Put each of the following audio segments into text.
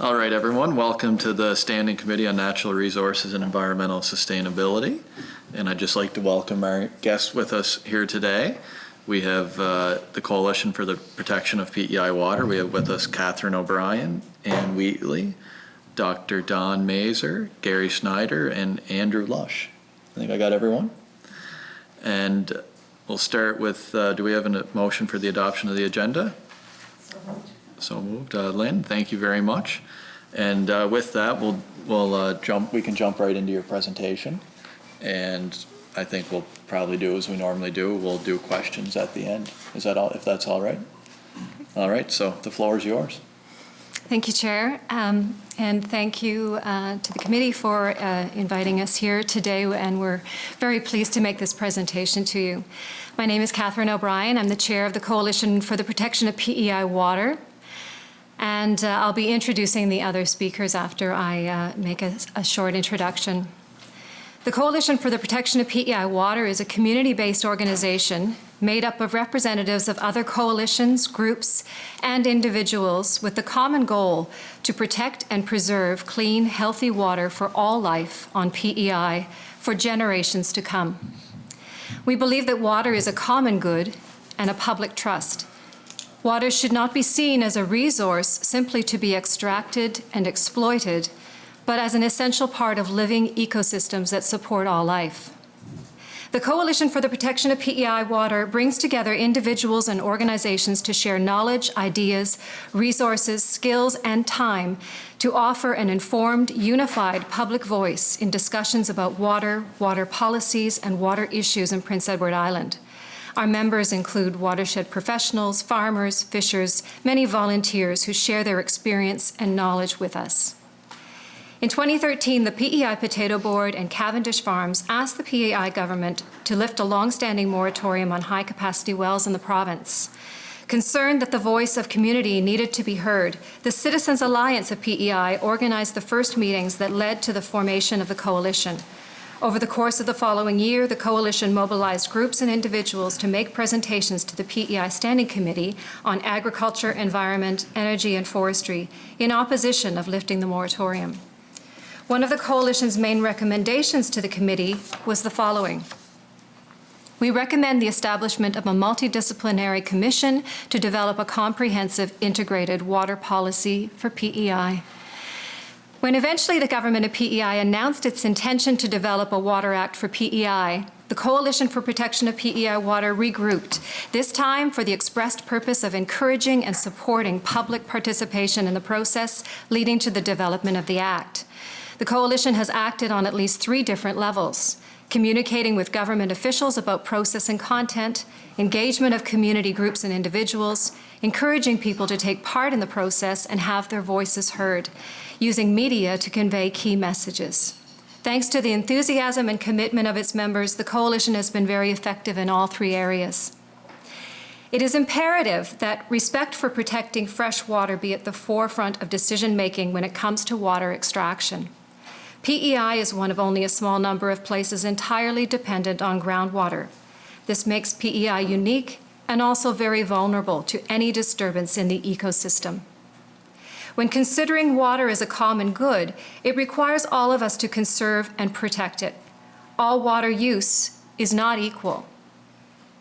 All right, everyone, welcome to the Standing Committee on Natural Resources and Environmental Sustainability. And I'd just like to welcome our guests with us here today. We have the Coalition for the Protection of PEI Water. We have with us Catherine O'Brien, Ann Wheatley, Dr. Don Mazer, Gary Schneider, and Andrew Lush. I think I got everyone. And we'll start with, do we have a motion for the adoption of the agenda? So moved. Lynn, thank you very much. And with that, we can jump right into your presentation. And I think we'll probably do as we normally do. We'll do questions at the end. Is that all, if that's all right? All right, so the floor is yours. Thank you, Chair, and thank you to the committee for inviting us here today, and we're very pleased to make this presentation to you. My name is Catherine O'Brien. I'm the chair of the Coalition for the Protection of PEI Water, and I'll be introducing the other speakers after I make a short introduction. The Coalition for the Protection of PEI Water is a community-based organization made up of representatives of other coalitions, groups, and individuals with the common goal to protect and preserve clean, healthy water for all life on PEI for generations to come. We believe that water is a common good and a public trust. Water should not be seen as a resource simply to be extracted and exploited, but as an essential part of living ecosystems that support all life. The Coalition for the Protection of PEI Water brings together individuals and organizations to share knowledge, ideas, resources, skills, and time to offer an informed, unified public voice in discussions about water, water policies, and water issues in Prince Edward Island. Our members include watershed professionals, farmers, fishers, many volunteers who share their experience and knowledge with us. In 2013, the PEI Potato Board and Cavendish Farms asked the PEI government to lift a long-standing moratorium on high-capacity wells in the province. Concerned that the voice of community needed to be heard, the Citizens Alliance of PEI organized the first meetings that led to the formation of the coalition. Over the course of the following year, the coalition mobilized groups and individuals to make presentations to the PEI Standing Committee on Agriculture, Environment, Energy, and Forestry in opposition of lifting the moratorium. One of the coalition's main recommendations to the committee was the following. We recommend the establishment of a multidisciplinary commission to develop a comprehensive integrated water policy for PEI. When eventually the government of PEI announced its intention to develop a Water Act for PEI, the Coalition for Protection of PEI Water regrouped, this time for the expressed purpose of encouraging and supporting public participation in the process leading to the development of the Act. The Coalition has acted on at least 3 different levels: communicating with government officials about process and content, engagement of community groups and individuals, encouraging people to take part in the process and have their voices heard, using media to convey key messages. Thanks to the enthusiasm and commitment of its members, the Coalition has been very effective in all 3 areas. It is imperative that respect for protecting fresh water be at the forefront of decision-making when it comes to water extraction. PEI is one of only a small number of places entirely dependent on groundwater. This makes PEI unique and also very vulnerable to any disturbance in the ecosystem. When considering water as a common good, it requires all of us to conserve and protect it. All water use is not equal.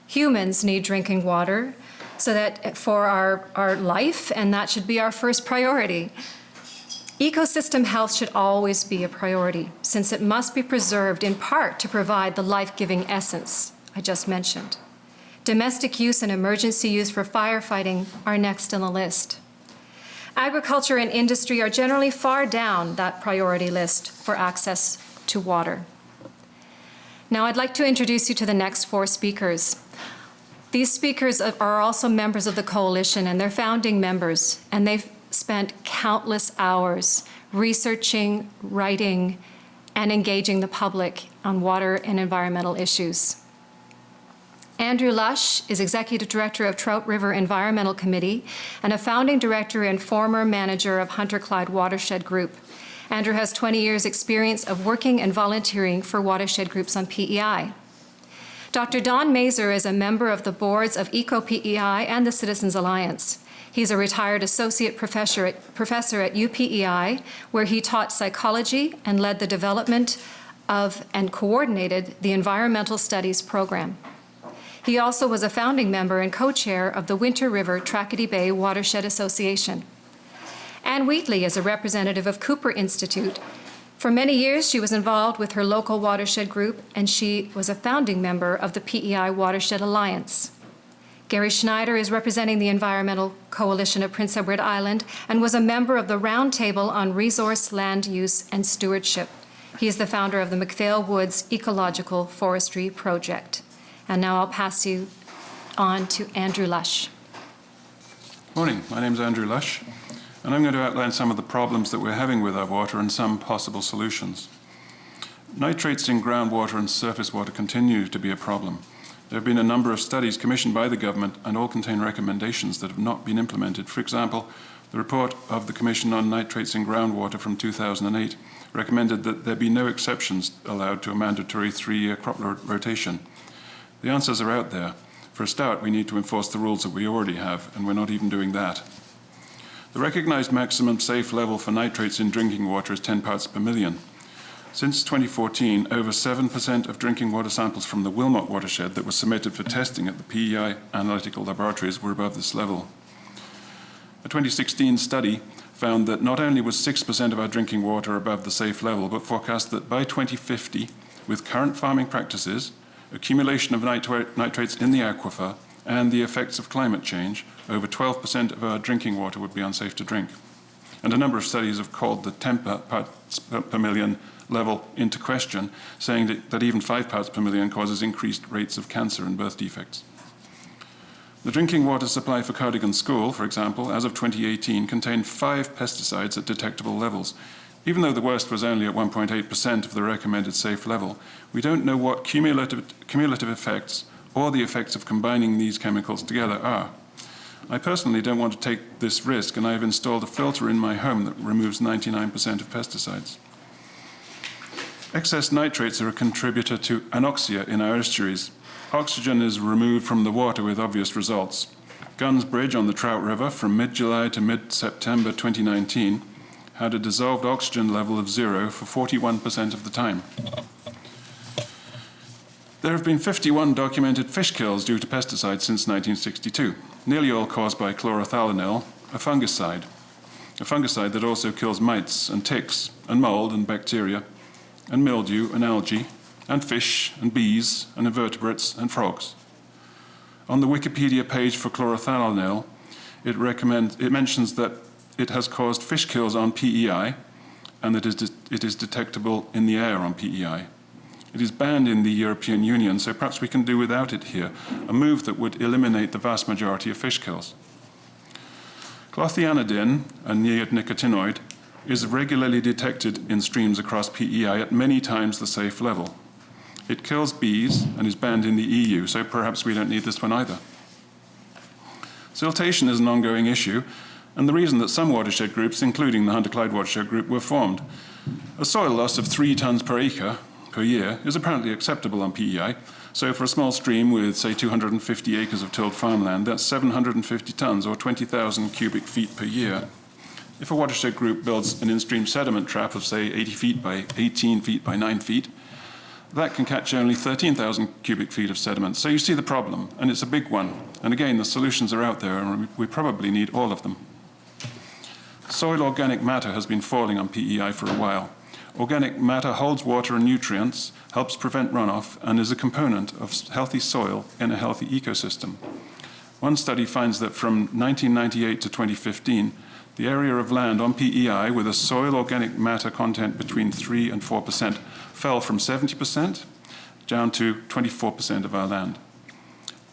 Humans need drinking water so that for our life, and that should be our first priority. Ecosystem health should always be a priority, since it must be preserved in part to provide the life-giving essence I just mentioned. Domestic use and emergency use for firefighting are next on the list. Agriculture and industry are generally far down that priority list for access to water. Now I'd like to introduce you to the next 4 speakers. These speakers are also members of the coalition, and they're founding members, and they've spent countless hours researching, writing, and engaging the public on water and environmental issues. Andrew Lush is Executive Director of Trout River Environmental Committee and a founding director and former manager of Hunter Clyde Watershed Group. Andrew has 20 years experience of working and volunteering for watershed groups on PEI. Dr. Don Mazur is a member of the boards of ECO-PEI and the Citizens Alliance. He's a retired associate professor at UPEI, where he taught psychology and led the development of and coordinated the Environmental Studies program. He also was a founding member and co-chair of the Winter River Tracadie Bay Watershed Association. Ann Wheatley is a representative of Cooper Institute. For many years, she was involved with her local watershed group, and she was a founding member of the PEI Watershed Alliance. Gary Schneider is representing the Environmental Coalition of Prince Edward Island and was a member of the Roundtable on Resource Land Use and Stewardship. He is the founder of the McPhail Woods Ecological Forestry Project. And now I'll pass you on to Andrew Lush. Morning, my name is Andrew Lush, and I'm going to outline some of the problems that we're having with our water and some possible solutions. Nitrates in groundwater and surface water continue to be a problem. There have been a number of studies commissioned by the government and all contain recommendations that have not been implemented. For example, the report of the Commission on Nitrates in Groundwater from 2008 recommended that there be no exceptions allowed to a mandatory 3-year crop rotation. The answers are out there. For a start, we need to enforce the rules that we already have, and we're not even doing that. The recognized maximum safe level for nitrates in drinking water is 10 parts per million. Since 2014, over 7% of drinking water samples from the Wilmot watershed that were submitted for testing at the PEI analytical laboratories were above this level. A 2016 study found that not only was 6% of our drinking water above the safe level, but forecast that by 2050, with current farming practices, accumulation of nitrates in the aquifer, and the effects of climate change, over 12% of our drinking water would be unsafe to drink. And a number of studies have called the 10 parts per million level into question, saying that even 5 parts per million causes increased rates of cancer and birth defects. The drinking water supply for Cardigan School, for example, as of 2018, contained 5 pesticides at detectable levels. Even though the worst was only at 1.8% of the recommended safe level, we don't know what cumulative effects or the effects of combining these chemicals together are. I personally don't want to take this risk, and I have installed a filter in my home that removes 99% of pesticides. Excess nitrates are a contributor to anoxia in our estuaries. Oxygen is removed from the water with obvious results. Guns Bridge on the Trout River from mid-July to mid-September 2019 had a dissolved oxygen level of 0 for 41% of the time. There have been 51 documented fish kills due to pesticides since 1962, nearly all caused by chlorothalonil, a fungicide that also kills mites and ticks and mold and bacteria and mildew and algae and fish and bees and invertebrates and frogs. On the Wikipedia page for chlorothalonil, it mentions that it has caused fish kills on PEI and that it is detectable in the air on PEI. It is banned in the European Union, so perhaps we can do without it here, a move that would eliminate the vast majority of fish kills. Clothianidin, a neonicotinoid, is regularly detected in streams across PEI at many times the safe level. It kills bees and is banned in the EU, so perhaps we don't need this one either. Siltation is an ongoing issue, and the reason that some watershed groups, including the Hunter Clyde Watershed Group, were formed. A soil loss of 3 tonnes per acre per year is apparently acceptable on PEI, so for a small stream with, say, 250 acres of tilled farmland, that's 750 tonnes or 20,000 cubic feet per year. If a watershed group builds an in-stream sediment trap of, say, 80 feet by 18 feet by 9 feet, that can catch only 13,000 cubic feet of sediment. So you see the problem, and it's a big one. And again, the solutions are out there, and we probably need all of them. Soil organic matter has been falling on PEI for a while. Organic matter holds water and nutrients, helps prevent runoff, and is a component of healthy soil in a healthy ecosystem. One study finds that from 1998 to 2015, the area of land on PEI with a soil organic matter content between 3 and 4% fell from 70% down to 24% of our land.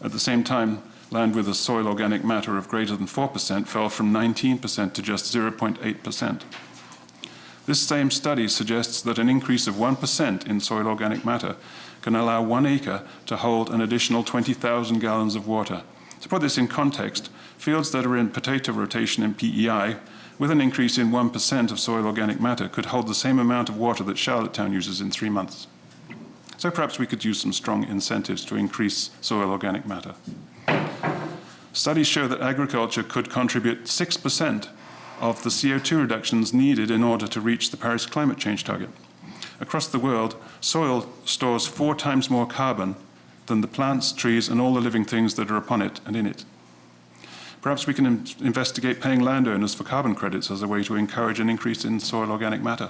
At the same time, land with a soil organic matter of greater than 4% fell from 19% to just 0.8%. This same study suggests that an increase of 1% in soil organic matter can allow 1 acre to hold an additional 20,000 gallons of water. To put this in context, fields that are in potato rotation in PEI, with an increase in 1% of soil organic matter, could hold the same amount of water that Charlottetown uses in 3 months. So perhaps we could use some strong incentives to increase soil organic matter. Studies show that agriculture could contribute 6% of the CO2 reductions needed in order to reach the Paris climate change target. Across the world, soil stores 4 times more carbon than the plants, trees, and all the living things that are upon it and in it. Perhaps we can investigate paying landowners for carbon credits as a way to encourage an increase in soil organic matter.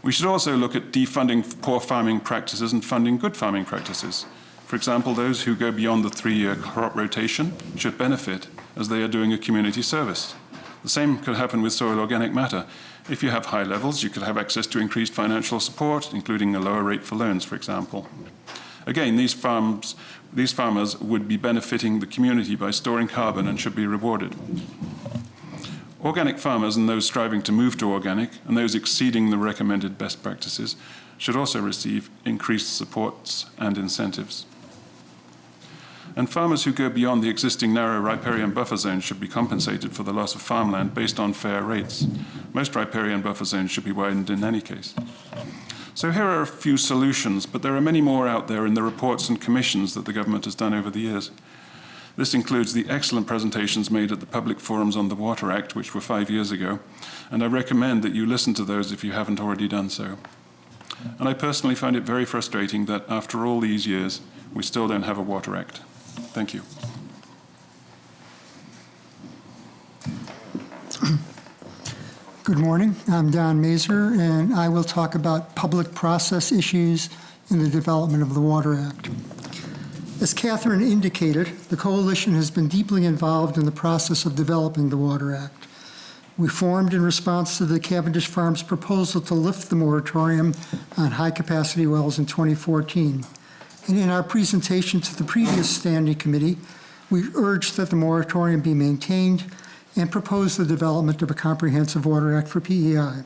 We should also look at defunding poor farming practices and funding good farming practices. For example, those who go beyond the 3-year crop rotation should benefit as they are doing a community service. The same could happen with soil organic matter. If you have high levels, you could have access to increased financial support, including a lower rate for loans, for example. Again, these farmers would be benefiting the community by storing carbon and should be rewarded. Organic farmers and those striving to move to organic and those exceeding the recommended best practices should also receive increased supports and incentives. And farmers who go beyond the existing narrow riparian buffer zones should be compensated for the loss of farmland based on fair rates. Most riparian buffer zones should be widened in any case. So here are a few solutions, but there are many more out there in the reports and commissions that the government has done over the years. This includes the excellent presentations made at the public forums on the Water Act, which were 5 years ago, and I recommend that you listen to those if you haven't already done so. And I personally find it very frustrating that after all these years, we still don't have a Water Act. Thank you. Good morning. I'm Don Mazur, and I will talk about public process issues in the development of the Water Act. As Catherine indicated, the Coalition has been deeply involved in the process of developing the Water Act. We formed in response to the Cavendish Farms proposal to lift the moratorium on high-capacity wells in 2014. And in our presentation to the previous Standing Committee, we urged that the moratorium be maintained and proposed the development of a comprehensive Water Act for PEI.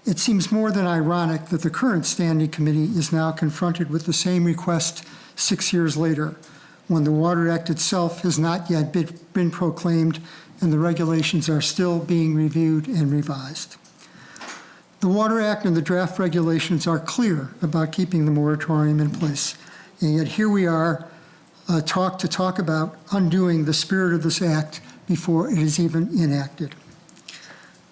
It seems more than ironic that the current Standing Committee is now confronted with the same request 6 years later, when the Water Act itself has not yet been proclaimed and the regulations are still being reviewed and revised. The Water Act and the draft regulations are clear about keeping the moratorium in place, and yet here we are talk about undoing the spirit of this act before it is even enacted.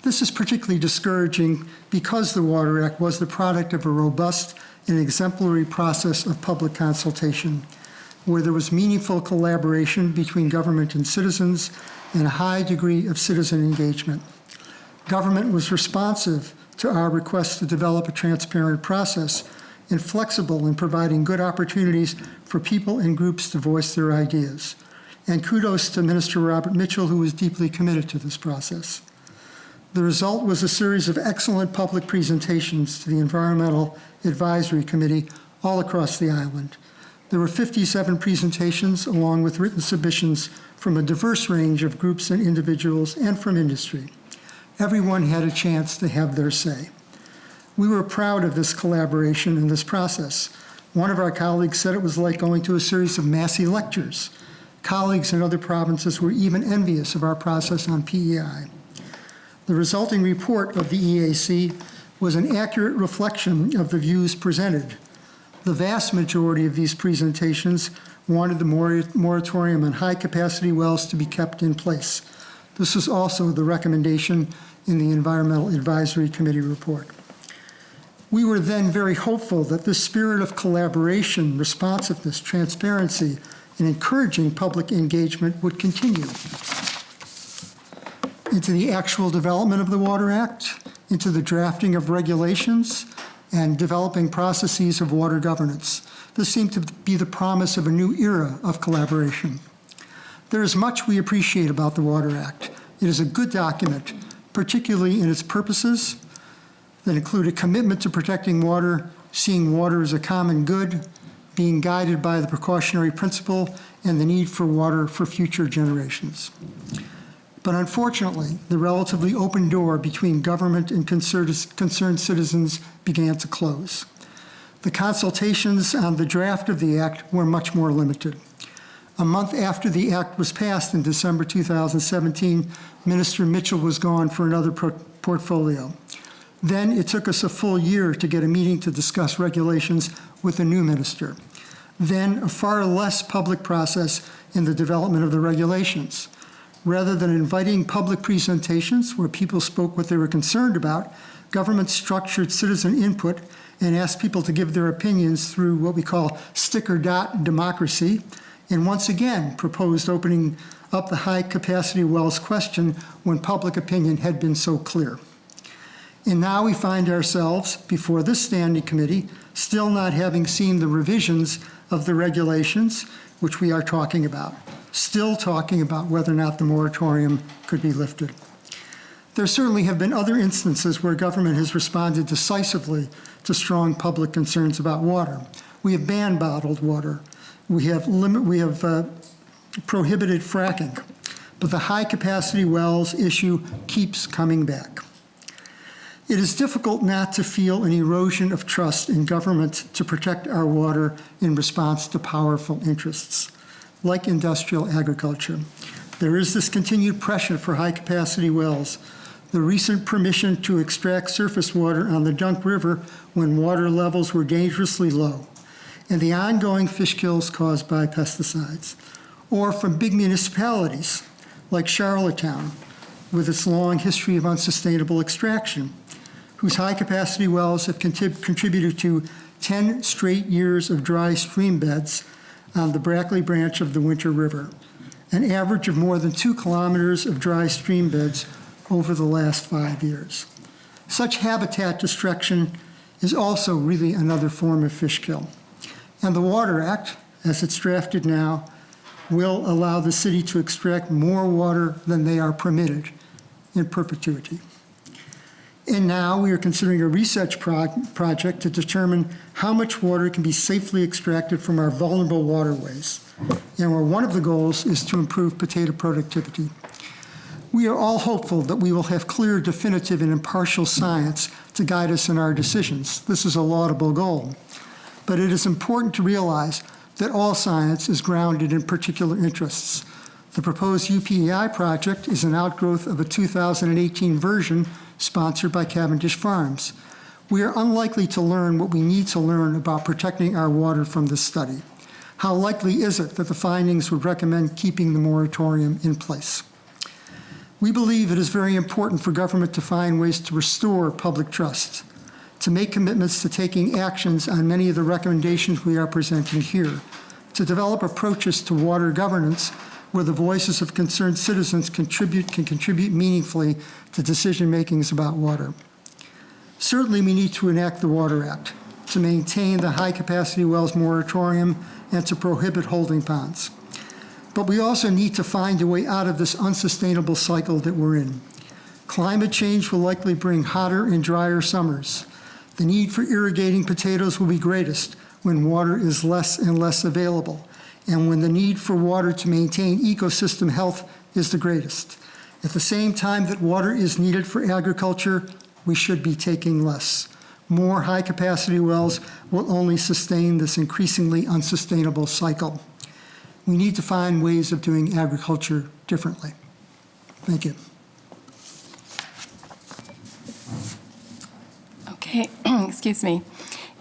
This is particularly discouraging because the Water Act was the product of a robust and exemplary process of public consultation, where there was meaningful collaboration between government and citizens and a high degree of citizen engagement. Government was responsive to our request to develop a transparent process and flexible in providing good opportunities for people and groups to voice their ideas. And kudos to Minister Robert Mitchell, who was deeply committed to this process. The result was a series of excellent public presentations to the Environmental Advisory Committee all across the island. There were 57 presentations along with written submissions from a diverse range of groups and individuals and from industry. Everyone had a chance to have their say. We were proud of this collaboration and this process. One of our colleagues said it was like going to a series of Massey lectures. Colleagues in other provinces were even envious of our process on PEI. The resulting report of the EAC was an accurate reflection of the views presented. The vast majority of these presentations wanted the moratorium on high-capacity wells to be kept in place. This is also the recommendation in the Environmental Advisory Committee report. We were then very hopeful that this spirit of collaboration, responsiveness, transparency, and encouraging public engagement would continue into the actual development of the Water Act, into the drafting of regulations, and developing processes of water governance. This seemed to be the promise of a new era of collaboration. There is much we appreciate about the Water Act. It is a good document, particularly in its purposes that include a commitment to protecting water, seeing water as a common good, being guided by the precautionary principle, and the need for water for future generations. But unfortunately, the relatively open door between government and concerned citizens began to close. The consultations on the draft of the Act were much more limited. A month after the Act was passed in December 2017, Minister Mitchell was gone for another portfolio. Then it took us a full year to get a meeting to discuss regulations with the new minister. Then a far less public process in the development of the regulations. Rather than inviting public presentations where people spoke what they were concerned about, government structured citizen input and asked people to give their opinions through what we call stick or dot democracy, and once again proposed opening up the high capacity wells question when public opinion had been so clear. And now we find ourselves before this standing committee still not having seen the revisions of the regulations which we are talking about, still talking about whether or not the moratorium could be lifted. There certainly have been other instances where government has responded decisively to strong public concerns about water. We have banned bottled water. We have prohibited fracking. But the high capacity wells issue keeps coming back. It is difficult not to feel an erosion of trust in government to protect our water in response to powerful interests, like industrial agriculture. There is this continued pressure for high capacity wells. The recent permission to extract surface water on the Dunk River when water levels were dangerously low, and the ongoing fish kills caused by pesticides, or from big municipalities like Charlottetown, with its long history of unsustainable extraction, whose high-capacity wells have contributed to 10 straight years of dry stream beds on the Brackley branch of the Winter River, an average of more than 2 kilometers of dry stream beds over the last 5 years. Such habitat destruction is also really another form of fish kill. And the Water Act, as it's drafted now, will allow the city to extract more water than they are permitted in perpetuity. And now we are considering a research project to determine how much water can be safely extracted from our vulnerable waterways, and where one of the goals is to improve potato productivity. We are all hopeful that we will have clear, definitive, and impartial science to guide us in our decisions. This is a laudable goal. But it is important to realize that all science is grounded in particular interests. The proposed UPEI project is an outgrowth of a 2018 version sponsored by Cavendish Farms. We are unlikely to learn what we need to learn about protecting our water from this study. How likely is it that the findings would recommend keeping the moratorium in place? We believe it is very important for government to find ways to restore public trust, to make commitments to taking actions on many of the recommendations we are presenting here, to develop approaches to water governance where the voices of concerned citizens can contribute meaningfully to decision-makings about water. Certainly, we need to enact the Water Act to maintain the high-capacity wells moratorium and to prohibit holding ponds. But we also need to find a way out of this unsustainable cycle that we're in. Climate change will likely bring hotter and drier summers. The need for irrigating potatoes will be greatest when water is less and less available, and when the need for water to maintain ecosystem health is the greatest. At the same time that water is needed for agriculture, we should be taking less. More high-capacity wells will only sustain this increasingly unsustainable cycle. We need to find ways of doing agriculture differently. Thank you. Okay, excuse me.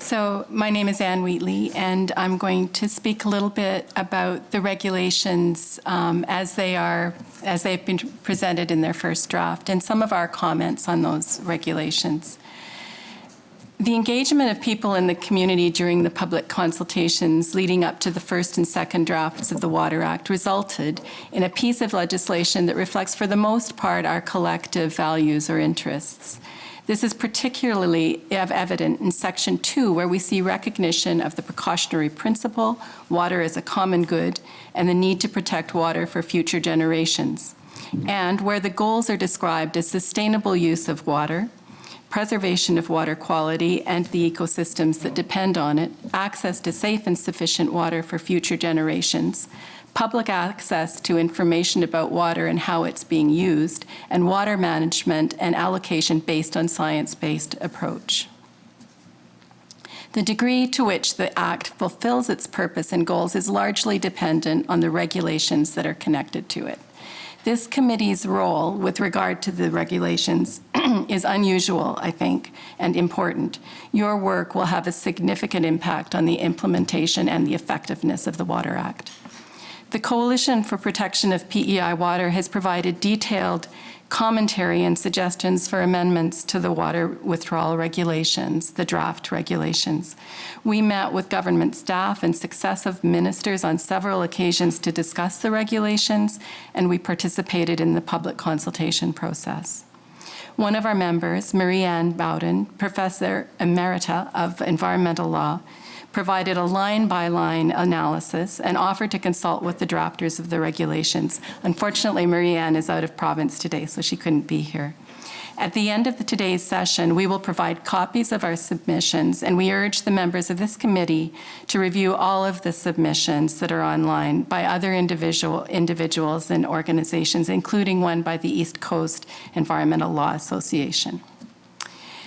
So my name is Ann Wheatley, and I'm going to speak a little bit about the regulations as they've been presented in their first draft, and some of our comments on those regulations. The engagement of people in the community during the public consultations leading up to the first and second drafts of the Water Act resulted in a piece of legislation that reflects, for the most part, our collective values or interests. This is particularly evident in Section 2, where we see recognition of the precautionary principle, water as a common good, and the need to protect water for future generations, and where the goals are described as sustainable use of water, preservation of water quality and the ecosystems that depend on it, access to safe and sufficient water for future generations, public access to information about water and how it's being used, and water management and allocation based on science-based approach. The degree to which the Act fulfills its purpose and goals is largely dependent on the regulations that are connected to it. This committee's role with regard to the regulations is unusual, I think, and important. Your work will have a significant impact on the implementation and the effectiveness of the Water Act. The Coalition for Protection of PEI Water has provided detailed commentary and suggestions for amendments to the water withdrawal regulations, the draft regulations. We met with government staff and successive ministers on several occasions to discuss the regulations, and we participated in the public consultation process. One of our members, Marie-Anne Bowden, Professor Emerita of Environmental Law, provided a line-by-line analysis and offered to consult with the drafters of the regulations. Unfortunately, Marie-Anne is out of province today, so she couldn't be here. At the end of today's session, we will provide copies of our submissions, and we urge the members of this committee to review all of the submissions that are online by other individuals and organizations, including one by the East Coast Environmental Law Association.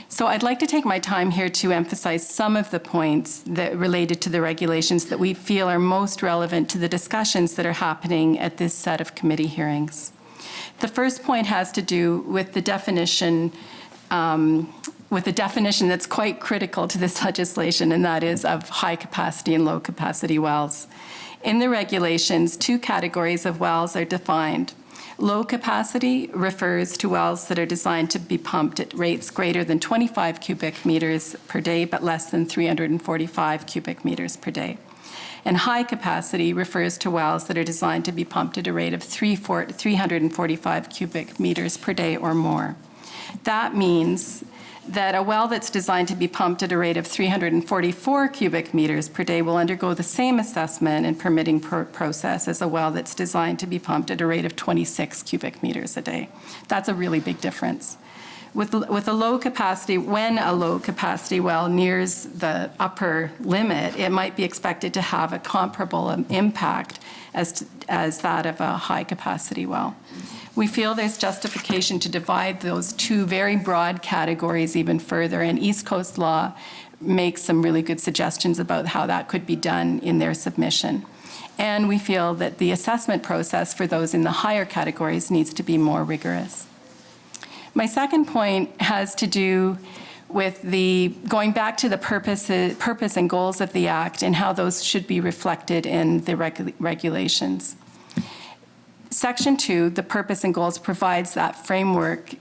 So I'd like to take my time here to emphasize some of the points that related to the regulations that we feel are most relevant to the discussions that are happening at this set of committee hearings. The first point has to do with the definition that's quite critical to this legislation, and that is of high capacity and low capacity wells. In the regulations, two categories of wells are defined. Low capacity refers to wells that are designed to be pumped at rates greater than 25 cubic meters per day, but less than 345 cubic meters per day. And high capacity refers to wells that are designed to be pumped at a rate of 345 cubic meters per day or more. That means that a well that's designed to be pumped at a rate of 344 cubic meters per day will undergo the same assessment and permitting process as a well that's designed to be pumped at a rate of 26 cubic meters a day. That's a really big difference. With a low capacity, when a low capacity well nears the upper limit, it might be expected to have a comparable impact as that of a high capacity well. We feel there's justification to divide those two very broad categories even further, and East Coast law makes some really good suggestions about how that could be done in their submission. And we feel that the assessment process for those in the higher categories needs to be more rigorous. My second point has to do with going back to the purpose and goals of the Act and how those should be reflected in the regulations. Section 2, the purpose and goals, provides that framework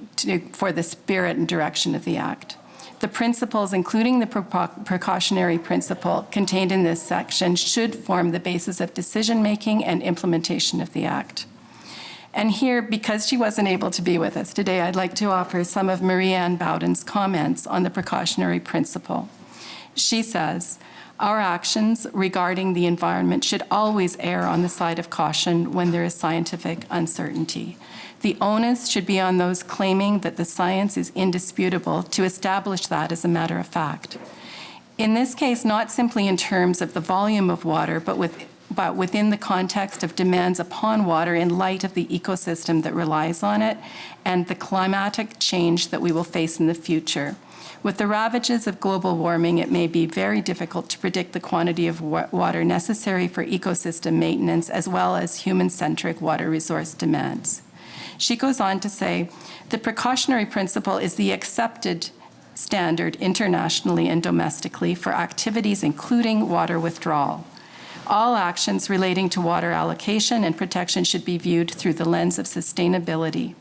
for the spirit and direction of the Act. The principles, including the precautionary principle contained in this section, should form the basis of decision-making and implementation of the Act. And here, because she wasn't able to be with us today, I'd like to offer some of Marie-Anne Bowden's comments on the precautionary principle. She says, "Our actions regarding the environment should always err on the side of caution when there is scientific uncertainty. The onus should be on those claiming that the science is indisputable to establish that as a matter of fact. In this case, not simply in terms of the volume of water, but within the context of demands upon water in light of the ecosystem that relies on it and the climatic change that we will face in the future. With the ravages of global warming, it may be very difficult to predict the quantity of water necessary for ecosystem maintenance as well as human-centric water resource demands." She goes on to say, "The precautionary principle is the accepted standard internationally and domestically for activities including water withdrawal. All actions relating to water allocation and protection should be viewed through the lens of sustainability."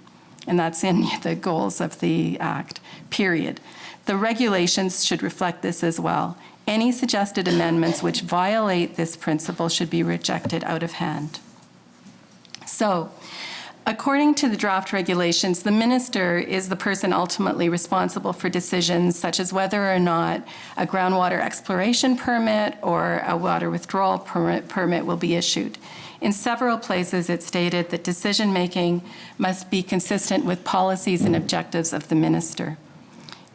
And that's in the goals of the Act, period. The regulations should reflect this as well. Any suggested amendments which violate this principle should be rejected out of hand. So, according to the draft regulations, the minister is the person ultimately responsible for decisions such as whether or not a groundwater exploration permit or a water withdrawal permit will be issued. In several places, it's stated that decision-making must be consistent with policies and objectives of the minister,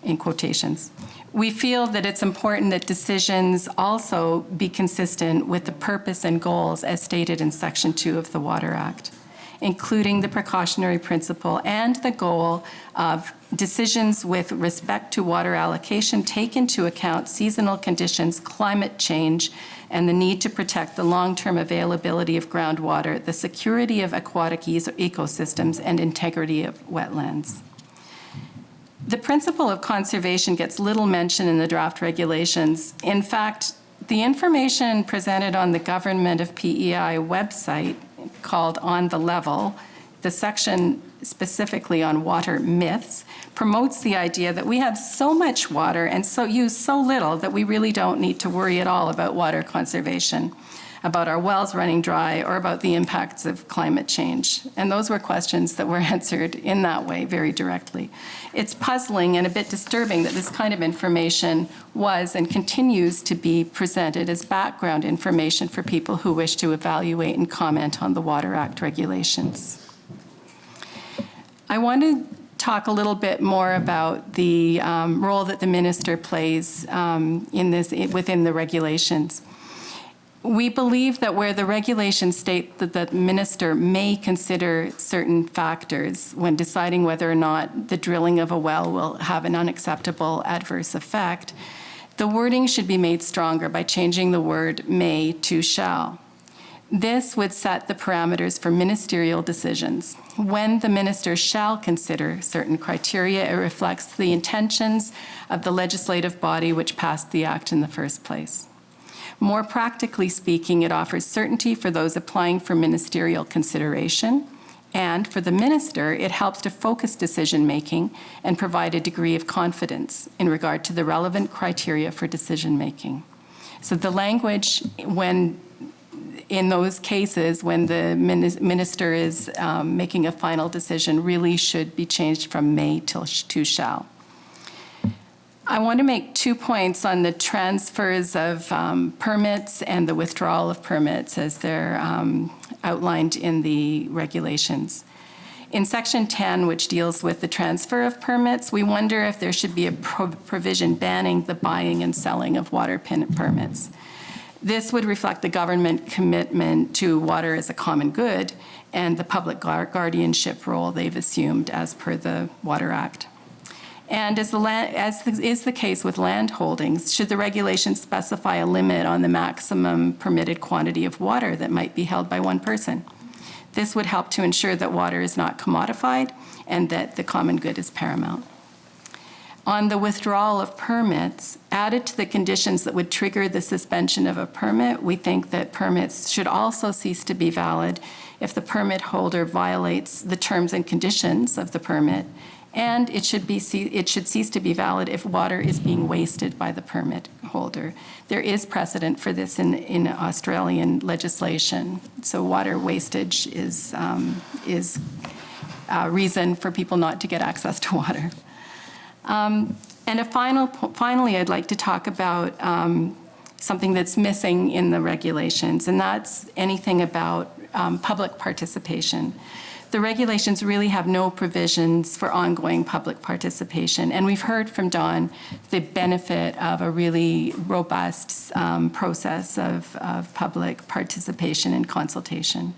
in quotations. We feel that it's important that decisions also be consistent with the purpose and goals as stated in Section 2 of the Water Act. including the precautionary principle and the goal of decisions with respect to water allocation take into account seasonal conditions, climate change, and the need to protect the long-term availability of groundwater, the security of aquatic ecosystems, and integrity of wetlands. The principle of conservation gets little mention in the draft regulations. In fact, the information presented on the Government of PEI website called On the Level, the section specifically on water myths, promotes the idea that we have so much water and so use so little that we really don't need to worry at all about water conservation, about our wells running dry, or about the impacts of climate change. And those were questions that were answered in that way very directly. It's puzzling and a bit disturbing that this kind of information was and continues to be presented as background information for people who wish to evaluate and comment on the Water Act regulations. I want to talk a little bit more about the role that the minister plays within the regulations. We believe that where the regulations state that the minister may consider certain factors when deciding whether or not the drilling of a well will have an unacceptable adverse effect, the wording should be made stronger by changing the word may to shall. This would set the parameters for ministerial decisions. When the minister shall consider certain criteria, it reflects the intentions of the legislative body which passed the act in the first place. More practically speaking, it offers certainty for those applying for ministerial consideration, and for the minister, it helps to focus decision-making and provide a degree of confidence in regard to the relevant criteria for decision-making. So the language, in those cases, when the minister is making a final decision, really should be changed from may to shall. I want to make 2 points on the transfers of permits and the withdrawal of permits as they're outlined in the regulations. In Section 10, which deals with the transfer of permits, we wonder if there should be a provision banning the buying and selling of water permits. This would reflect the government commitment to water as a common good and the public guardianship role they've assumed as per the Water Act. And as is the case with land holdings, should the regulations specify a limit on the maximum permitted quantity of water that might be held by one person? This would help to ensure that water is not commodified and that the common good is paramount. On the withdrawal of permits, added to the conditions that would trigger the suspension of a permit, we think that permits should also cease to be valid if the permit holder violates the terms and conditions of the permit, and it should cease to be valid if water is being wasted by the permit holder. There is precedent for this in Australian legislation. So water wastage is a reason for people not to get access to water. And finally, I'd like to talk about something that's missing in the regulations, and that's anything about public participation. The regulations really have no provisions for ongoing public participation, and we've heard from Don the benefit of a really robust process of public participation and consultation.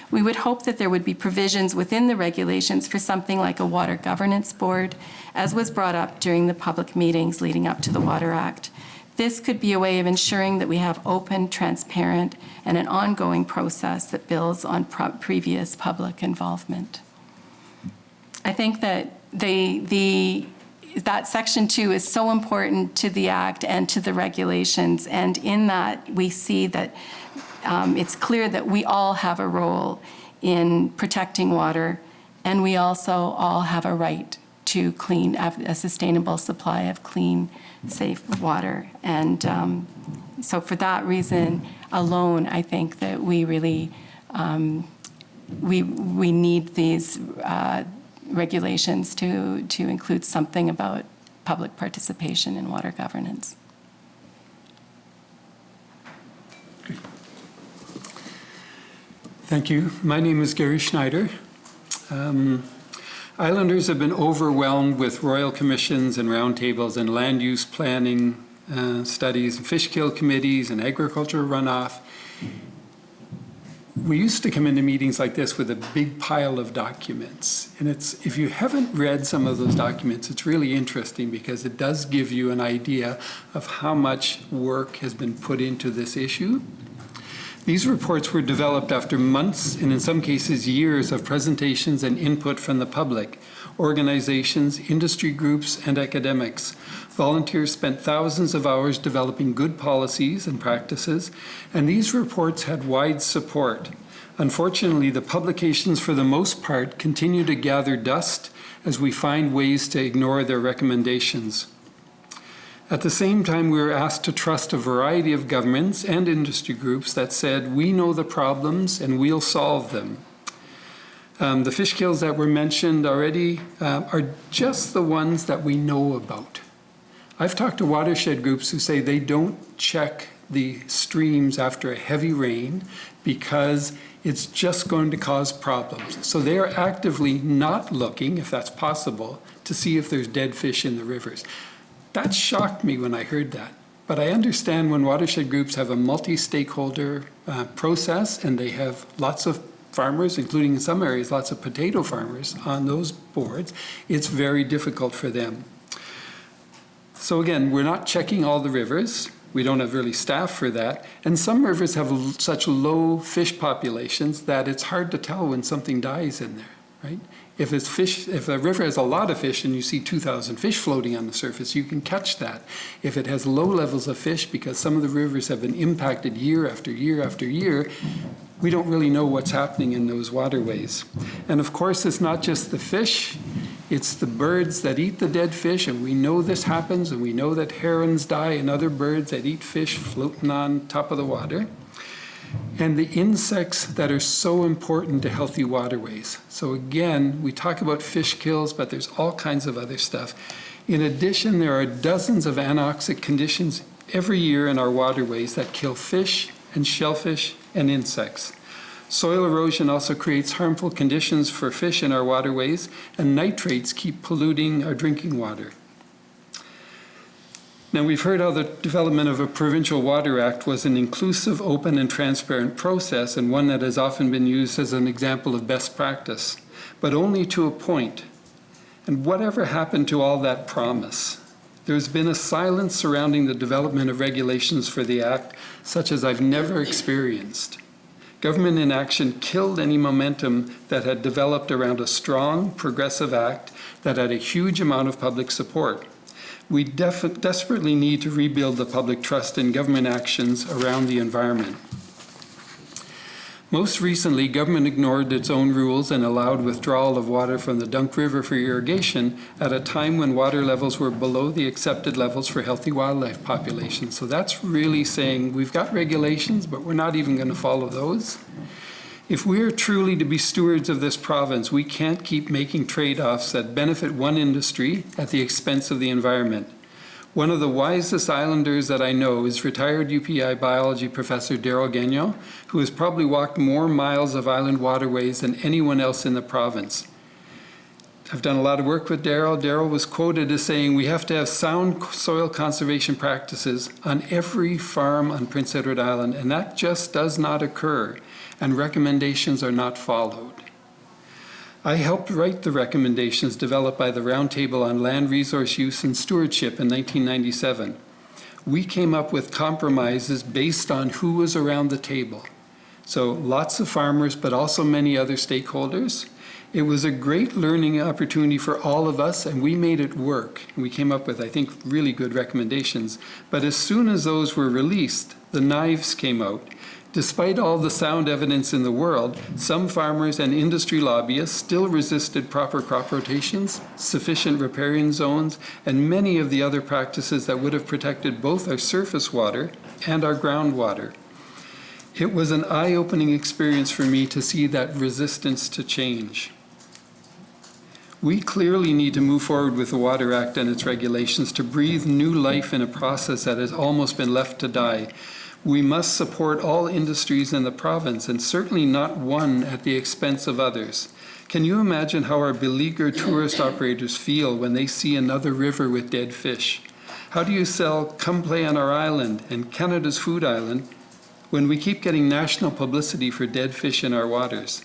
We would hope that there would be provisions within the regulations for something like a water governance board, as was brought up during the public meetings leading up to the Water Act. This could be a way of ensuring that we have open, transparent, and an ongoing process that builds on previous public involvement. I think that that Section 2 is so important to the Act and to the regulations, and in that we see that it's clear that we all have a role in protecting water, and we also all have a right to a sustainable supply of clean, safe water. And so for that reason alone, I think that we really, we need these regulations to include something about public participation in water governance. Thank you. My name is Gary Schneider. Islanders have been overwhelmed with royal commissions and roundtables and land use planning studies, fish kill committees, and agriculture runoff. we used to come into meetings like this with a big pile of documents. And if you haven't read some of those documents, it's really interesting because it does give you an idea of how much work has been put into this issue. These reports were developed after months and in some cases years of presentations and input from the public, organizations, industry groups, and academics. Volunteers spent thousands of hours developing good policies and practices, and these reports had wide support. Unfortunately, the publications, for the most part, continue to gather dust as we find ways to ignore their recommendations. At the same time, we were asked to trust a variety of governments and industry groups that said, we know the problems and we'll solve them. The fish kills that were mentioned already are just the ones that we know about. I've talked to watershed groups who say they don't check the streams after a heavy rain because it's just going to cause problems. So they are actively not looking, if that's possible, to see if there's dead fish in the rivers. That shocked me when I heard that. But I understand when watershed groups have a multi-stakeholder process and they have lots of farmers, including in some areas, lots of potato farmers on those boards, it's very difficult for them. So again, we're not checking all the rivers. We don't have really staff for that. And some rivers have such low fish populations that it's hard to tell when something dies in there, right? If a river has a lot of fish and you see 2,000 fish floating on the surface, you can catch that. If it has low levels of fish, because some of the rivers have been impacted year after year after year, we don't really know what's happening in those waterways. And of course, it's not just the fish, it's the birds that eat the dead fish, and we know this happens, and we know that herons die and other birds that eat fish floating on top of the water. And the insects that are so important to healthy waterways. So again, we talk about fish kills, but there's all kinds of other stuff. In addition, there are dozens of anoxic conditions every year in our waterways that kill fish and shellfish and insects. Soil erosion also creates harmful conditions for fish in our waterways, and nitrates keep polluting our drinking water. Now, we've heard how the development of a Provincial Water Act was an inclusive, open, and transparent process, and one that has often been used as an example of best practice, but only to a point. And whatever happened to all that promise? There's been a silence surrounding the development of regulations for the Act, such as I've never experienced. Government inaction killed any momentum that had developed around a strong, progressive Act that had a huge amount of public support. We desperately need to rebuild the public trust in government actions around the environment. Most recently, government ignored its own rules and allowed withdrawal of water from the Dunk River for irrigation at a time when water levels were below the accepted levels for healthy wildlife populations. So that's really saying we've got regulations, but we're not even going to follow those. If we are truly to be stewards of this province, we can't keep making trade-offs that benefit one industry at the expense of the environment. One of the wisest islanders that I know is retired UPI biology professor Daryl Gagnon, who has probably walked more miles of island waterways than anyone else in the province. I've done a lot of work with Daryl. Daryl was quoted as saying, we have to have sound soil conservation practices on every farm on Prince Edward Island, and that just does not occur, and recommendations are not followed. I helped write the recommendations developed by the Roundtable on Land Resource Use and Stewardship in 1997. We came up with compromises based on who was around the table. So lots of farmers, but also many other stakeholders. It was a great learning opportunity for all of us, and we made it work. We came up with, I think, really good recommendations. But as soon as those were released, the knives came out. Despite all the sound evidence in the world, some farmers and industry lobbyists still resisted proper crop rotations, sufficient riparian zones, and many of the other practices that would have protected both our surface water and our groundwater. It was an eye-opening experience for me to see that resistance to change. We clearly need to move forward with the Water Act and its regulations to breathe new life in a process that has almost been left to die. We must support all industries in the province, and certainly not one at the expense of others. Can you imagine how our beleaguered tourist operators feel when they see another river with dead fish? How do you sell "Come Play on Our Island" and Canada's Food Island when we keep getting national publicity for dead fish in our waters?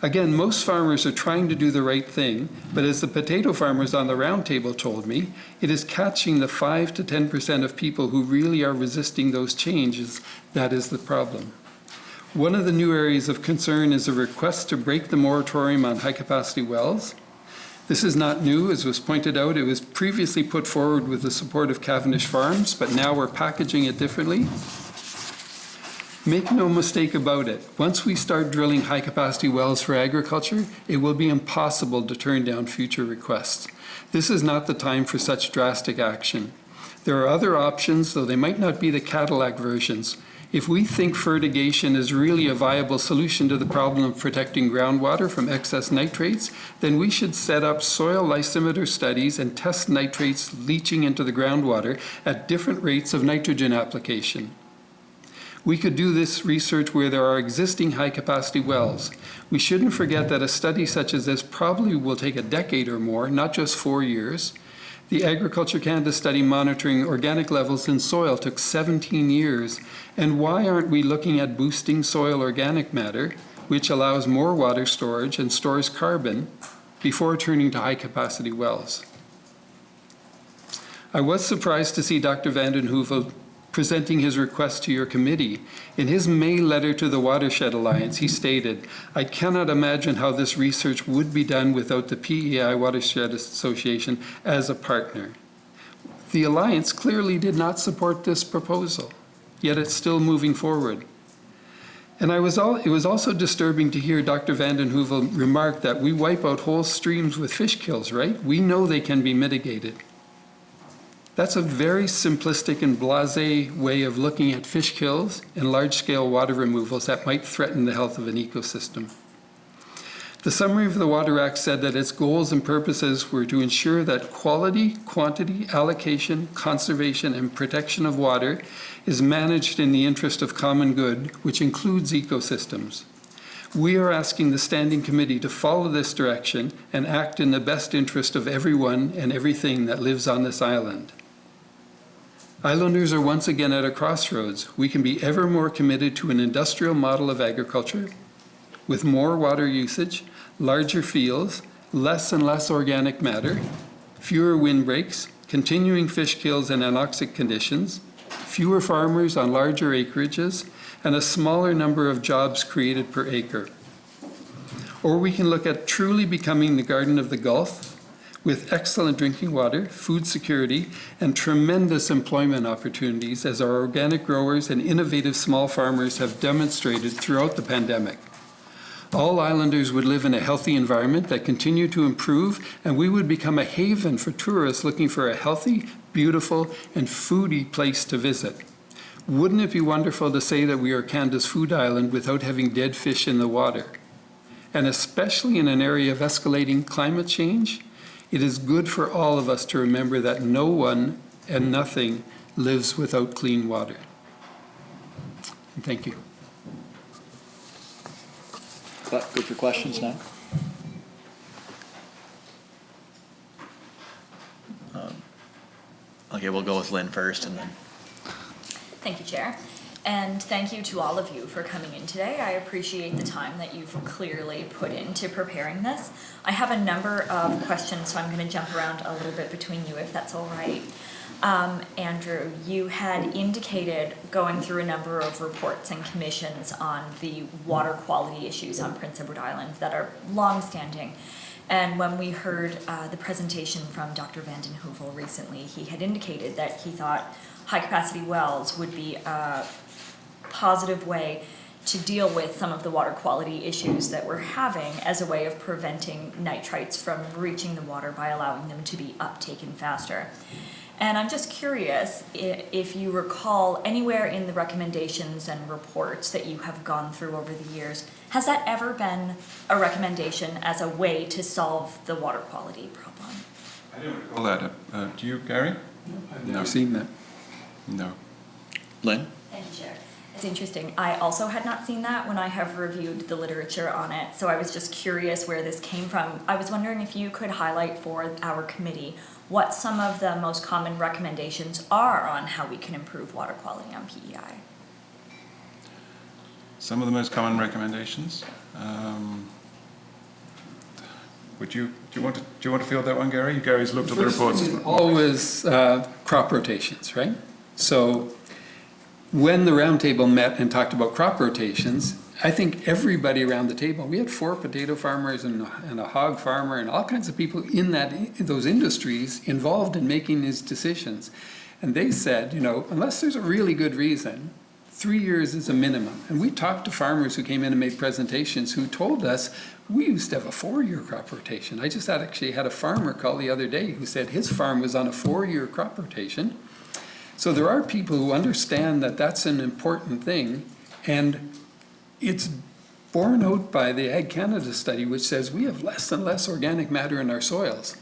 Again, most farmers are trying to do the right thing, but as the potato farmers on the roundtable told me, it is catching the 5 to 10% of people who really are resisting those changes that is the problem. One of the new areas of concern is a request to break the moratorium on high-capacity wells. This is not new. As was pointed out, it was previously put forward with the support of Cavendish Farms, but now we're packaging it differently. Make no mistake about it. Once we start drilling high-capacity wells for agriculture, it will be impossible to turn down future requests. This is not the time for such drastic action. There are other options, though they might not be the Cadillac versions. If we think fertigation is really a viable solution to the problem of protecting groundwater from excess nitrates, then we should set up soil lysimeter studies and test nitrates leaching into the groundwater at different rates of nitrogen application. We could do this research where there are existing high-capacity wells. We shouldn't forget that a study such as this probably will take a decade or more, not just 4 years. The Agriculture Canada study monitoring organic levels in soil took 17 years. And why aren't we looking at boosting soil organic matter, which allows more water storage and stores carbon, before turning to high-capacity wells? I was surprised to see Dr. Vanden Heuvel presenting his request to your committee. In his May letter to the Watershed Alliance, he stated, "I cannot imagine how this research would be done without the PEI Watershed Association as a partner." The Alliance clearly did not support this proposal, yet it's still moving forward. And it was also disturbing to hear Dr. Vanden Heuvel remark that we wipe out whole streams with fish kills, right? We know they can be mitigated. That's a very simplistic and blasé way of looking at fish kills and large-scale water removals that might threaten the health of an ecosystem. The summary of the Water Act said that its goals and purposes were to ensure that quality, quantity, allocation, conservation, and protection of water is managed in the interest of common good, which includes ecosystems. We are asking the Standing Committee to follow this direction and act in the best interest of everyone and everything that lives on this island. Islanders are once again at a crossroads. We can be ever more committed to an industrial model of agriculture with more water usage, larger fields, less and less organic matter, fewer windbreaks, continuing fish kills and anoxic conditions, fewer farmers on larger acreages, and a smaller number of jobs created per acre. Or we can look at truly becoming the Garden of the Gulf, with excellent drinking water, food security, and tremendous employment opportunities, as our organic growers and innovative small farmers have demonstrated throughout the pandemic. All islanders would live in a healthy environment that continued to improve, and we would become a haven for tourists looking for a healthy, beautiful, and foodie place to visit. Wouldn't it be wonderful to say that we are Canada's food island without having dead fish in the water? And especially in an area of escalating climate change, it is good for all of us to remember that no one and nothing lives without clean water. And thank you. Good for questions now. Okay, we'll go with Lynn first and then. Thank you, Chair. And thank you to all of you for coming in today. I appreciate the time that you've clearly put into preparing this. I have a number of questions, so I'm going to jump around a little bit between you, if that's all right. Andrew, you had indicated going through a number of reports and commissions on the water quality issues on Prince Edward Island that are long-standing. And when we heard the presentation from Dr. Vanden Heuvel recently, he had indicated that he thought high-capacity wells would be a positive way to deal with some of the water quality issues that we're having as a way of preventing nitrites from reaching the water by allowing them to be uptaken faster. And I'm just curious if you recall anywhere in the recommendations and reports that you have gone through over the years, has that ever been a recommendation as a way to solve the water quality problem? I don't recall that. Do you, Gary? No, I've never seen that. No. Lynn? Thank you, Chair. It's interesting. I also had not seen that when I have reviewed the literature on it, so I was just curious where this came from. I was wondering if you could highlight for our committee what some of the most common recommendations are on how we can improve water quality on PEI. some of the most common recommendations. Do you want to field that one, Gary? Gary's looked at the reports. Always crop rotations, right? So when the roundtable met and talked about crop rotations, I think everybody around the table, we had 4 potato farmers and a hog farmer and all kinds of people in those industries involved in making these decisions. And they said, unless there's a really good reason, 3 years is a minimum. And we talked to farmers who came in and made presentations who told us we used to have a 4-year crop rotation. I just actually had a farmer call the other day who said his farm was on a 4-year crop rotation. So there are people who understand that that's an important thing, and it's borne out by the Ag Canada study, which says we have less and less organic matter in our soils.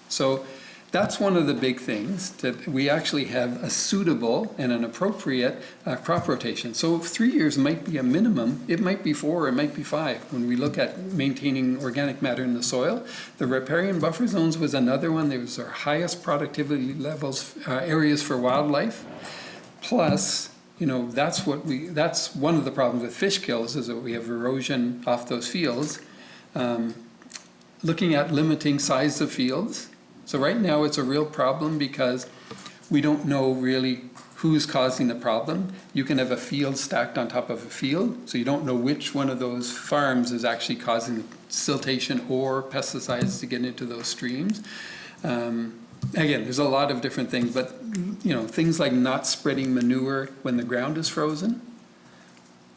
So that's one of the big things, that we actually have a suitable and an appropriate crop rotation. So 3 years might be a minimum. It might be 4, it might be 5 when we look at maintaining organic matter in the soil. The riparian buffer zones was another one. Those are highest productivity levels, areas for wildlife. Plus, that's one of the problems with fish kills, is that we have erosion off those fields. Looking at limiting size of fields. So right now it's a real problem because we don't know really who's causing the problem. You can have a field stacked on top of a field, so you don't know which one of those farms is actually causing siltation or pesticides to get into those streams. Again, there's a lot of different things, but things like not spreading manure when the ground is frozen,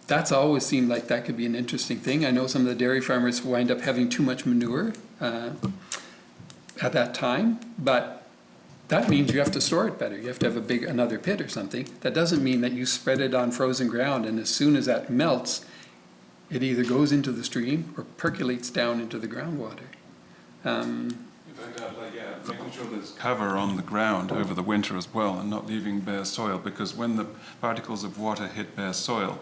that's always seemed like that could be an interesting thing. I know some of the dairy farmers wind up having too much manure at that time, but that means you have to store it better. You have to have another pit or something. That doesn't mean that you spread it on frozen ground, and as soon as that melts, it either goes into the stream or percolates down into the groundwater. Making sure there's cover on the ground over the winter as well, and not leaving bare soil, because when the particles of water hit bare soil,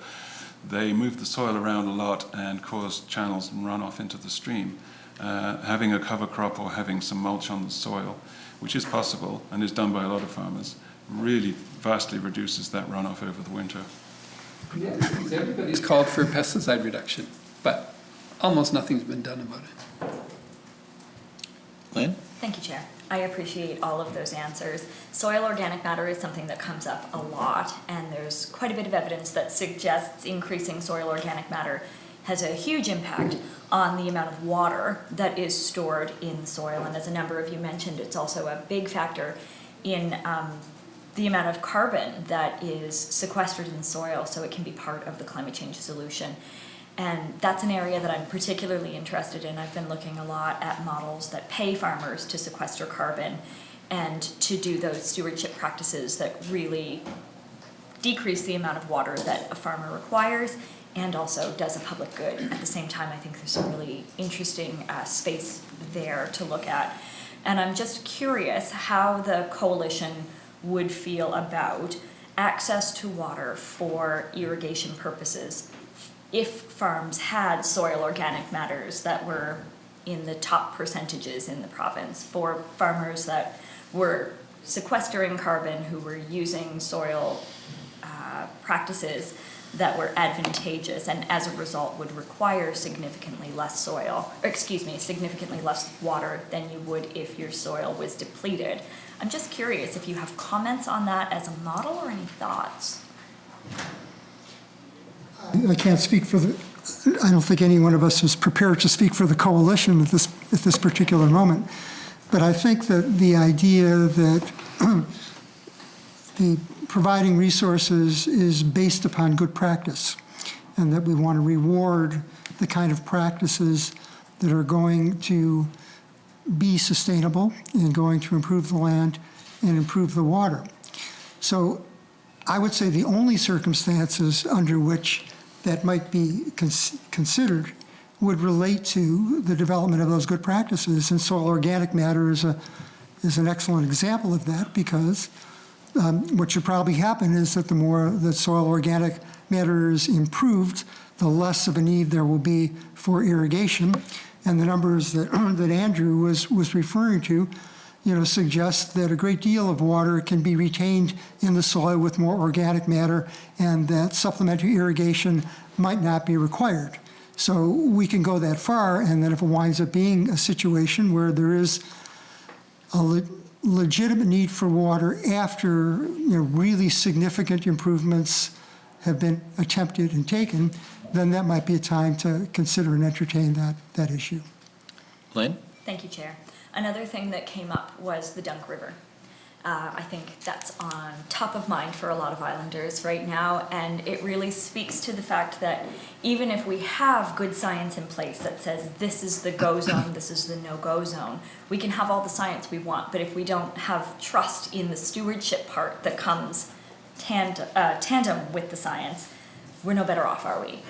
they move the soil around a lot and cause channels and runoff into the stream. Having a cover crop or having some mulch on the soil, which is possible and is done by a lot of farmers, really vastly reduces that runoff over the winter. Yeah, everybody's called for pesticide reduction, but almost nothing's been done about it. Lynn? Thank you, Chair. I appreciate all of those answers. Soil organic matter is something that comes up a lot, and there's quite a bit of evidence that suggests increasing soil organic matter has a huge impact on the amount of water that is stored in the soil. And as a number of you mentioned, it's also a big factor in the amount of carbon that is sequestered in the soil, so it can be part of the climate change solution. And that's an area that I'm particularly interested in. I've been looking a lot at models that pay farmers to sequester carbon and to do those stewardship practices that really decrease the amount of water that a farmer requires and also does a public good. At the same time, I think there's some really interesting space there to look at. And I'm just curious how the coalition would feel about access to water for irrigation purposes if farms had soil organic matters that were in the top percentages in the province, for farmers that were sequestering carbon, who were using soil practices that were advantageous and as a result would require significantly less water than you would if your soil was depleted. I'm just curious if you have comments on that as a model or any thoughts. I can't speak for I don't think any one of us is prepared to speak for the coalition at this particular moment. But I think that the idea that the providing resources is based upon good practice, and that we want to reward the kind of practices that are going to be sustainable and going to improve the land and improve the water. So I would say the only circumstances under which that might be considered would relate to the development of those good practices, and soil organic matter is an excellent example of that, because what should probably happen is that the more that soil organic matter is improved, the less of a need there will be for irrigation. And the numbers that Andrew was referring to suggests that a great deal of water can be retained in the soil with more organic matter and that supplementary irrigation might not be required. So we can go that far, and then if it winds up being a situation where there is a legitimate need for water after really significant improvements have been attempted and taken, then that might be a time to consider and entertain that issue. Lane? Thank you, Chair. Another thing that came up was the Dunk River. I think that's on top of mind for a lot of islanders right now, and it really speaks to the fact that even if we have good science in place that says this is the go zone, this is the no-go zone, we can have all the science we want, but if we don't have trust in the stewardship part that comes tandem with the science, we're no better off, are we?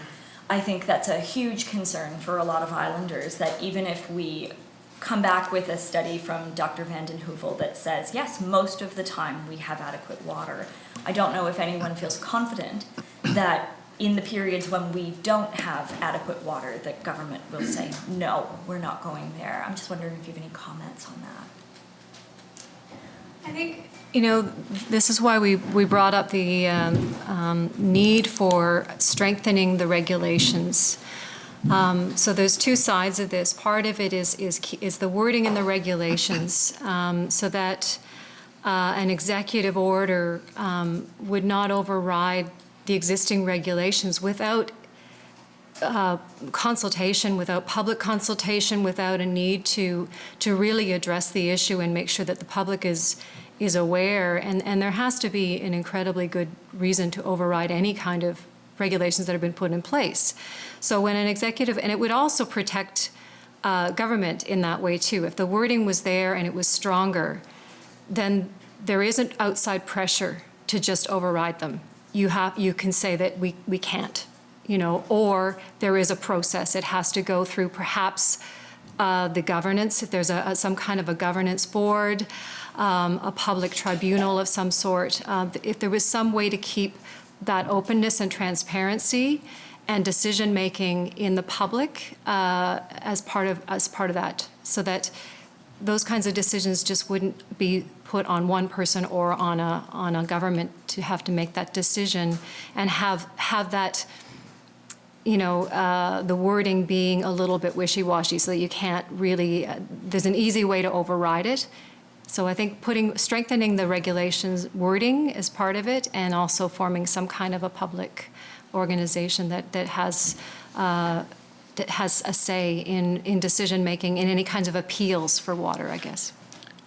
I think that's a huge concern for a lot of islanders, that even if we come back with a study from Dr. Van den Heuvel that says, yes, most of the time we have adequate water, I don't know if anyone feels confident that in the periods when we don't have adequate water, that government will say, no, we're not going there. I'm just wondering if you have any comments on that. I think, this is why we brought up the need for strengthening the regulations. So there's two sides of this. Part of it is the wording in the regulations, so that an executive order would not override the existing regulations without consultation, without public consultation, without a need to really address the issue and make sure that the public is aware. And there has to be an incredibly good reason to override any kind of regulations that have been put in place. So when an executive, and it would also protect government in that way too. If the wording was there and it was stronger, then there isn't outside pressure to just override them. You can say that we can't, or there is a process. It has to go through perhaps the governance, if there's some kind of a governance board, a public tribunal of some sort. If there was some way to keep that openness and transparency and decision-making in the public as part of that, so that those kinds of decisions just wouldn't be put on one person or on a government to have to make that decision, and have that, the wording being a little bit wishy-washy, so that you can't really, there's an easy way to override it. So I think strengthening the regulations wording is part of it, and also forming some kind of a public organization that has a say in decision-making, in any kinds of appeals for water, I guess.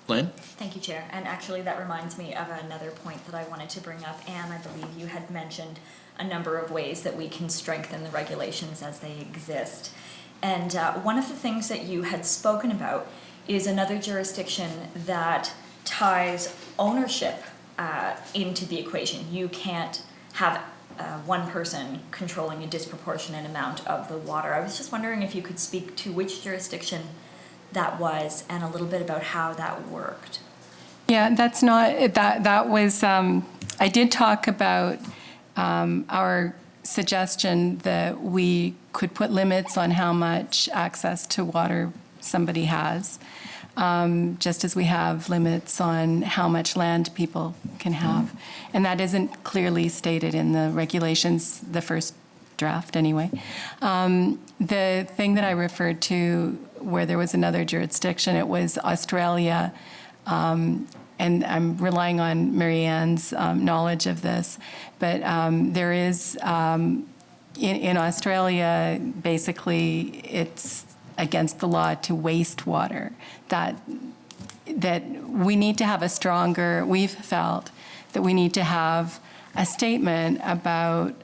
Lane? Thank you, Chair. And actually that reminds me of another point that I wanted to bring up. Anne, I believe you had mentioned a number of ways that we can strengthen the regulations as they exist. And one of the things that you had spoken about is another jurisdiction that ties ownership into the equation. You can't have one person controlling a disproportionate amount of the water. I was just wondering if you could speak to which jurisdiction that was, and a little bit about how that worked. Yeah, that was, I did talk about our suggestion that we could put limits on how much access to water somebody has, just as we have limits on how much land people can have. And that isn't clearly stated in the regulations, the first draft anyway. The thing that I referred to where there was another jurisdiction, it was Australia, and I'm relying on Mary Ann's knowledge of this, but there is, in Australia, basically it's against the law to waste water, that we need to have a stronger, we've felt that we need to have a statement about,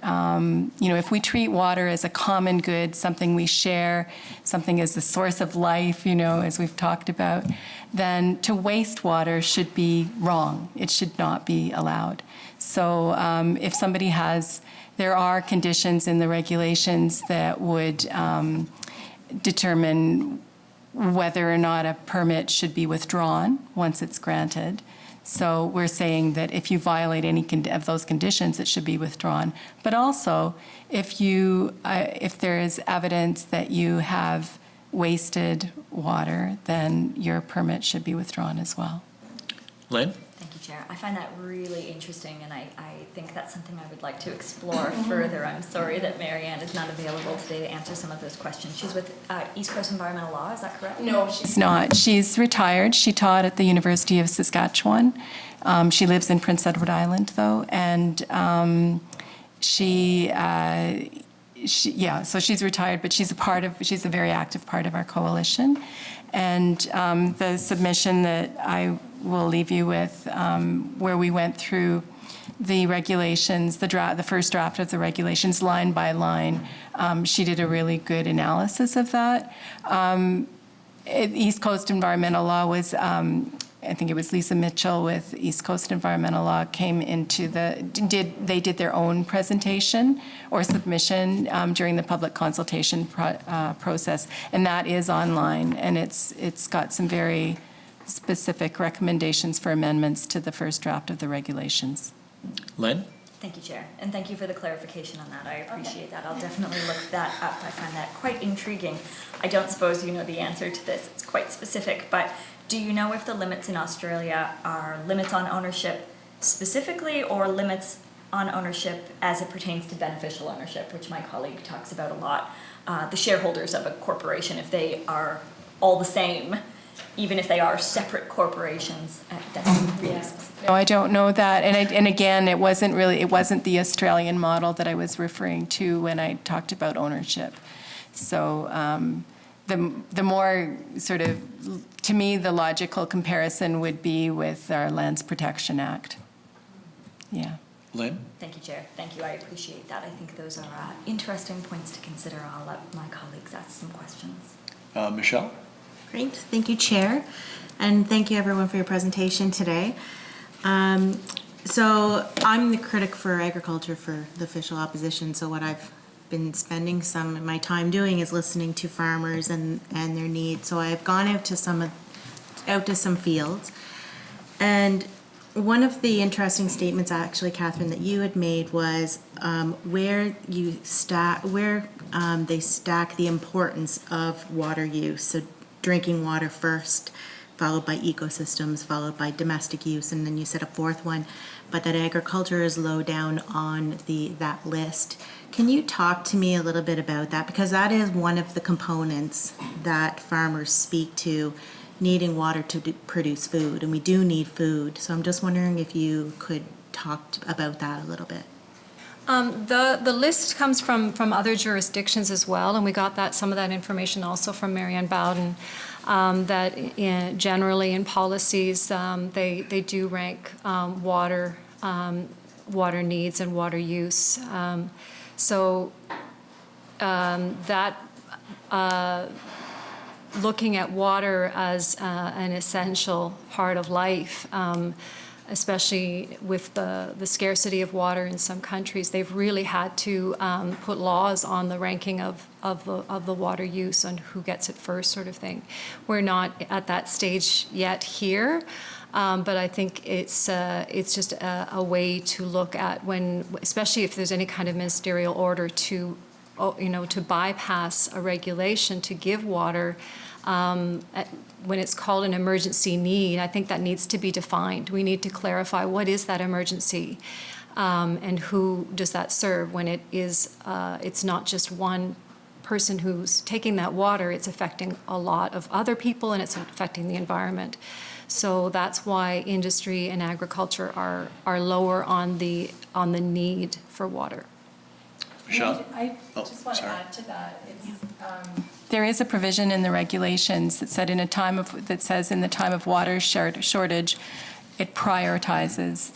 if we treat water as a common good, something we share, something as the source of life, as we've talked about, then to waste water should be wrong. It should not be allowed. So if somebody there are conditions in the regulations that would determine whether or not a permit should be withdrawn once it's granted. So we're saying that if you violate any of those conditions, it should be withdrawn. But also, if there is evidence that you have wasted water, then your permit should be withdrawn as well. Lynn? Thank you, Chair. I find that really interesting, and I think that's something I would like to explore further. I'm sorry that Marianne is not available today to answer some of those questions. She's with East Coast Environmental Law, is that correct? No, she's not. She's retired. She taught at the University of Saskatchewan. She lives in Prince Edward Island, though, and so she's retired, but she's a very active part of our coalition. And the submission that I will leave you with, where we went through the regulations, the first draft of the regulations line by line, she did a really good analysis of that. East Coast Environmental Law was, I think it was Lisa Mitchell with East Coast Environmental Law they did their own presentation or submission during the public consultation process, and that is online, and it's got some very specific recommendations for amendments to the first draft of the regulations. Lynn? Thank you, Chair, and thank you for the clarification on that. I appreciate that. I'll definitely look that up. I find that quite intriguing. I don't suppose you know the answer to this. It's quite specific, but do you know if the limits in Australia are limits on ownership specifically or limits on ownership as it pertains to beneficial ownership, which my colleague talks about a lot? The shareholders of a corporation, if they are all the same, even if they are separate corporations, that's really specific. No, I don't know that, and again, it wasn't the Australian model that I was referring to when I talked about ownership. So the more sort of, to me, the logical comparison would be with our Lands Protection Act. Yeah. Lynn? Thank you, Chair. Thank you. I appreciate that. I think those are interesting points to consider. I'll let my colleagues ask some questions. Michelle? Great, thank you, Chair, and thank you everyone for your presentation today. So I'm the critic for agriculture for the official opposition, so what I've been spending some of my time doing is listening to farmers and their needs. So I've gone out to some fields, and one of the interesting statements, actually, Catherine, that you had made was where they stack the importance of water use. So drinking water first, followed by ecosystems, followed by domestic use, and then you said a fourth one, but that agriculture is low down on that list. Can you talk to me a little bit about that? Because that is one of the components that farmers speak to, needing water to produce food, and we do need food. So I'm just wondering if you could talk about that a little bit. The list comes from other jurisdictions as well, and we got some of that information also from Marianne Bowden, that generally in policies they do rank water needs and water use. Looking at water as an essential part of life, especially with the scarcity of water in some countries, they've really had to put laws on the ranking of the water use and who gets it first, sort of thing. We're not at that stage yet here, but I think it's just a way to look at especially if there's any kind of ministerial order to bypass a regulation to give water. When it's called an emergency need, I think that needs to be defined. We need to clarify what is that emergency, and who does that serve when it's not just one person who's taking that water, it's affecting a lot of other people and it's affecting the environment. So that's why industry and agriculture are lower on the need for water. Michelle? I just want to sorry. add to that. There is a provision in the regulations that says in the time of water shortage, it prioritizes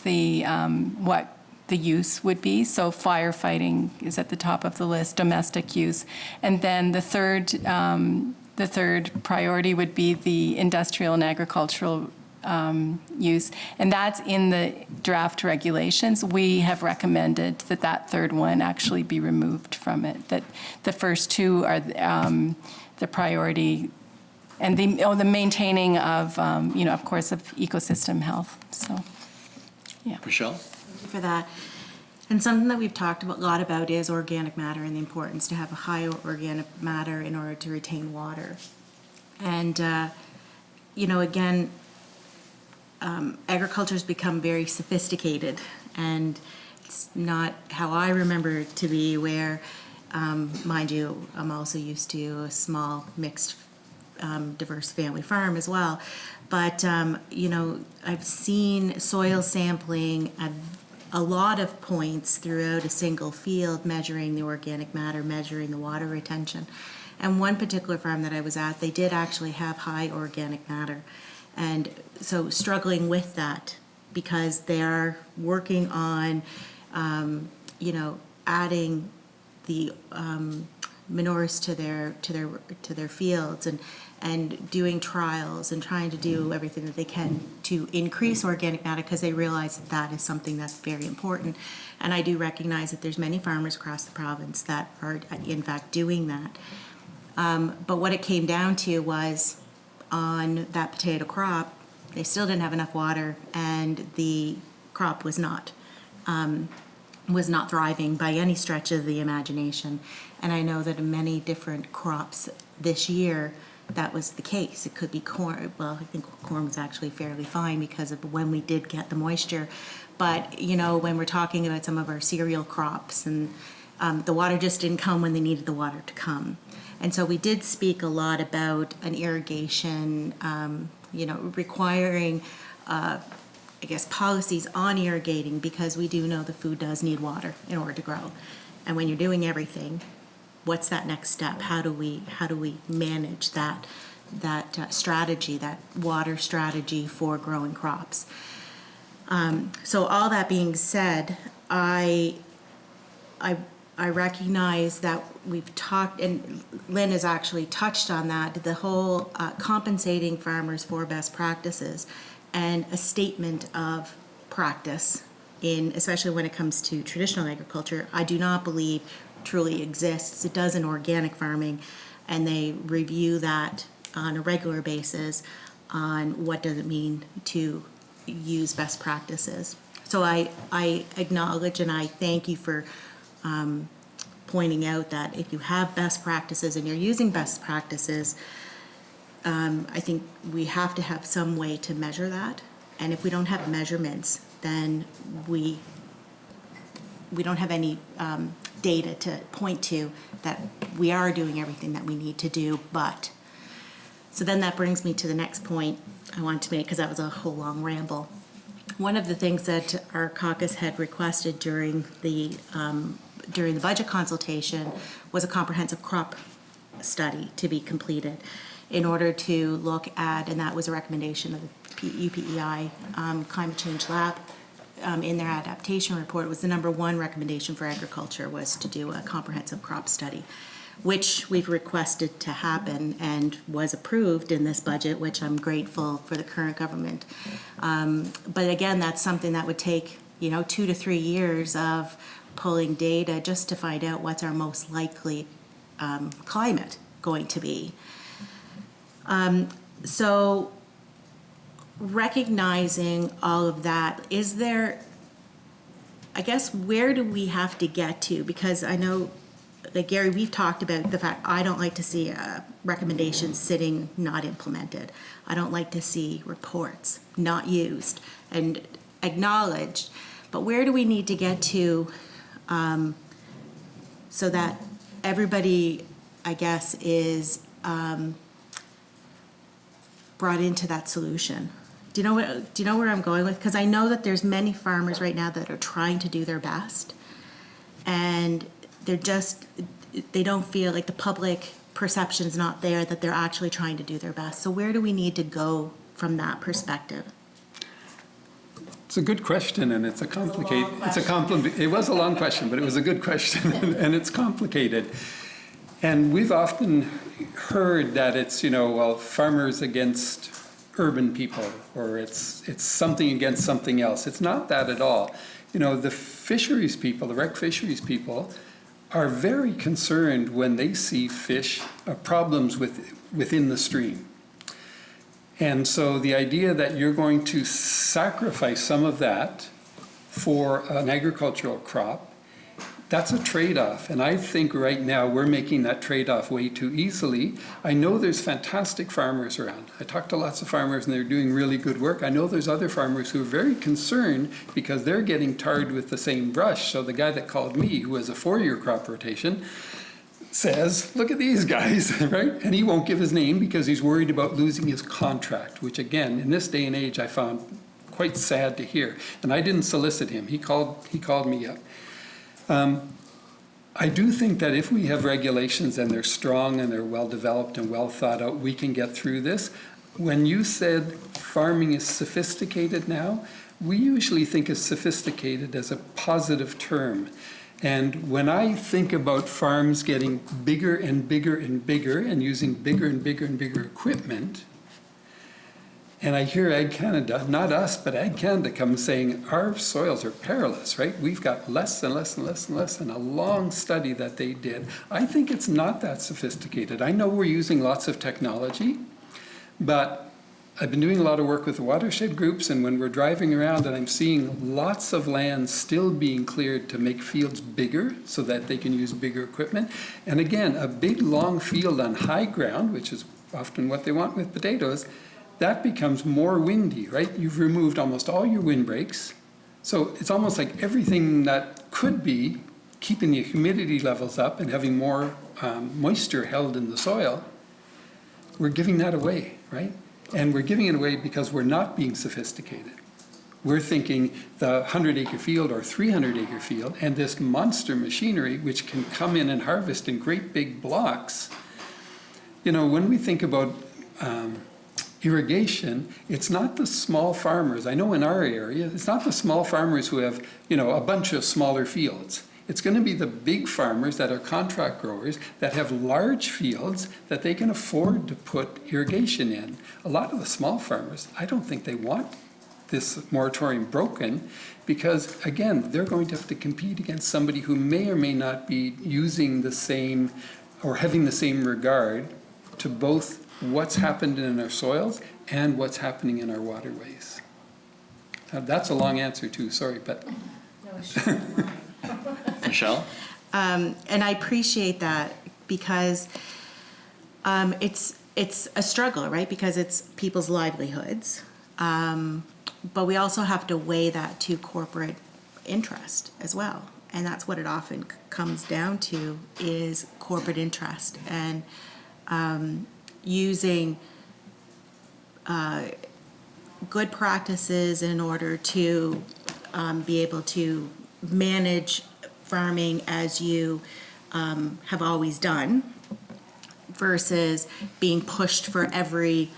what the use would be. So firefighting is at the top of the list, domestic use, and then the third priority would be the industrial and agricultural use, and that's in the draft regulations. We have recommended that third one actually be removed from it, that the first two are the priority, and the maintaining of, of course, of ecosystem health. So, yeah. Michelle? Thank you for that. And something that we've talked a lot about is organic matter and the importance to have a high organic matter in order to retain water. And, again, agriculture's become very sophisticated, and it's not how I remember it to be, where, mind you, I'm also used to a small, mixed, diverse family farm as well. But, I've seen soil sampling at a lot of points throughout a single field, measuring the organic matter, measuring the water retention. And one particular farm that I was at, they did actually have high organic matter. And so struggling with that, because they are working on, adding the manures to their fields, and doing trials and trying to do everything that they can to increase organic matter, because they realize that that is something that's very important. And I do recognize that there's many farmers across the province that are in fact doing that. But what it came down to was, on that potato crop, they still didn't have enough water, and the crop was not thriving by any stretch of the imagination. And I know that in many different crops this year, that was the case. It could be corn. Well, I think corn was actually fairly fine because of when we did get the moisture. But, when we're talking about some of our cereal crops, and the water just didn't come when they needed the water to come. And so we did speak a lot about an irrigation, requiring, policies on irrigating, because we do know the food does need water in order to grow. And when you're doing everything, what's that next step? How do we manage that strategy, that water strategy for growing crops? So all that being said, I recognize that we've talked, and Lynn has actually touched on that, the whole compensating farmers for best practices, and a statement of practice especially when it comes to traditional agriculture, I do not believe truly exists. It does in organic farming, and they review that on a regular basis on what does it mean to use best practices. So I acknowledge and I thank you for pointing out that if you have best practices and you're using best practices, I think we have to have some way to measure that. And if we don't have measurements, then we don't have any data to point to that we are doing everything that we need to do. But so then that brings me to the next point I wanted to make, because that was a whole long ramble. One of the things that our caucus had requested during the budget consultation was a comprehensive crop study to be completed in order to look at, and that was a recommendation of the UPEI Climate Change Lab in their adaptation report. It was the #1 recommendation for agriculture, was to do a comprehensive crop study, which we've requested to happen and was approved in this budget, which I'm grateful for the current government. But again, that's something that would take 2 to 3 years of pulling data just to find out what's our most likely climate going to be. So recognizing all of that, is there, I guess, where do we have to get to? Because I know, like Gary, we've talked about the fact I don't like to see recommendations sitting not implemented. I don't like to see reports not used and acknowledged. But where do we need to get to so that everybody, I guess, is brought into that solution? Do you know where I'm going with? Because I know that there's many farmers right now that are trying to do their best, and they don't feel like the public perception's not there that they're actually trying to do their best. So where do we need to go from that perspective? It's a good question, and it was a long question, but it was a good question, and it's complicated. And we've often heard that it's, farmers against urban people, or it's something against something else. It's not that at all. The fisheries people, the wreck fisheries people, are very concerned when they see fish problems within the stream. And so the idea that you're going to sacrifice some of that for an agricultural crop that's a trade-off, and I think right now we're making that trade-off way too easily. I know there's fantastic farmers around. I talk to lots of farmers and they're doing really good work. I know there's other farmers who are very concerned because they're getting tarred with the same brush. So the guy that called me, who has a 4-year crop rotation, says, look at these guys, right? And he won't give his name because he's worried about losing his contract, which again, in this day and age, I found quite sad to hear. And I didn't solicit him. He called me up. I do think that if we have regulations and they're strong and they're well developed and well thought out, we can get through this. When you said farming is sophisticated now, we usually think of sophisticated as a positive term. And when I think about farms getting bigger and bigger and bigger and using bigger and bigger and bigger equipment, and I hear Ag Canada, not us, but Ag Canada come saying our soils are perilous, right? We've got less and less and less and less, and a long study that they did. I think it's not that sophisticated. I know we're using lots of technology, but I've been doing a lot of work with the watershed groups, and when we're driving around and I'm seeing lots of land still being cleared to make fields bigger so that they can use bigger equipment. And again, a big long field on high ground, which is often what they want with potatoes, that becomes more windy, right? You've removed almost all your windbreaks. So it's almost like everything that could be keeping the humidity levels up and having more moisture held in the soil, we're giving that away, right? And we're giving it away because we're not being sophisticated. We're thinking the 100-acre field or 300-acre field and this monster machinery which can come in and harvest in great big blocks. You know, when we think about irrigation, it's not the small farmers. I know in our area, it's not the small farmers who have, you know, a bunch of smaller fields. It's going to be the big farmers that are contract growers that have large fields that they can afford to put irrigation in. A lot of the small farmers, I don't think they want this moratorium broken because, again, they're going to have to compete against somebody who may or may not be using the same or having the same regard to both what's happened in our soils and what's happening in our waterways. Now, that's a long answer too, sorry, but. Michelle? And I appreciate that because it's a struggle, right? Because it's people's livelihoods. But we also have to weigh that to corporate interest as well. And that's what it often comes down to is corporate interest and using good practices in order to be able to manage farming as you have always done versus being pushed for every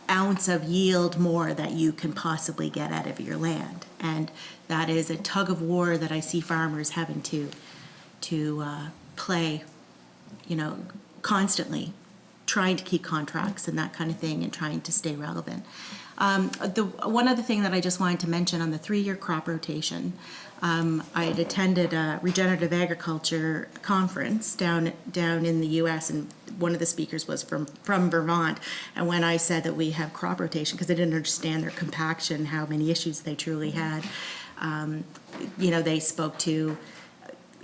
ounce of yield more that you can possibly get out of your land. And that is a tug of war that I see farmers having to play, you know, constantly, trying to keep contracts and that kind of thing and trying to stay relevant. One other thing that I just wanted to mention on the 3-year crop rotation, I had attended a regenerative agriculture conference down in the U.S. and one of the speakers was from Vermont. And when I said that we have crop rotation, because I didn't understand their compaction, how many issues they truly had, you know, they spoke to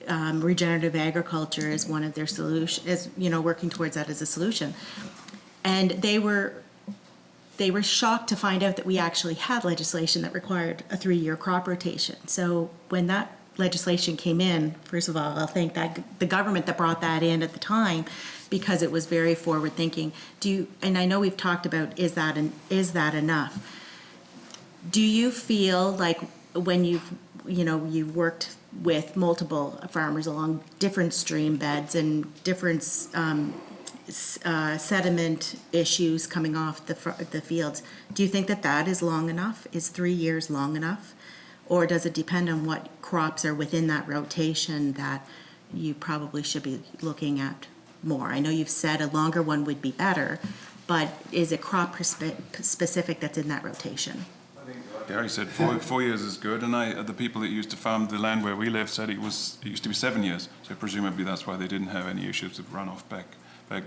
regenerative agriculture as one of their solutions, as, you know, working towards that as a solution. And they were shocked to find out that we actually had legislation that required a 3-year crop rotation. So when that legislation came in, first of all, I'll thank the government that brought that in at the time because it was very forward thinking. And I know we've talked about is that enough? Do you feel like when you've worked with multiple farmers along different stream beds and different sediment issues coming off the fields, do you think that is long enough? Is 3 years long enough? Or does it depend on what crops are within that rotation that you probably should be looking at more? I know you've said a longer one would be better, but is it crop specific that's in that rotation? Gary said 4 years is good, and the people that used to farm the land where we live said it used to be 7 years. So presumably that's why they didn't have any issues with runoff back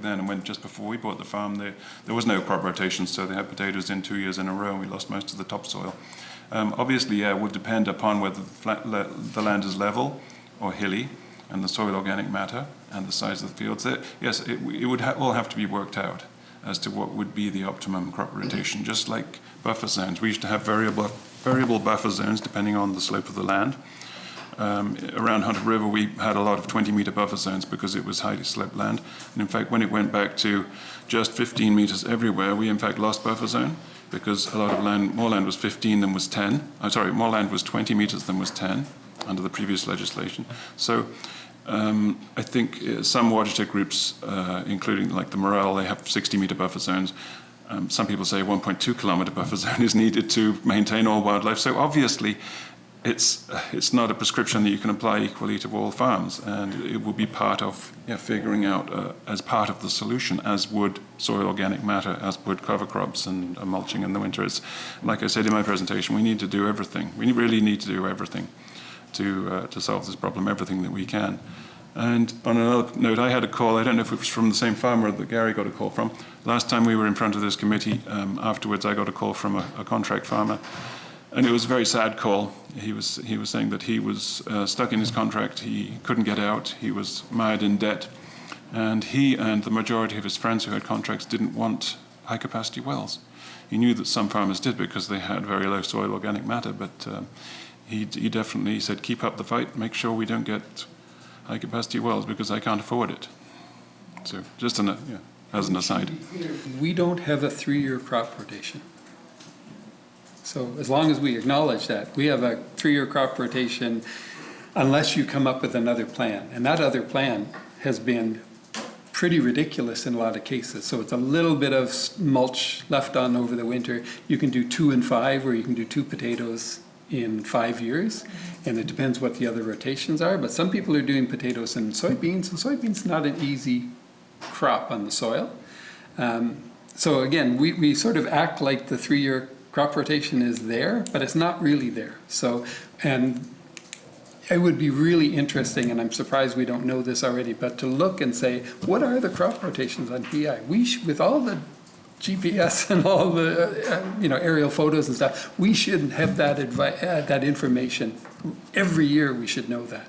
then. And just before we bought the farm, there was no crop rotation, so they had potatoes in 2 years in a row, and we lost most of the topsoil. Obviously, yeah, it would depend upon whether the land is level or hilly, and the soil organic matter and the size of the fields. Yes, it would all have to be worked out as to what would be the optimum crop rotation, just like buffer zones. We used to have variable buffer zones depending on the slope of the land. Around Hunter River, we had a lot of 20-meter buffer zones because it was highly sloped land. And in fact, when it went back to just 15 meters everywhere, we in fact lost buffer zone because a lot of land, more land was 15 than was 10. More land was 20 meters than was 10 under the previous legislation. So I think some watershed groups, including like the Morel, they have 60-meter buffer zones. Some people say 1.2-kilometer buffer zone is needed to maintain all wildlife. So obviously, it's not a prescription that you can apply equally to all farms, and it will be part of figuring out as part of the solution, as would soil organic matter, as would cover crops and mulching in the winter. It's, like I said in my presentation, we need to do everything. We really need to do everything to solve this problem, everything that we can. And on another note, I had a call, I don't know if it was from the same farmer that Gary got a call from. Last time we were in front of this committee, afterwards I got a call from a contract farmer. And it was a very sad call. He was saying that he was stuck in his contract. He couldn't get out. He was mired in debt. And he and the majority of his friends who had contracts didn't want high-capacity wells. He knew that some farmers did because they had very low soil organic matter, but he definitely said, keep up the fight, make sure we don't get high-capacity wells because I can't afford it. So just as an aside. We don't have a 3-year crop rotation. So as long as we acknowledge that, we have a 3-year crop rotation unless you come up with another plan. And that other plan has been pretty ridiculous in a lot of cases. So it's a little bit of mulch left on over the winter. You can do 2 and 5, or you can do 2 potatoes in 5 years. And it depends what the other rotations are. But some people are doing potatoes and soybeans is not an easy crop on the soil. So again, we sort of act like the 3-year crop rotation is there, but it's not really there. So, and it would be really interesting, and I'm surprised we don't know this already, but to look and say, what are the crop rotations on PEI? With all the GPS and all the aerial photos and stuff, we should have that information. Every year we should know that.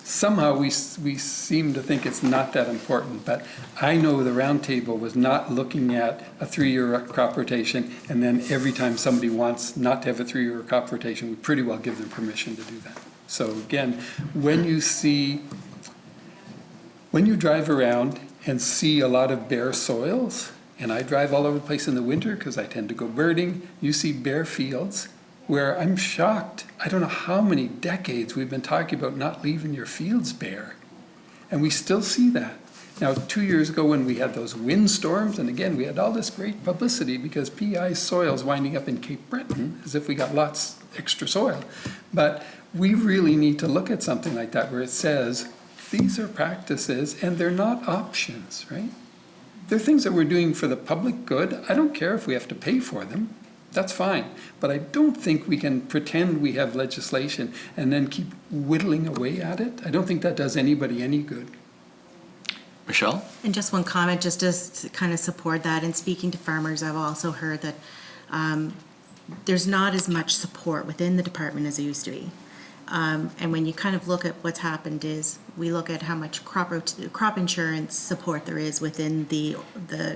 Somehow we seem to think it's not that important, but I know the roundtable was not looking at a 3-year crop rotation, and then every time somebody wants not to have a 3-year crop rotation, we pretty well give them permission to do that. So again, when you drive around and see a lot of bare soils, and I drive all over the place in the winter because I tend to go birding, you see bare fields, where I'm shocked. I don't know how many decades we've been talking about not leaving your fields bare. And we still see that. Now, 2 years ago when we had those windstorms, and again, we had all this great publicity because PEI soil's winding up in Cape Breton, as if we got lots extra soil. But we really need to look at something like that where it says, these are practices and they're not options, right? They're things that we're doing for the public good. I don't care if we have to pay for them. That's fine. But I don't think we can pretend we have legislation and then keep whittling away at it. I don't think that does anybody any good. Michelle? And just one comment, just to kind of support that. In speaking to farmers, I've also heard that there's not as much support within the department as there used to be. And when you kind of look at what's happened is we look at how much crop insurance support there is within the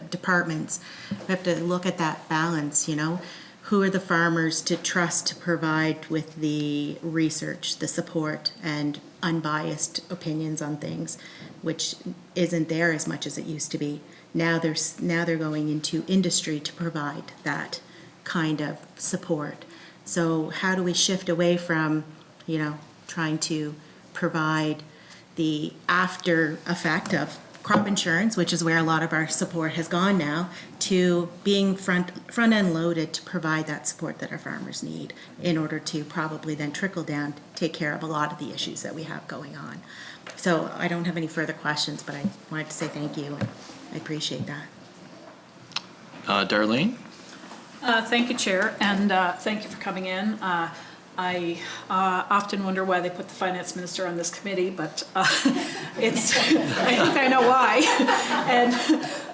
departments. We have to look at that balance, Who are the farmers to trust to provide with the research, the support, and unbiased opinions on things, which isn't there as much as it used to be. Now they're going into industry to provide that kind of support. So how do we shift away from, trying to provide the after effect of crop insurance, which is where a lot of our support has gone now, to being front end loaded to provide that support that our farmers need in order to probably then trickle down, take care of a lot of the issues that we have going on. So I don't have any further questions, but I wanted to say thank you, and I appreciate that. Darlene? Thank you, Chair, and thank you for coming in. I often wonder why they put the finance minister on this committee, but I think I know why. And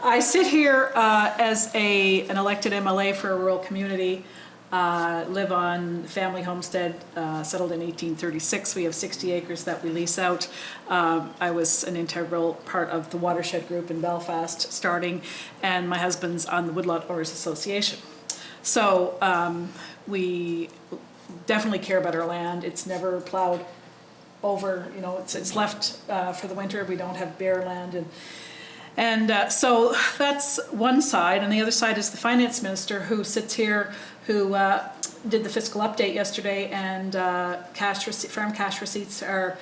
I sit here as an elected MLA for a rural community, live on family homestead, settled in 1836. We have 60 acres that we lease out. I was an integral part of the watershed group in Belfast starting, and my husband's on the Woodlot Owners Association. So we definitely care about our land. It's never plowed over, you know, it's left for the winter. We don't have bare land. And so that's one side, and the other side is the finance minister who sits here, who did the fiscal update yesterday, and farm cash receipts are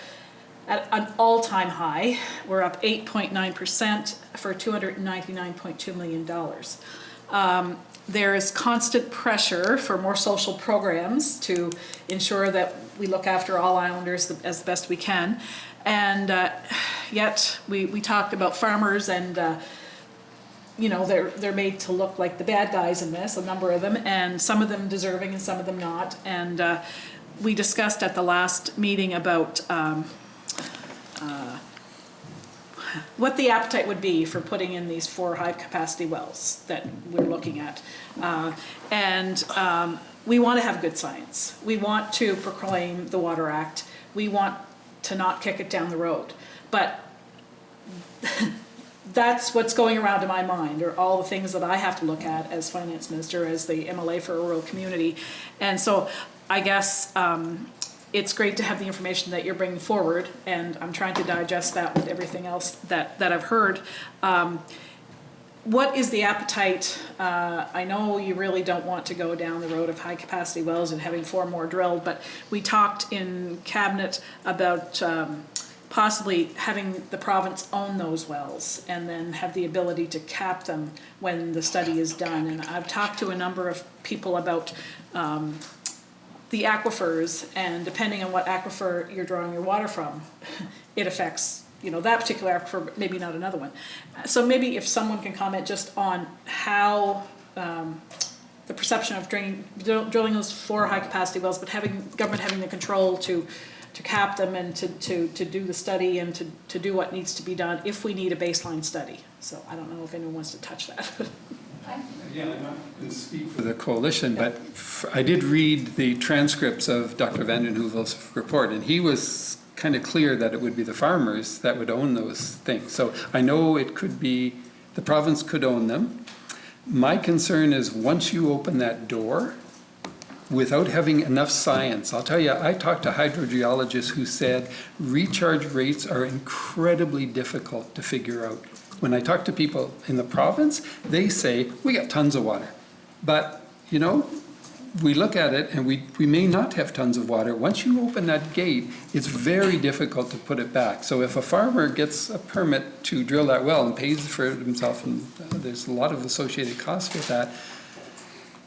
at an all-time high. We're up 8.9% for $299.2 million. There is constant pressure for more social programs to ensure that we look after all islanders as best we can. And yet we talked about farmers, and you know, they're made to look like the bad guys in this, a number of them, and some of them deserving and some of them not. And we discussed at the last meeting about what the appetite would be for putting in these 4 high capacity wells that we're looking at. We want to have good science. We want to proclaim the Water Act. We want to not kick it down the road. But that's what's going around in my mind, are all the things that I have to look at as finance minister, as the MLA for a rural community. And so I guess it's great to have the information that you're bringing forward, and I'm trying to digest that with everything else that I've heard. What is the appetite? I know you really don't want to go down the road of high capacity wells and having 4 more drilled, but we talked in cabinet about possibly having the province own those wells and then have the ability to cap them when the study is done. And I've talked to a number of people about the aquifers, and depending on what aquifer you're drawing your water from, it affects, you know, that particular aquifer, maybe not another one. So maybe if someone can comment just on how the perception of drilling those 4 high capacity wells, but having government having the control to cap them and to do the study and to do what needs to be done if we need a baseline study. So I don't know if anyone wants to touch that. Yeah, I'm not going to speak for the coalition, but I did read the transcripts of Dr. Vanden Heuvel's report, and he was kind of clear that it would be the farmers that would own those things. So I know it could be, the province could own them. My concern is once you open that door, without having enough science, I'll tell you, I talked to hydrogeologists who said recharge rates are incredibly difficult to figure out. When I talk to people in the province, they say, we got tons of water. But, you know, we look at it and we may not have tons of water. Once you open that gate, it's very difficult to put it back. So if a farmer gets a permit to drill that well and pays for it himself, and there's a lot of associated costs with that,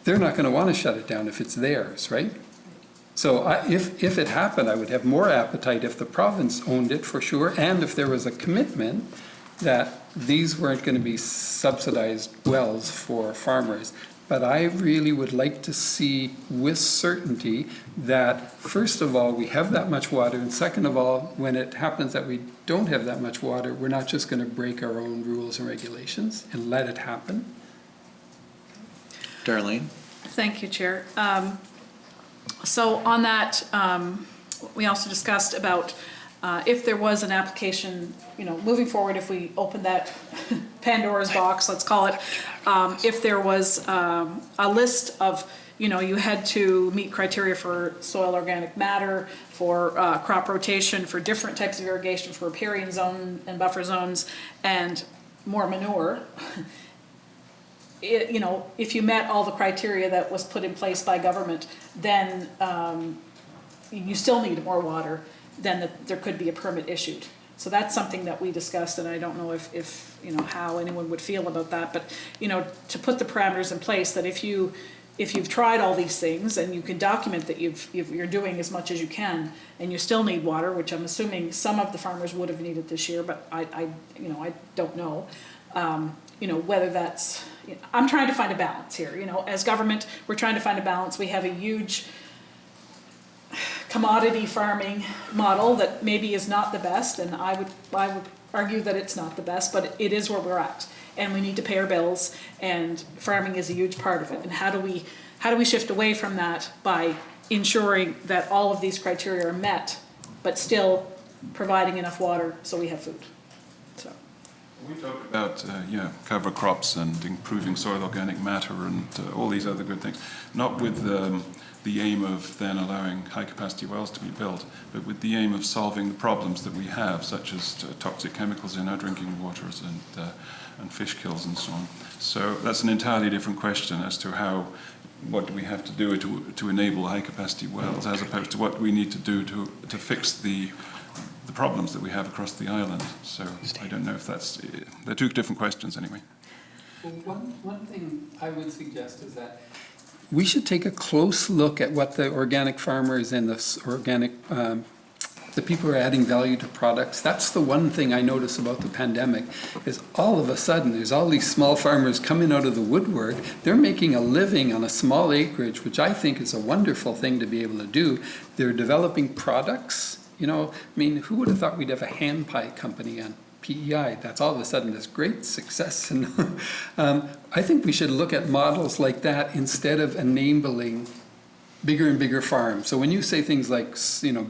they're not going to want to shut it down if it's theirs, right? So if it happened, I would have more appetite if the province owned it for sure, and if there was a commitment that these weren't going to be subsidized wells for farmers. But I really would like to see with certainty that, first of all, we have that much water, and second of all, when it happens that we don't have that much water, we're not just going to break our own rules and regulations and let it happen. Darlene? Thank you, Chair. So on that, we also discussed about if there was an application, you know, moving forward, if we open that Pandora's box, let's call it, if there was a list of, you know, you had to meet criteria for soil organic matter, for crop rotation, for different types of irrigation, for riparian zone and buffer zones, and more manure. You know, if you met all the criteria that was put in place by government, then you still need more water, then there could be a permit issued. So that's something that we discussed, and I don't know if you know how anyone would feel about that, but you know, to put the parameters in place that if you've tried all these things and you can document that you're doing as much as you can, and you still need water, which I'm assuming some of the farmers would have needed this year, but I don't know. You know, whether that's, you know, I'm trying to find a balance here. You know, as government, we're trying to find a balance. We have a huge commodity farming model that maybe is not the best, and I would argue that it's not the best, but it is where we're at, and we need to pay our bills, and farming is a huge part of it. And how do we how do we shift away from that by ensuring that all of these criteria are met, but still providing enough water so we have food? So. We talk about cover crops and improving soil organic matter and all these other good things, not with the aim of then allowing high-capacity wells to be built, but with the aim of solving the problems that we have, such as toxic chemicals in our drinking waters and fish kills and so on. So that's an entirely different question as to what do we have to do to enable high-capacity wells, as opposed to what we need to do to fix the problems that we have across the island. So I don't know if they're two different questions anyway. Well, one thing I would suggest is that we should take a close look at what the organic farmers and the people who are adding value to products. That's the one thing I notice about the pandemic, is all of a sudden there's all these small farmers coming out of the woodwork. They're making a living on a small acreage, which I think is a wonderful thing to be able to do. They're developing products. I mean, who would have thought we'd have a hand pie company on PEI? That's all of a sudden this great success. And I think we should look at models like that instead of enabling bigger and bigger farms. So when you say things like,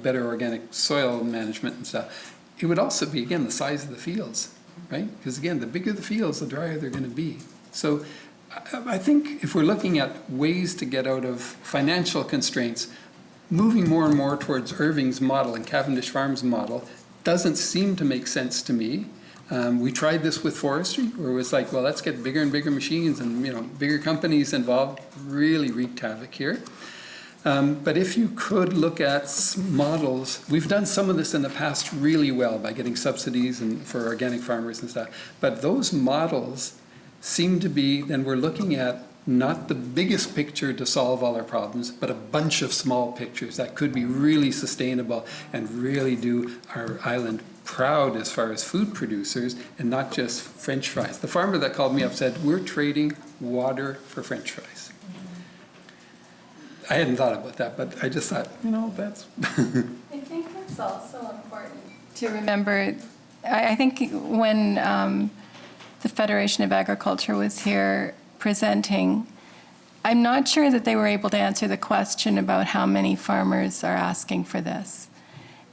better organic soil management and stuff, it would also be, again, the size of the fields, right? Because again, the bigger the fields, the drier they're going to be. So I think if we're looking at ways to get out of financial constraints, moving more and more towards Irving's model and Cavendish Farms' model doesn't seem to make sense to me. We tried this with forestry, where it was like, well, let's get bigger and bigger machines and bigger companies involved. Really wreaked havoc here. But if you could look at models, we've done some of this in the past really well by getting subsidies for organic farmers and stuff. But those models seem to be, then we're looking at not the biggest picture to solve all our problems, but a bunch of small pictures that could be really sustainable and really do our island proud as far as food producers and not just French fries. The farmer that called me up said, we're trading water for French fries. I hadn't thought about that, but I just thought, that's... I think that's also important to remember. I think when the Federation of Agriculture was here presenting, I'm not sure that they were able to answer the question about how many farmers are asking for this.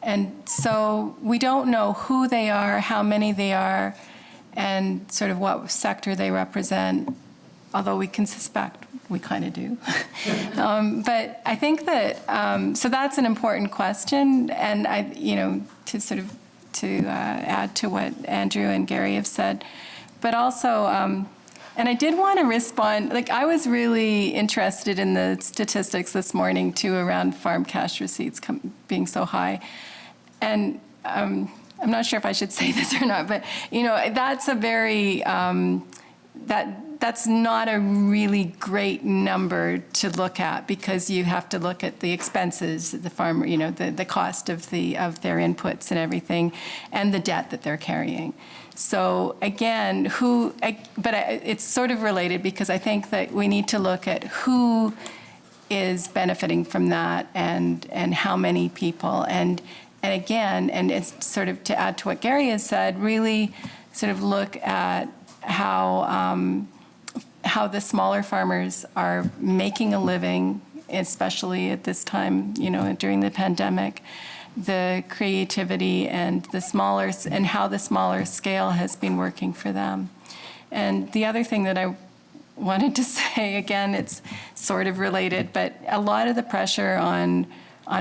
And so we don't know who they are, how many they are, and sort of what sector they represent, although we can suspect we kind of do. But I think that, so that's an important question, and to add to what Andrew and Gary have said, but also, and I did want to respond, I was really interested in the statistics this morning too around farm cash receipts being so high. And I'm not sure if I should say this or not, but that's a very, that's not a really great number to look at, because you have to look at the expenses, the farmer, the cost of their inputs and everything, and the debt that they're carrying. So again, it's sort of related, because I think that we need to look at who is benefiting from that and how many people. And again, and it's sort of to add to what Gary has said, really sort of look at how the smaller farmers are making a living, especially at this time, during the pandemic, the creativity and how the smaller scale has been working for them. And the other thing that I wanted to say, again, it's sort of related, but a lot of the pressure on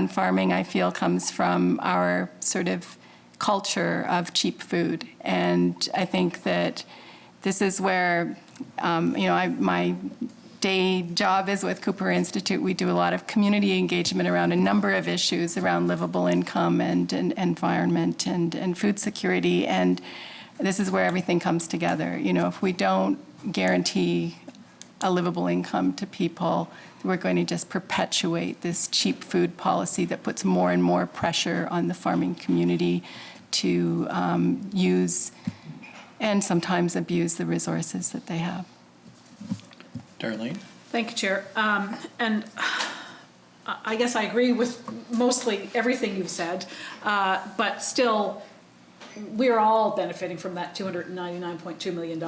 farming, I feel, comes from our sort of culture of cheap food. And I think that this is where, my day job is with Cooper Institute. We do a lot of community engagement around a number of issues around livable income and environment and food security. And this is where everything comes together. If we don't guarantee a livable income to people, we're going to just perpetuate this cheap food policy that puts more and more pressure on the farming community to use and sometimes abuse the resources that they have. Darlene? Thank you, Chair. And I guess I agree with mostly everything you've said, but still, we're all benefiting from that $299.2 million.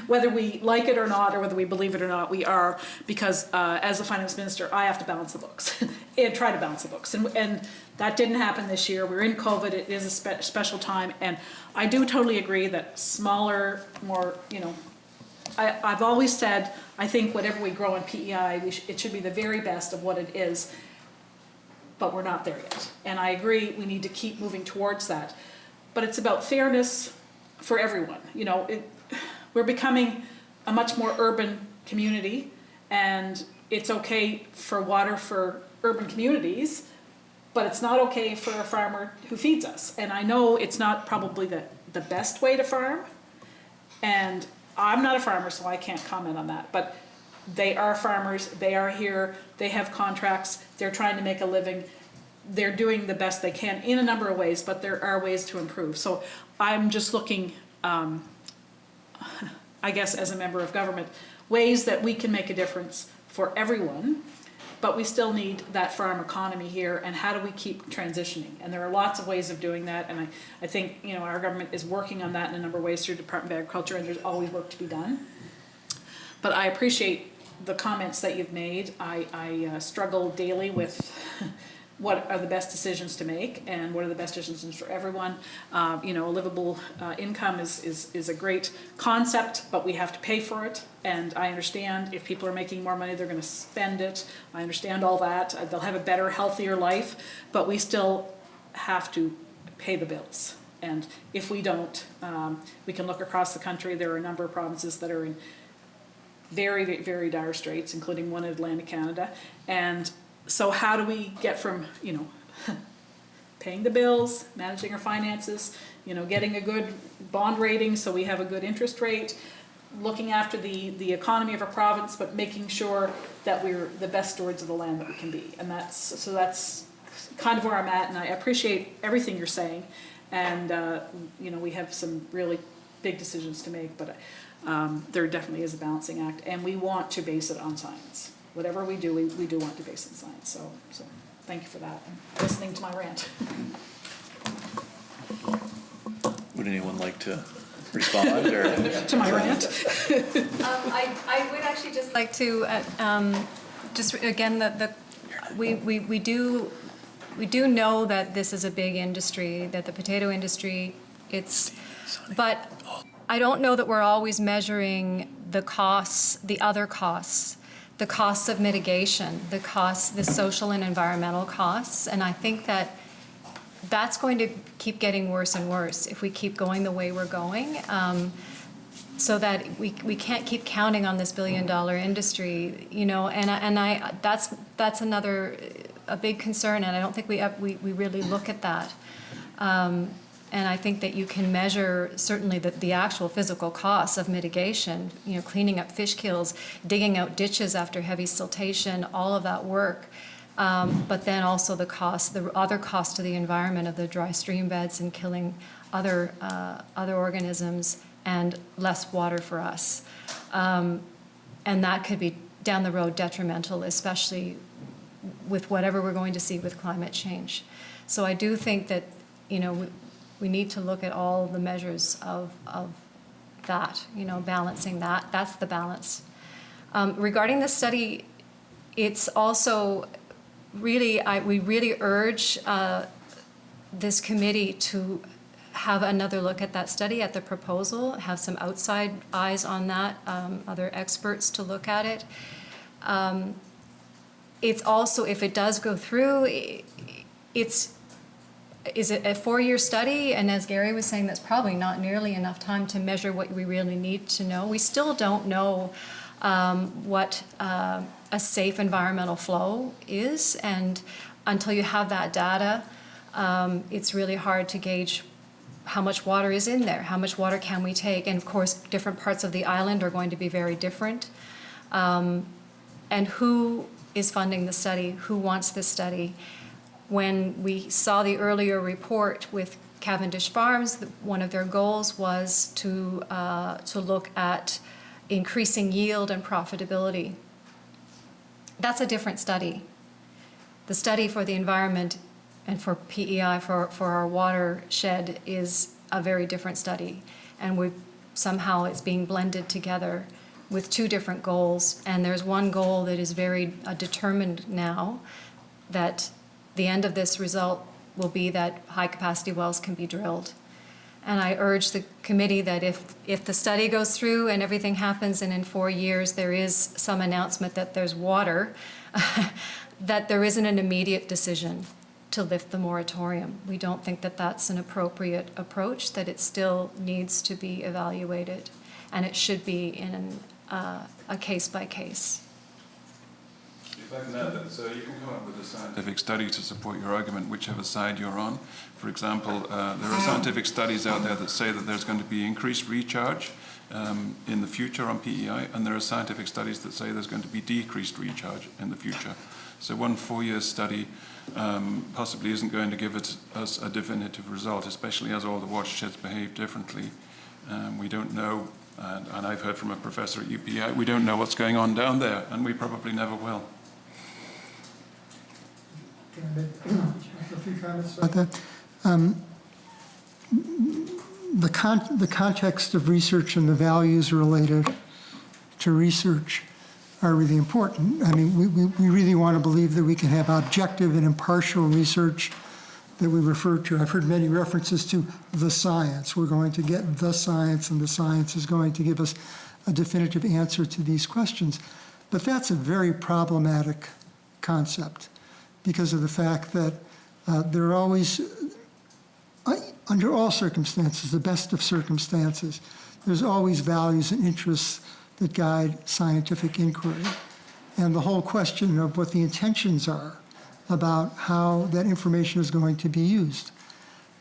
Whether we like it or not, or whether we believe it or not, we are, because as the finance minister, I have to balance the books and try to balance the books. And that didn't happen this year. We're in COVID. It is a special time. And I do totally agree that smaller, more, I've always said, I think whatever we grow in PEI, it should be the very best of what it is, but we're not there yet. And I agree, we need to keep moving towards that. But it's about fairness for everyone. We're becoming a much more urban community, and it's okay for water for urban communities, but it's not okay for a farmer who feeds us. And I know it's not probably the best way to farm, and I'm not a farmer, so I can't comment on that, but they are farmers, they are here, they have contracts, they're trying to make a living, they're doing the best they can in a number of ways, but there are ways to improve. So I'm just looking, I guess as a member of government, ways that we can make a difference for everyone, but we still need that farm economy here, and how do we keep transitioning? And there are lots of ways of doing that, and I think our government is working on that in a number of ways through Department of Agriculture, and there's always work to be done. But I appreciate the comments that you've made. I struggle daily with what are the best decisions to make, and what are the best decisions for everyone. A livable income is a great concept, but we have to pay for it. And I understand if people are making more money, they're going to spend it. I understand all that. They'll have a better, healthier life, but we still have to pay the bills. And if we don't, we can look across the country. There are a number of provinces that are in very, very dire straits, including one in Atlantic Canada. And so how do we get from, paying the bills, managing our finances, getting a good bond rating so we have a good interest rate, looking after the economy of our province, but making sure that we're the best stewards of the land that we can be. And that's kind of where I'm at, and I appreciate everything you're saying. And, we have some really big decisions to make, but there definitely is a balancing act, and we want to base it on science. Whatever we do, we do want to base it on science. So thank you for that, and listening to my rant. Would anyone like to respond or? To my rant? I would actually just like to, just again, we do know that this is a big industry, that the potato industry, but I don't know that we're always measuring the costs, the other costs, the costs of mitigation, the social and environmental costs, and I think that that's going to keep getting worse and worse if we keep going the way we're going, so that we can't keep counting on this billion-dollar industry, and that's another a big concern, and I don't think we really look at that. And I think that you can measure certainly the actual physical costs of mitigation, cleaning up fish kills, digging out ditches after heavy siltation, all of that work. But then also the other cost to the environment of the dry stream beds and killing other organisms and less water for us. And that could be down the road detrimental, especially with whatever we're going to see with climate change. So I do think that, we need to look at all the measures of that, balancing that. That's the balance. Regarding the study, it's also really, we really urge this committee to have another look at that study, at the proposal, have some outside eyes on that, other experts to look at it. It's also, if it does go through, is it a 4-year study? And as Gary was saying, that's probably not nearly enough time to measure what we really need to know. We still don't know what a safe environmental flow is, and until you have that data, it's really hard to gauge how much water is in there, how much water can we take, and of course different parts of the island are going to be very different. And who is funding the study, who wants this study? When we saw the earlier report with Cavendish Farms, one of their goals was to look at increasing yield and profitability. That's a different study. The study for the environment and for PEI, for our watershed, is a very different study. And somehow it's being blended together with two different goals. And there's one goal that is very determined now, that the end of this result will be that high-capacity wells can be drilled. And I urge the committee that if the study goes through and everything happens and in 4 years there is some announcement that there's water, that there isn't an immediate decision to lift the moratorium. We don't think that that's an appropriate approach, that it still needs to be evaluated, and it should be in a case-by-case. If I can add that, so you can come up with a scientific study to support your argument, whichever side you're on. For example, there are scientific studies out there that say that there's going to be increased recharge in the future on PEI, and there are scientific studies that say there's going to be decreased recharge in the future. So one 4-year study possibly isn't going to give us a definitive result, especially as all the watersheds behave differently. We don't know, and I've heard from a professor at UPI, we don't know what's going on down there, and we probably never will. Can I make a few comments about that? The context of research and the values related to research are really important. I mean, we really want to believe that we can have objective and impartial research that we refer to. I've heard many references to the science. We're going to get the science, and the science is going to give us a definitive answer to these questions. But that's a very problematic concept because of the fact that there are always, under all circumstances, the best of circumstances, there's always values and interests that guide scientific inquiry. And the whole question of what the intentions are about how that information is going to be used.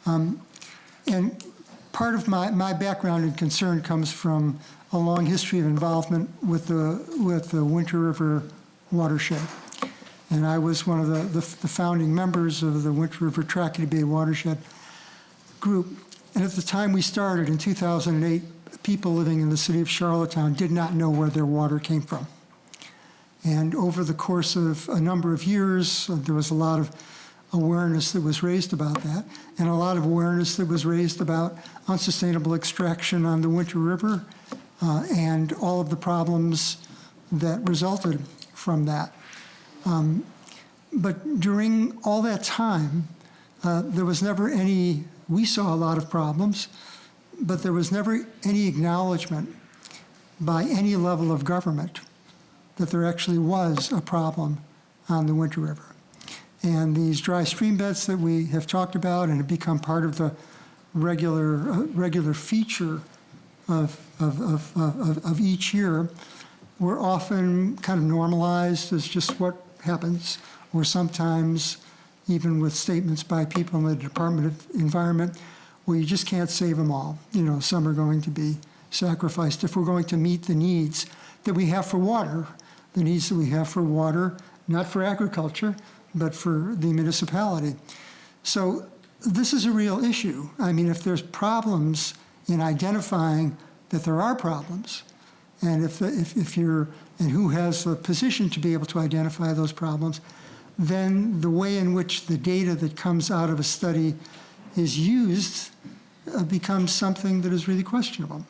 And part of my background and concern comes from a long history of involvement with the Winter River watershed. And I was one of the founding members of the Winter River Tracadie Bay watershed group. And at the time we started in 2008, people living in the city of Charlottetown did not know where their water came from. And over the course of a number of years, there was a lot of awareness that was raised about that, and a lot of awareness that was raised about unsustainable extraction on the Winter River and all of the problems that resulted from that. But during all that time, there was never any, we saw a lot of problems, but there was never any acknowledgement by any level of government that there actually was a problem on the Winter River. And these dry stream beds that we have talked about and have become part of the regular feature of each year were often kind of normalized as just what happens, or sometimes even with statements by people in the Department of Environment, well, you just can't save them all. You know, some are going to be sacrificed if we're going to meet the needs that we have for water, the needs that we have for water, not for agriculture, but for the municipality. So this is a real issue. I mean, if there's problems in identifying that there are problems, and if you're, and who has the position to be able to identify those problems, then the way in which the data that comes out of a study is used becomes something that is really questionable.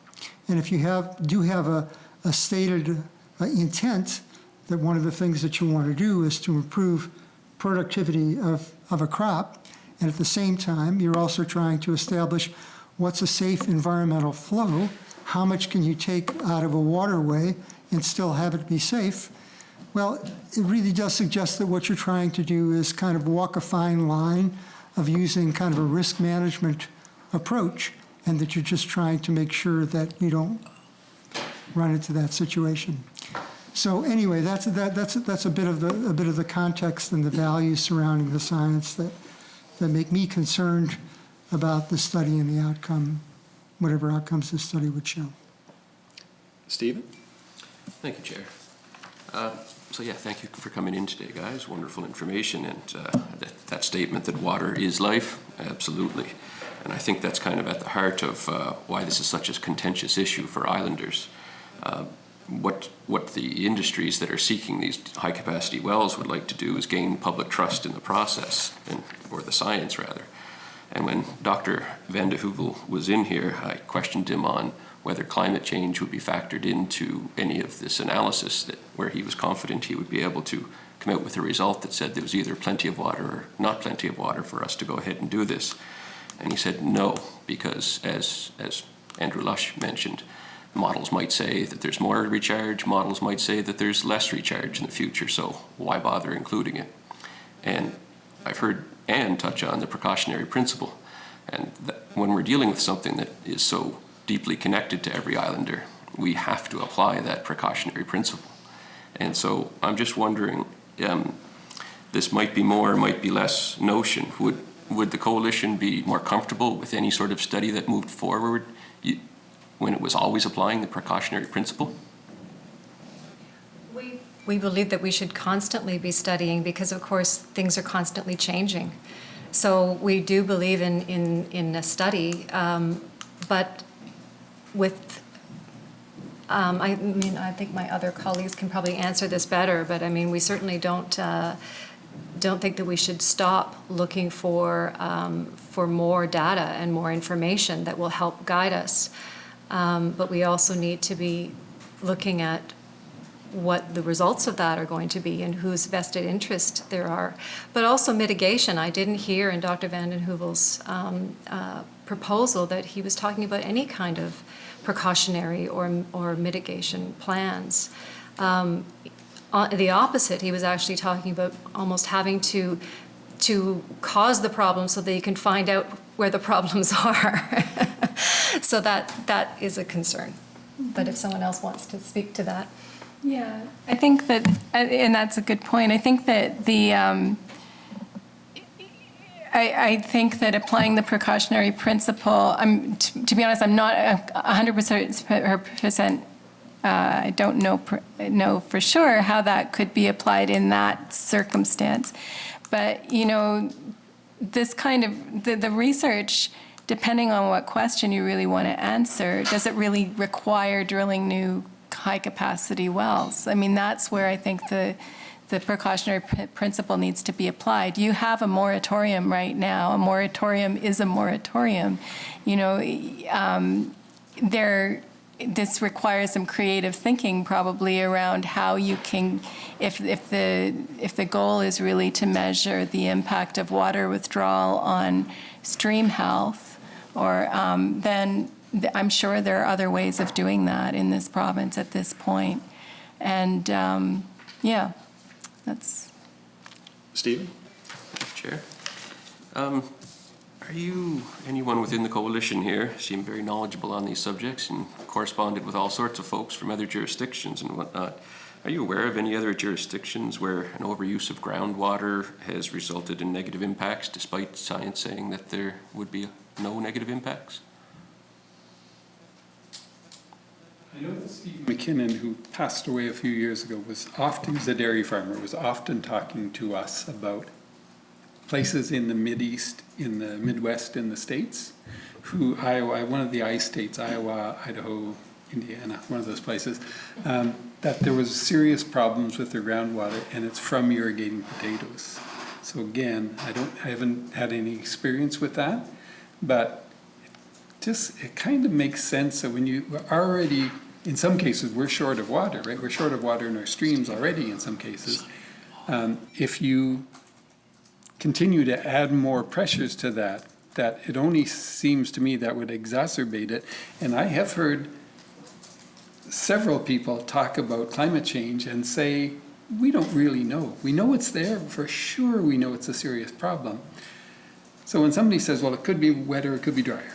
And if you do have a stated intent that one of the things that you want to do is to improve productivity of a crop, and at the same time you're also trying to establish what's a safe environmental flow, how much can you take out of a waterway and still have it be safe, well, it really does suggest that what you're trying to do is kind of walk a fine line of using kind of a risk management approach, and that you're just trying to make sure that you don't run into that situation. So anyway, that's a bit of the context and the values surrounding the science that make me concerned about the study and the outcome, whatever outcomes this study would show. Stephen? Thank you, Chair. So yeah, thank you for coming in today, guys. Wonderful information, and that statement that water is life, absolutely. And I think that's kind of at the heart of why this is such a contentious issue for islanders. What the industries that are seeking these high-capacity wells would like to do is gain public trust in the process, or the science rather. And when Dr. Van de Heuvel was in here, I questioned him on whether climate change would be factored into any of this analysis, that where he was confident he would be able to come out with a result that said there was either plenty of water or not plenty of water for us to go ahead and do this. And he said no, because as Andrew Lush mentioned, models might say that there's more recharge, models might say that there's less recharge in the future, so why bother including it? And I've heard Anne touch on the precautionary principle, and when we're dealing with something that is so deeply connected to every islander, we have to apply that precautionary principle. And so I'm just wondering, this might be more, might be less notion. Would the coalition be more comfortable with any sort of study that moved forward when it was always applying the precautionary principle? We believe that we should constantly be studying because, of course, things are constantly changing. So we do believe in a study, but with, I mean, I think my other colleagues can probably answer this better, but I mean, we certainly don't think that we should stop looking for more data and more information that will help guide us. But we also need to be looking at what the results of that are going to be and whose vested interest there are. But also mitigation. I didn't hear in Dr. Van den Heuvel's proposal that he was talking about any kind of precautionary or mitigation plans. The opposite, he was actually talking about almost having to cause the problem so that you can find out where the problems are. So that is a concern. But if someone else wants to speak to that. Yeah, I think that, and that's a good point. I think that I think that applying the precautionary principle, to be honest, I'm not 100%. I don't know for sure how that could be applied in that circumstance. But, you know, this kind of, the research, depending on what question you really want to answer, does it really require drilling new high-capacity wells? I mean, that's where I think the precautionary principle needs to be applied. You have a moratorium right now. A moratorium is a moratorium. You know, this requires some creative thinking probably around how you can, if the goal is really to measure the impact of water withdrawal on stream health, or then I'm sure there are other ways of doing that in this province at this point. And yeah, that's. Stephen? Chair. Are you, anyone within the coalition here, seem very knowledgeable on these subjects and corresponded with all sorts of folks from other jurisdictions and whatnot. Are you aware of any other jurisdictions where an overuse of groundwater has resulted in negative impacts despite science saying that there would be no negative impacts? I know that Steve McKinnon, who passed away a few years ago, was a dairy farmer, was often talking to us about places in the Mideast, in the Midwest in the States, Iowa, one of the I states, Iowa, Idaho, Indiana, one of those places, that there was serious problems with their groundwater, and it's from irrigating potatoes. So again, I haven't had any experience with that, but it kind of makes sense that when you already, in some cases, we're short of water, right? We're short of water in our streams already in some cases. If you continue to add more pressures to that it only seems to me that would exacerbate it. And I have heard several people talk about climate change and say, we don't really know. We know it's there, for sure we know it's a serious problem. So when somebody says, well, it could be wetter, it could be drier,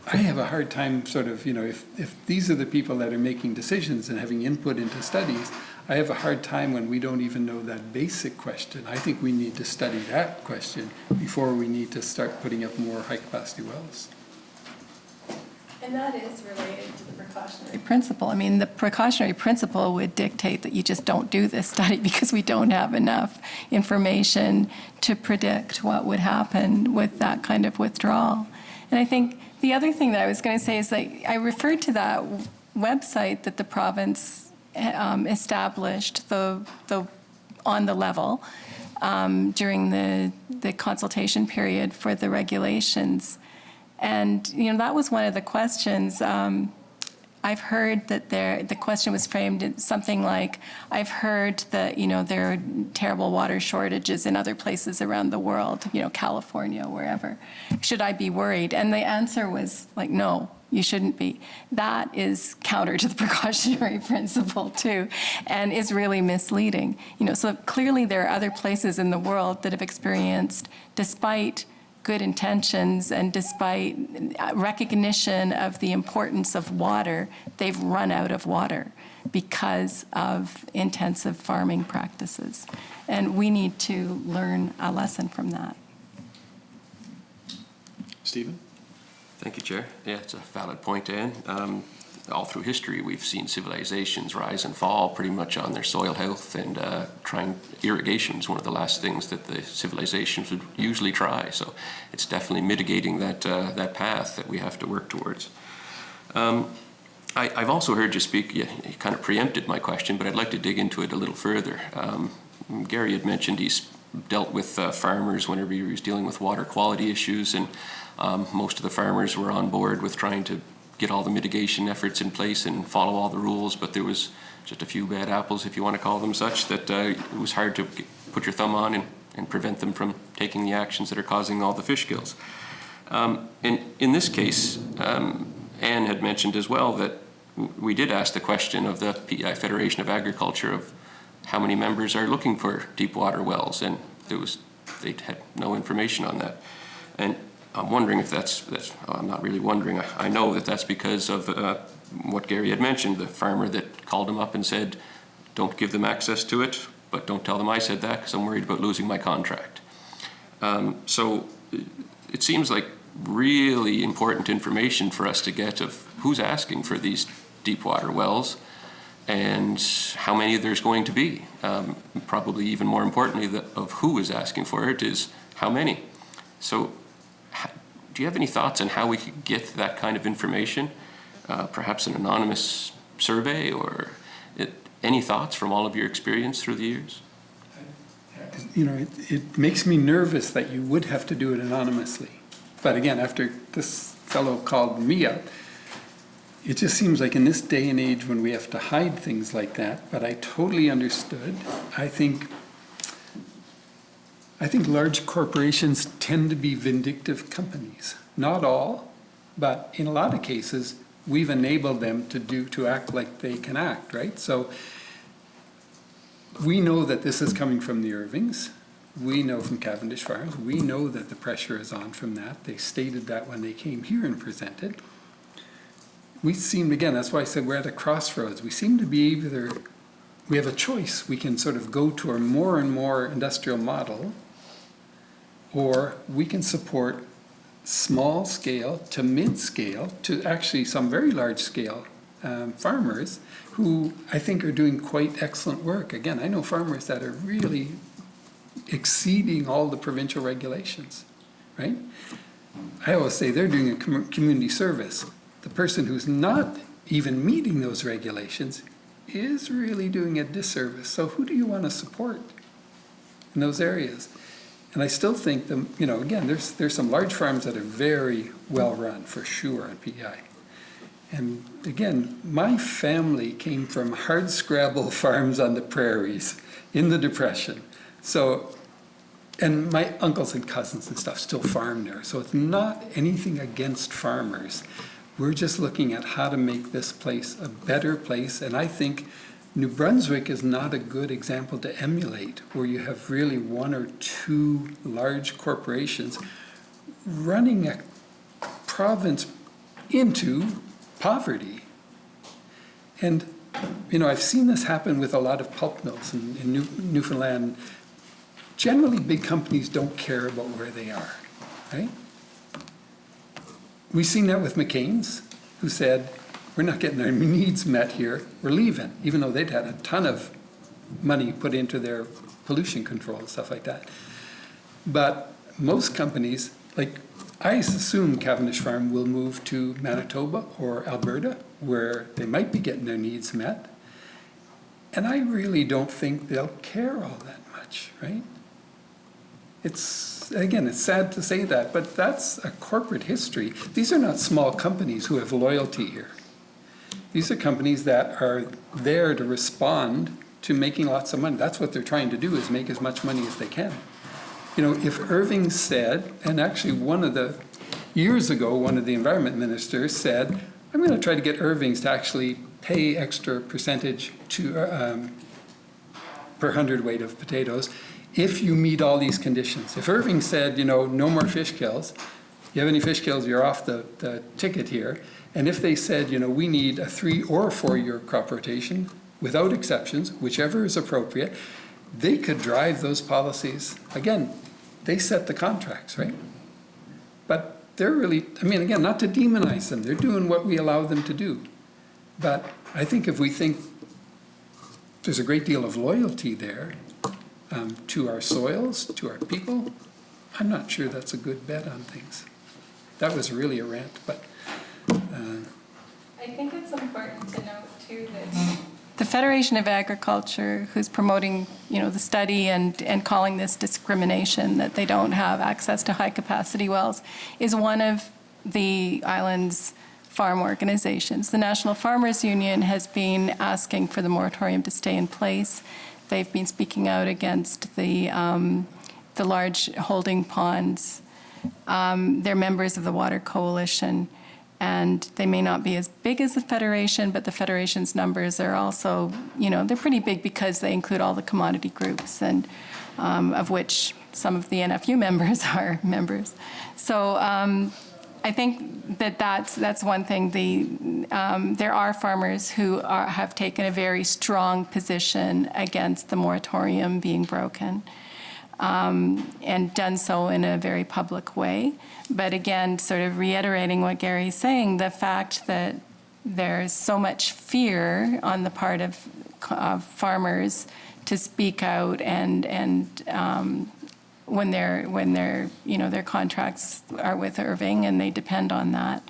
I have a hard time sort of, you know, if these are the people that are making decisions and having input into studies, I have a hard time when we don't even know that basic question. I think we need to study that question before we need to start putting up more high-capacity wells. And that is related to the precautionary principle. I mean, the precautionary principle would dictate that you just don't do this study because we don't have enough information to predict what would happen with that kind of withdrawal. And I think the other thing that I was going to say is that I referred to that website that the province established, the on the level. during the consultation period for the regulations. And, that was one of the questions. I've heard that the question was framed something like, I've heard that, there are terrible water shortages in other places around the world, California, wherever. Should I be worried? And the answer was like, no, you shouldn't be. That is counter to the precautionary principle too, and is really misleading. So clearly there are other places in the world that have experienced, despite good intentions and despite recognition of the importance of water, they've run out of water because of intensive farming practices. And we need to learn a lesson from that. Stephen? Thank you, Chair. Yeah, it's a valid point, Anne. All through history, we've seen civilizations rise and fall pretty much on their soil health, and irrigation is one of the last things that the civilizations would usually try. So it's definitely mitigating that path that we have to work towards. I've also heard you speak. You kind of preempted my question, but I'd like to dig into it a little further. Gary had mentioned he's dealt with farmers whenever he was dealing with water quality issues, and most of the farmers were on board with trying to get all the mitigation efforts in place and follow all the rules, but there was just a few bad apples, if you want to call them such, that it was hard to put your thumb on and prevent them from taking the actions that are causing all the fish kills. In this case, Anne had mentioned as well that we did ask the question of the PEI Federation of Agriculture of how many members are looking for deep water wells, and they had no information on that. And I'm wondering if I'm not really wondering, I know that that's because of what Gary had mentioned, the farmer that called him up and said, don't give them access to it, but don't tell them I said that because I'm worried about losing my contract. So it seems like really important information for us to get of who's asking for these deep water wells and how many there's going to be. Probably even more importantly, of who is asking for it is how many. So do you have any thoughts on how we could get that kind of information? Perhaps an anonymous survey, or any thoughts from all of your experience through the years? It makes me nervous that you would have to do it anonymously. But again, after this fellow called me up, it just seems like in this day and age when we have to hide things like that, but I totally understood. I think large corporations tend to be vindictive companies. Not all, but in a lot of cases, we've enabled them to act like they can act, right? So we know that this is coming from the Irvings. We know from Cavendish Farms. We know that the pressure is on from that. They stated that when they came here and presented. We seem, again, that's why I said we're at a crossroads. We seem to be we have a choice. We can sort of go to a more and more industrial model, or we can support small scale to mid scale to actually some very large scale farmers who I think are doing quite excellent work. Again, I know farmers that are really exceeding all the provincial regulations, right? I always say they're doing a community service. The person who's not even meeting those regulations is really doing a disservice. So who do you want to support in those areas? And I still think again, there's some large farms that are very well run for sure on PEI. And again, my family came from hardscrabble farms on the prairies in the Depression. So, and my uncles and cousins and stuff still farm there. So it's not anything against farmers. We're just looking at how to make this place a better place. And I think New Brunswick is not a good example to emulate, where you have really one or two large corporations running a province into poverty. And, I've seen this happen with a lot of pulp mills in Newfoundland. Generally, big companies don't care about where they are, right? We've seen that with McCain's, who said, we're not getting our needs met here, we're leaving, even though they'd had a ton of money put into their pollution control and stuff like that. But most companies, I assume Cavendish Farm will move to Manitoba or Alberta, where they might be getting their needs met. And I really don't think they'll care all that much, right? Again, it's sad to say that, but that's a corporate history. These are not small companies who have loyalty here. These are companies that are there to respond to making lots of money. That's what they're trying to do, is make as much money as they can. You know, if Irving said, and actually years ago, one of the environment ministers said, I'm going to try to get Irving's to actually pay extra percentage to per hundredweight of potatoes if you meet all these conditions. If Irving said, you know, no more fish kills, you have any fish kills, you're off the ticket here. And if they said, you know, we need a 3 or 4 year crop rotation without exceptions, whichever is appropriate, they could drive those policies. Again, they set the contracts, right? But they're really, I mean, again, not to demonize them, they're doing what we allow them to do. But I think if we think there's a great deal of loyalty there to our soils, to our people, I'm not sure that's a good bet on things. That was really a rant, but. I think it's important to note too that the Federation of Agriculture, who's promoting, you know, the study and calling this discrimination that they don't have access to high-capacity wells, is one of the island's farm organizations. The National Farmers Union has been asking for the moratorium to stay in place. They've been speaking out against the large holding ponds. They're members of the Water Coalition, and they may not be as big as the Federation, but the Federation's numbers are also, you know, they're pretty big because they include all the commodity groups, and of which some of the NFU members are members. So I think that's one thing. There are farmers who have taken a very strong position against the moratorium being broken, and done so in a very public way. But again, sort of reiterating what Gary's saying, the fact that there's so much fear on the part of farmers to speak out, and when they're you know, their contracts are with Irving and they depend on that,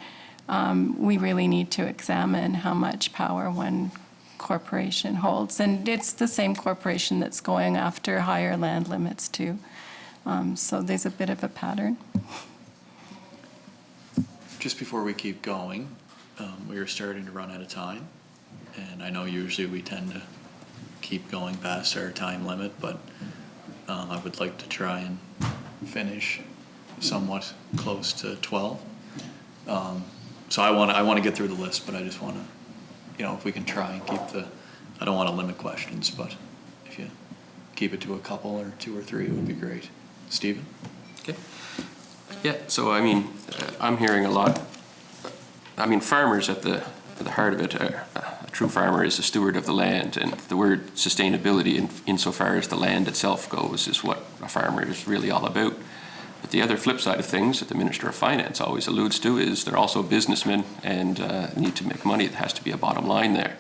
we really need to examine how much power one corporation holds. And it's the same corporation that's going after higher land limits too. So there's a bit of a pattern. Just before we keep going, we are starting to run out of time. And I know usually we tend to keep going past our time limit, but I would like to try and finish somewhat close to 12. So I want to get through the list, but I just want to, you know, if we can try and keep I don't want to limit questions, but if you keep it to a couple or 2 or 3, it would be great. Stephen? Okay. Yeah, so I mean, I'm hearing a lot. I mean, farmers at the heart of it, a true farmer is a steward of the land, and the word sustainability insofar as the land itself goes is what a farmer is really all about. But the other flip side of things that the Minister of Finance always alludes to is they're also businessmen and need to make money. There has to be a bottom line there.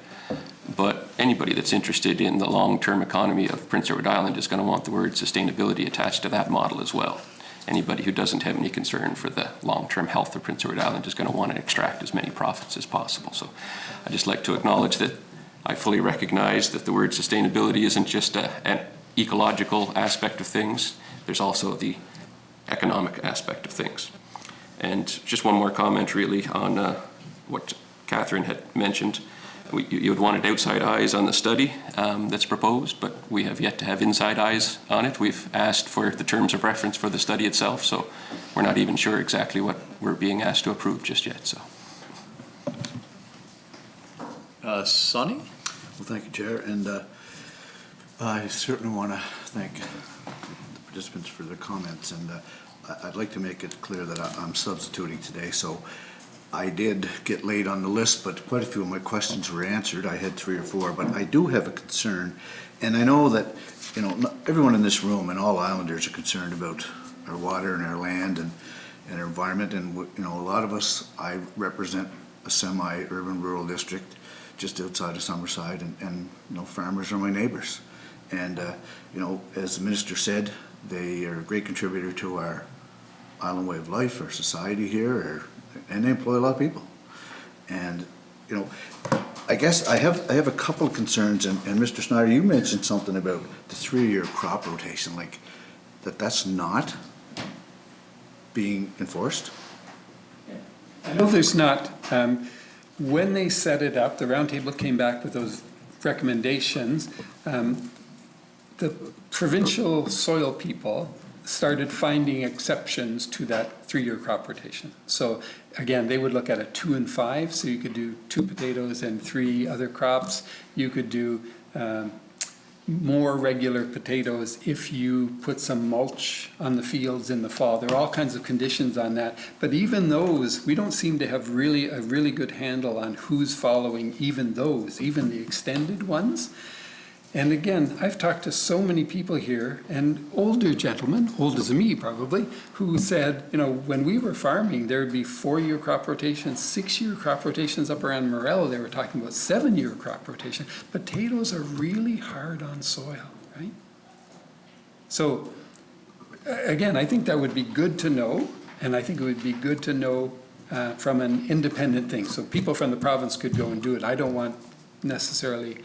But anybody that's interested in the long-term economy of Prince Edward Island is going to want the word sustainability attached to that model as well. Anybody who doesn't have any concern for the long-term health of Prince Edward Island is going to want to extract as many profits as possible. So I'd just like to acknowledge that I fully recognize that the word sustainability isn't just an ecological aspect of things. There's also the economic aspect of things. And just one more comment really on what Catherine had mentioned. You had wanted outside eyes on the study that's proposed, but we have yet to have inside eyes on it. We've asked for the terms of reference for the study itself, so we're not even sure exactly what we're being asked to approve just yet. So, Sonny? Well, thank you, Chair, and I certainly want to thank the participants for their comments, and I'd like to make it clear that I'm substituting today, so I did get late on the list, but quite a few of my questions were answered. I had 3 or 4, but I do have a concern, and I know that, you know, everyone in this room and all islanders are concerned about our water and our land and our environment, and, you know, a lot of us, I represent a semi-urban rural district just outside of Summerside, and you know, farmers are my neighbors. And, you know, as the Minister said, they are a great contributor to our island way of life, our society here, and they employ a lot of people. And, you know, I guess I have a couple of concerns, and Mr. Schneider, you mentioned something about the 3-year crop rotation. Like, that that's not being enforced? I know there's not. When they set it up, the roundtable came back with those recommendations. The provincial soil people started finding exceptions to that 3-year crop rotation. So again, they would look at a 2 and 5, so you could do 2 potatoes and 3 other crops. You could do more regular potatoes if you put some mulch on the fields in the fall. There are all kinds of conditions on that. But even those, we don't seem to have a really good handle on who's following even those, even the extended ones. And again, I've talked to so many people here, and older gentlemen, old as me probably, who said, you know, when we were farming, there would be 4-year crop rotations, 6-year crop rotations up around Morel. They were talking about 7-year crop rotation. Potatoes are really hard on soil, right? So again, I think that would be good to know, and I think it would be good to know from an independent thing. So people from the province could go and do it. I don't want necessarily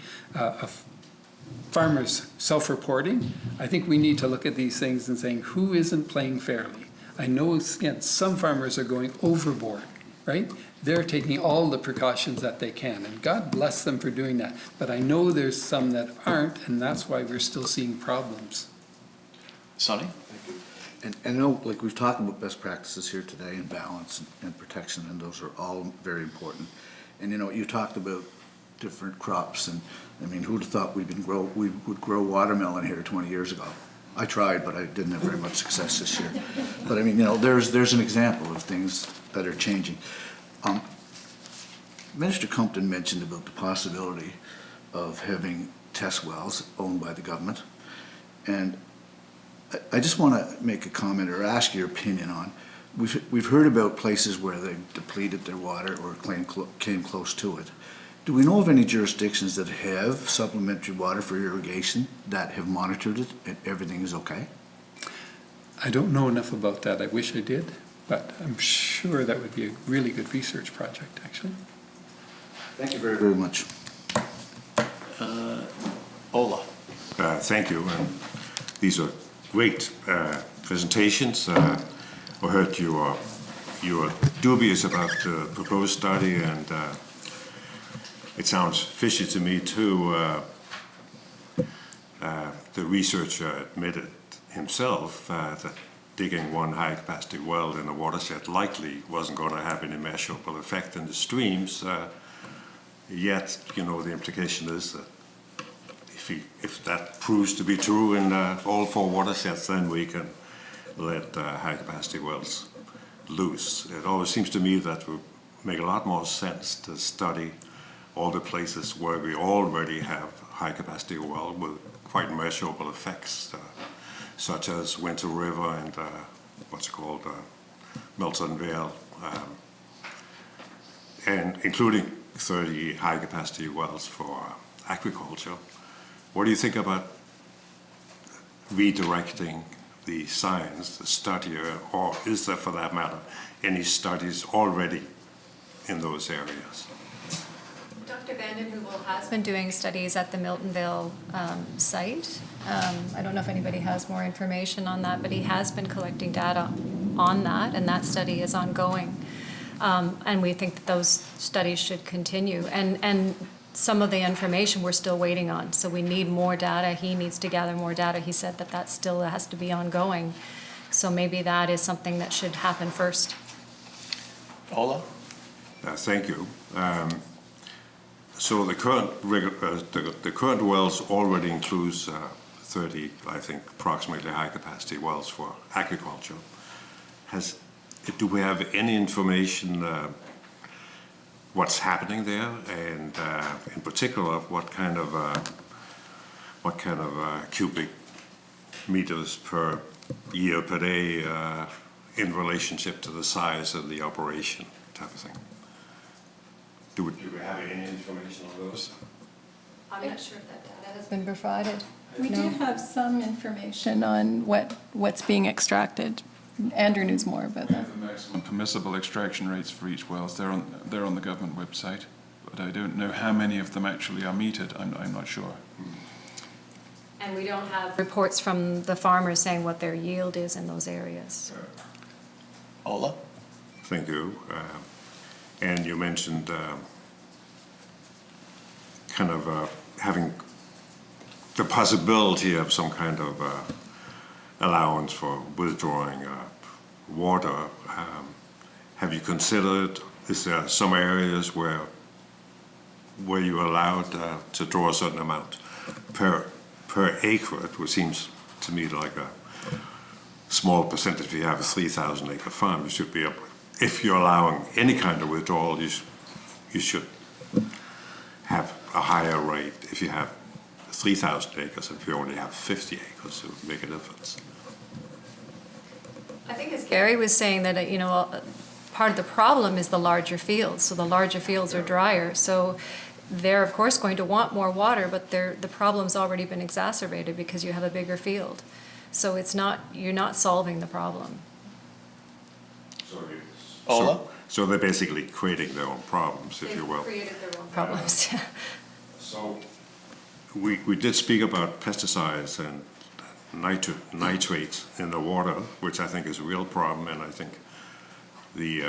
farmers self-reporting. I think we need to look at these things and saying, who isn't playing fairly? I know, again, some farmers are going overboard, right? They're taking all the precautions that they can, and God bless them for doing that. But I know there's some that aren't, and that's why we're still seeing problems. Sonny? And I know, like, we've talked about best practices here today, and balance and protection, and those are all very important. And, you know, you talked about different crops, and I mean, who'd have thought we would grow watermelon here 20 years ago? I tried, but I didn't have very much success this year. But I mean, you know, there's an example of things that are changing. Minister Compton mentioned about the possibility of having test wells owned by the government, and I just want to make a comment or ask your opinion on. We've heard about places where they've depleted their water or came close to it. Do we know of any jurisdictions that have supplementary water for irrigation that have monitored it and everything is okay? I don't know enough about that. I wish I did, but I'm sure that would be a really good research project, actually. Thank you very, very much. Ola. Thank you. These are great presentations. I heard you are dubious about the proposed study, and it sounds fishy to me too. The researcher admitted himself that digging one high-capacity well in a watershed likely wasn't going to have any measurable effect in the streams. Yet, you know, the implication is that if that proves to be true in all 4 watersheds, then we can let high-capacity wells loose. It always seems to me that would make a lot more sense to study all the places where we already have high-capacity well with quite measurable effects, such as Winter River and Milton Vale, and including 30 high-capacity wells for agriculture. What do you think about redirecting the science, the study, or is there, for that matter, any studies already in those areas? Dr. Vandenheuvel has been doing studies at the Miltonville site. I don't know if anybody has more information on that, but he has been collecting data on that, and that study is ongoing. And we think that those studies should continue. And some of the information we're still waiting on, so we need more data. He needs to gather more data. He said that that still has to be ongoing. So maybe that is something that should happen first. Ola? Thank you. So the current wells already includes 30, I think, approximately high-capacity wells for agriculture. Do we have any information what's happening there, and in particular, what kind of cubic meters per year per day in relationship to the size of the operation, type of thing? Do we have any information on those? I'm not sure if that data has been provided. We do have some information on what's being extracted. Andrew knows more about that. The maximum permissible extraction rates for each well, they're on the government website, but I don't know how many of them actually are metered. I'm not sure. And we don't have reports from the farmers saying what their yield is in those areas. Ola? Thank you. And you mentioned kind of having the possibility of some kind of allowance for withdrawing water. Have you considered, is there some areas where you're allowed to draw a certain amount per acre? It seems to me like a small percentage. If you have a 3,000 acre farm, you should be able, if you're allowing any kind of withdrawal, you should have a higher rate if you have 3,000 acres. If you only have 50 acres, it would make a difference. I think as Gary was saying that, part of the problem is the larger fields. So the larger fields are drier. So they're, of course, going to want more water, but the problem's already been exacerbated because you have a bigger field. So you're not solving the problem. Ola? So they're basically creating their own problems, if you will. They've created their own problems. So we did speak about pesticides and nitrates in the water, which I think is a real problem, and I think the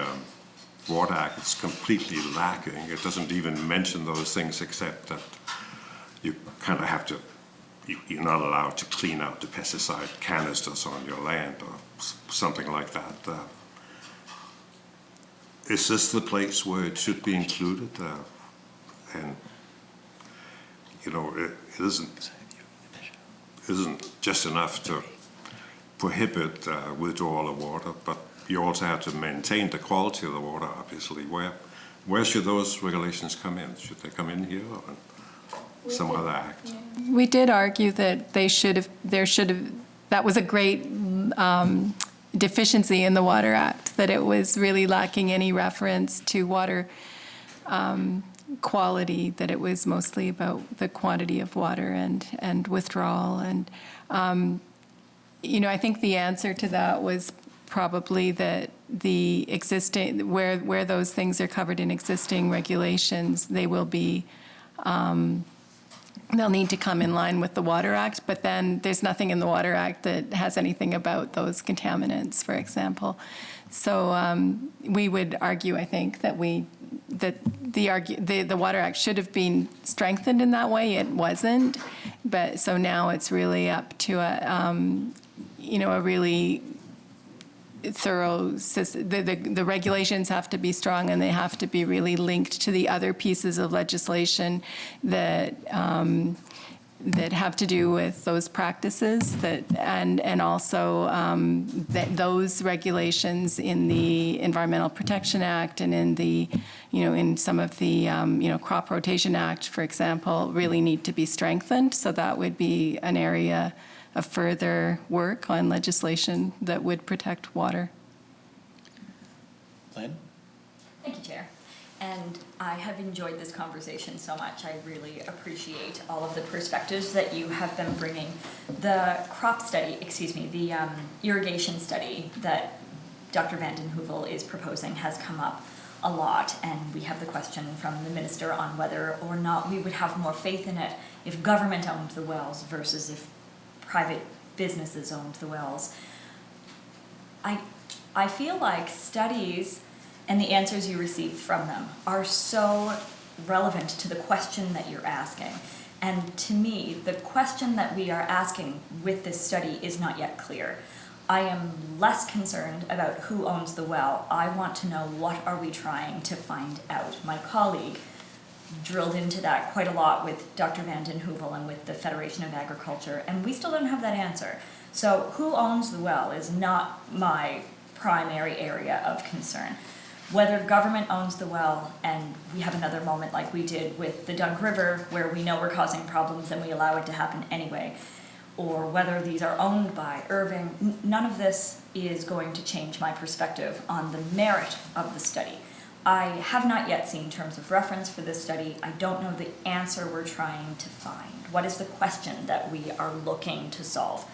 Water Act is completely lacking. It doesn't even mention those things, except that you kind of have to, you're not allowed to clean out the pesticide canisters on your land or something like that. Is this the place where it should be included? And it isn't just enough to prohibit withdrawal of water, but you also have to maintain the quality of the water, obviously. Where should those regulations come in? Should they come in here or in some other act? We did argue that that was a great deficiency in the Water Act, that it was really lacking any reference to water quality, that it was mostly about the quantity of water and withdrawal. And, I think the answer to that was probably that the existing, where those things are covered in existing regulations, they will be, they'll need to come in line with the Water Act, but then there's nothing in the Water Act that has anything about those contaminants, for example. So we would argue, I think, that the Water Act should have been strengthened in that way. It wasn't, but so now it's really up to a really thorough system. The regulations have to be strong, and they have to be really linked to the other pieces of legislation that have to do with those practices, and also that those regulations in the Environmental Protection Act and in the in some of the Crop Rotation Act, for example, really need to be strengthened. So that would be an area of further work on legislation that would protect water. Lynn? Thank you, Chair. And I have enjoyed this conversation so much. I really appreciate all of the perspectives that you have been bringing. The the irrigation study that Dr. Van den Heuvel is proposing has come up a lot, and we have the question from the Minister on whether or not we would have more faith in it if government owned the wells versus if private businesses owned the wells. I feel like studies and the answers you receive from them are so relevant to the question that you're asking. And to me, the question that we are asking with this study is not yet clear. I am less concerned about who owns the well. I want to know, what are we trying to find out? My colleague drilled into that quite a lot with Dr. Van den Heuvel and with the Federation of Agriculture, and we still don't have that answer. So who owns the well is not my primary area of concern. Whether government owns the well, and we have another moment like we did with the Dug River, where we know we're causing problems and we allow it to happen anyway, or whether these are owned by Irving, none of this is going to change my perspective on the merit of the study. I have not yet seen terms of reference for this study. I don't know the answer we're trying to find. What is the question that we are looking to solve?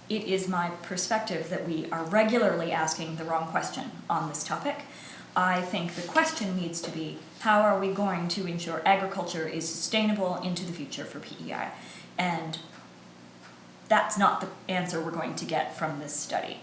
It is my perspective that we are regularly asking the wrong question on this topic. I think the question needs to be, how are we going to ensure agriculture is sustainable into the future for PEI? And That's not the answer we're going to get from this study.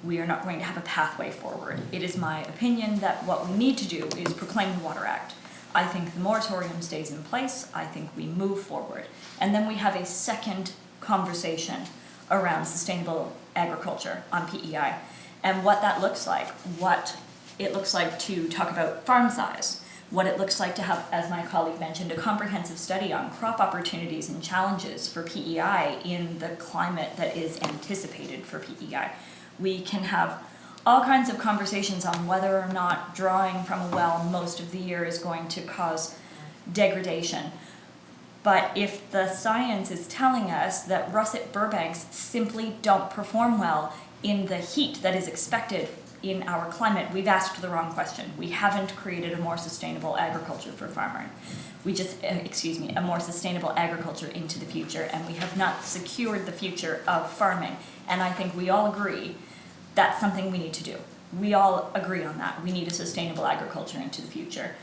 We are not going to have a pathway forward. It is my opinion that what we need to do is proclaim the Water Act. I think the moratorium stays in place. I think we move forward. And then we have a second conversation around sustainable agriculture on PEI and what that looks like, what it looks like to talk about farm size, what it looks like to have, as my colleague mentioned, a comprehensive study on crop opportunities and challenges for PEI in the climate that is anticipated for PEI. We can have all kinds of conversations on whether or not drawing from a well most of the year is going to cause degradation. But if the science is telling us that russet burbanks simply don't perform well in the heat that is expected in our climate, we've asked the wrong question. We haven't created a more sustainable agriculture for farming. A more sustainable agriculture into the future, and we have not secured the future of farming. And I think we all agree that's something we need to do. We all agree on that. We need a sustainable agriculture into the future.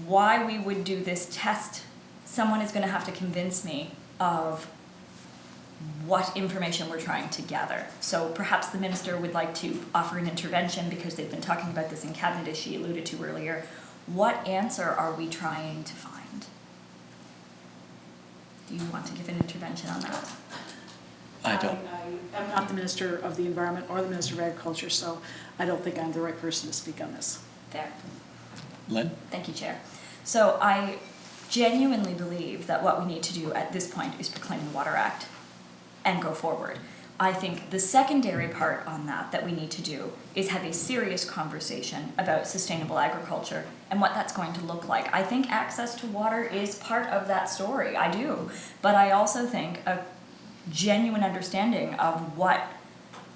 Why we would do this test, someone is going to have to convince me of what information we're trying to gather. So perhaps the minister would like to offer an intervention because they've been talking about this in cabinet, as she alluded to earlier. What answer are we trying to find? Do you want to give an intervention on that? I don't. I'm not the Minister of the Environment or the Minister of Agriculture, so I don't think I'm the right person to speak on this. Fair. Lynn? Thank you, Chair. So I genuinely believe that what we need to do at this point is proclaim the Water Act and go forward. I think the secondary part on that we need to do is have a serious conversation about sustainable agriculture and what that's going to look like. I think access to water is part of that story, I do. But I also think a genuine understanding of what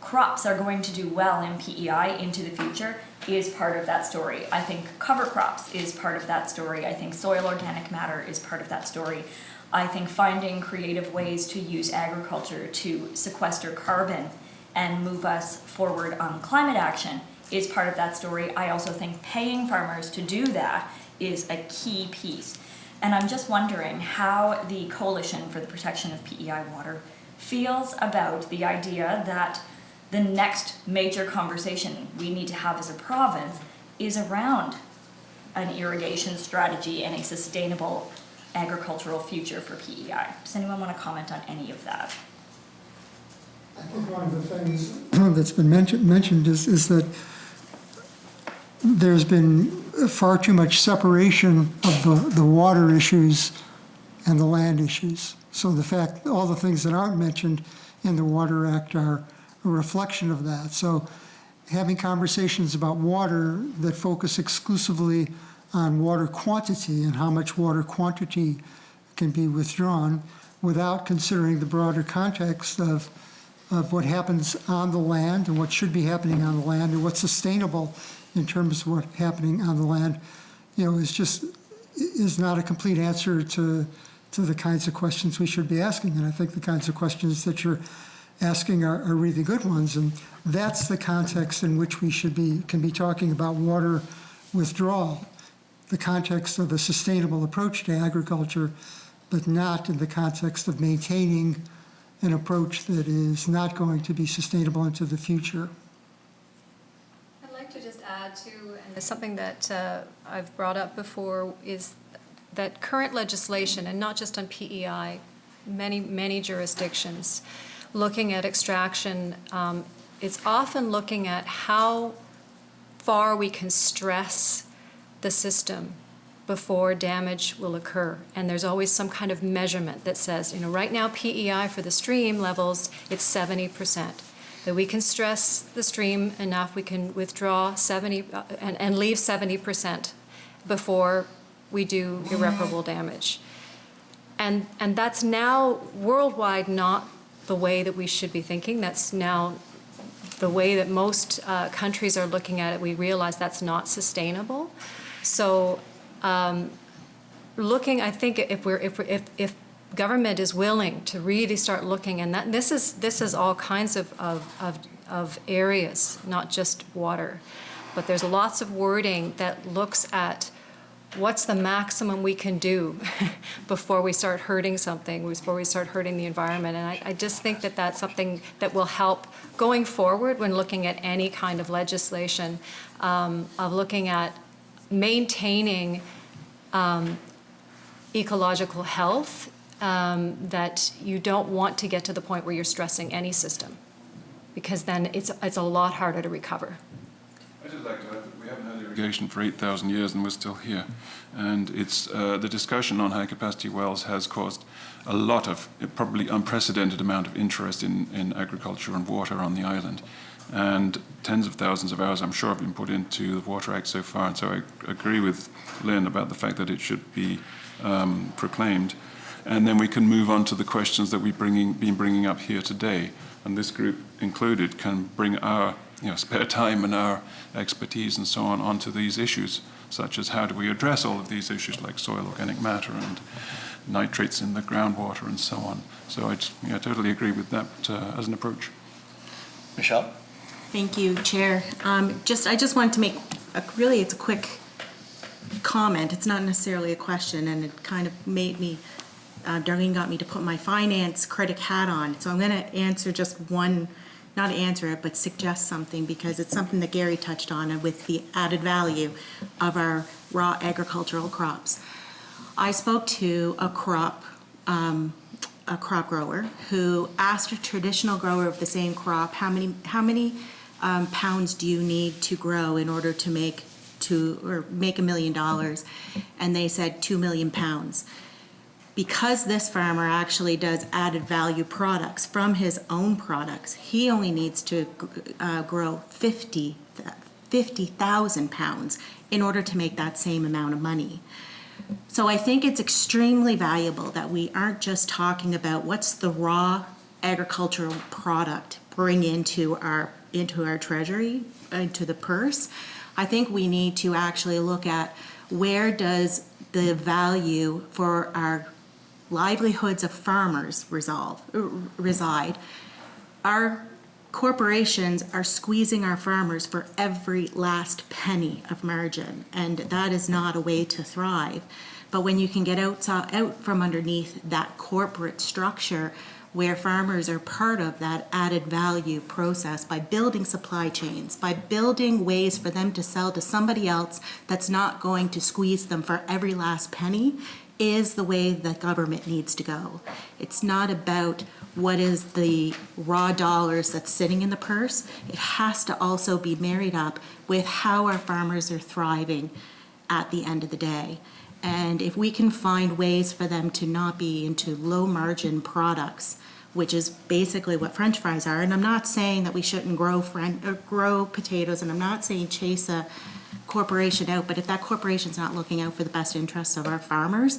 crops are going to do well in PEI into the future is part of that story. I think cover crops is part of that story. I think soil organic matter is part of that story. I think finding creative ways to use agriculture to sequester carbon and move us forward on climate action is part of that story. I also think paying farmers to do that is a key piece. And I'm just wondering how the Coalition for the Protection of PEI Water feels about the idea that the next major conversation we need to have as a province is around an irrigation strategy and a sustainable agricultural future for PEI. Does anyone want to comment on any of that? I think one of the things that's been mentioned is that there's been far too much separation of the water issues and the land issues. So the fact, all the things that aren't mentioned in the Water Act are a reflection of that. So having conversations about water that focus exclusively on water quantity and how much water quantity can be withdrawn without considering the broader context of what happens on the land and what should be happening on the land and what's sustainable in terms of what's happening on the land, is not a complete answer to the kinds of questions we should be asking. And I think the kinds of questions that you're asking are really good ones. And that's the context in which we can be talking about water withdrawal, the context of a sustainable approach to agriculture, but not in the context of maintaining an approach that is not going to be sustainable into the future. I'd like to just add to, and it's something that I've brought up before, is that current legislation, and not just on PEI, many jurisdictions, looking at extraction, it's often looking at how far we can stress the system before damage will occur. And there's always some kind of measurement that says, right now PEI for the stream levels, it's 70%. That we can stress the stream enough, we can withdraw 70 and leave 70% before we do irreparable damage. And that's now worldwide not the way that we should be thinking. That's now the way that most countries are looking at it. We realize that's not sustainable. So looking, I think if government is willing to really start looking, and that this is all kinds of areas, not just water, but there's lots of wording that looks at what's the maximum we can do before we start hurting something, before we start hurting the environment. And I just think that that's something that will help going forward when looking at any kind of legislation, of looking at maintaining ecological health, that you don't want to get to the point where you're stressing any system, because then it's a lot harder to recover. I'd just like to add that we haven't had irrigation for 8,000 years and we're still here. And it's the discussion on high-capacity wells has caused a lot of, probably unprecedented amount of interest in agriculture and water on the island. And tens of thousands of hours, I'm sure, have been put into the Water Act so far. And so I agree with Lynn about the fact that it should be proclaimed. And then we can move on to the questions that we've been bringing up here today. And this group included can bring our spare time and our expertise and so on onto these issues, such as how do we address all of these issues like soil organic matter and nitrates in the groundwater and so on. So I totally agree with that as an approach. Michelle? Thank you, Chair. I just wanted to make, it's a quick comment. It's not necessarily a question, and it kind of made me, Darlene got me to put my finance critic hat on. So I'm going to answer just one, not answer it, but suggest something, because it's something that Gary touched on with the added value of our raw agricultural crops. I spoke to a crop grower who asked a traditional grower of the same crop, how many pounds do you need to grow in order to make $1 million? And they said 2 million pounds. Because this farmer actually does added value products from his own products, he only needs to grow 50,000 pounds in order to make that same amount of money. So I think it's extremely valuable that we aren't just talking about what's the raw agricultural product bring into our treasury, into the purse. I think we need to actually look at where does the value for our livelihoods of farmers reside. Our corporations are squeezing our farmers for every last penny of margin, and that is not a way to thrive. But when you can get out from underneath that corporate structure where farmers are part of that added value process by building supply chains, by building ways for them to sell to somebody else that's not going to squeeze them for every last penny, is the way the government needs to go. It's not about what is the raw dollars that's sitting in the purse. It has to also be married up with how our farmers are thriving at the end of the day. And if we can find ways for them to not be into low margin products, which is basically what French fries are, and I'm not saying that we shouldn't grow potatoes, and I'm not saying chase a corporation out, but if that corporation's not looking out for the best interests of our farmers,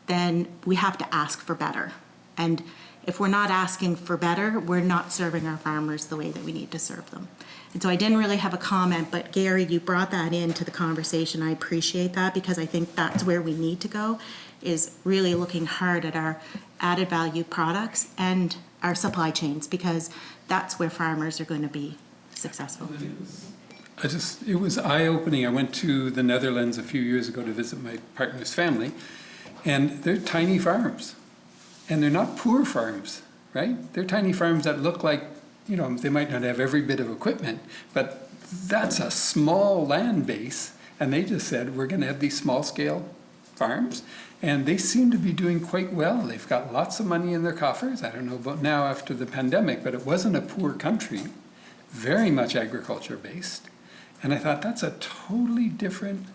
then we have to ask for better. And if we're not asking for better, we're not serving our farmers the way that we need to serve them. And so I didn't really have a comment, but Gary, you brought that into the conversation. I appreciate that, because I think that's where we need to go, is really looking hard at our added value products and our supply chains, because that's where farmers are going to be successful. It was eye-opening. I went to the Netherlands a few years ago to visit my partner's family, and they're tiny farms. And they're not poor farms, right? They're tiny farms that look like, they might not have every bit of equipment, but that's a small land base. And they just said, we're going to have these small-scale farms. And they seem to be doing quite well. They've got lots of money in their coffers. I don't know about now after the pandemic, but it wasn't a poor country, very much agriculture-based. And I thought that's a totally different,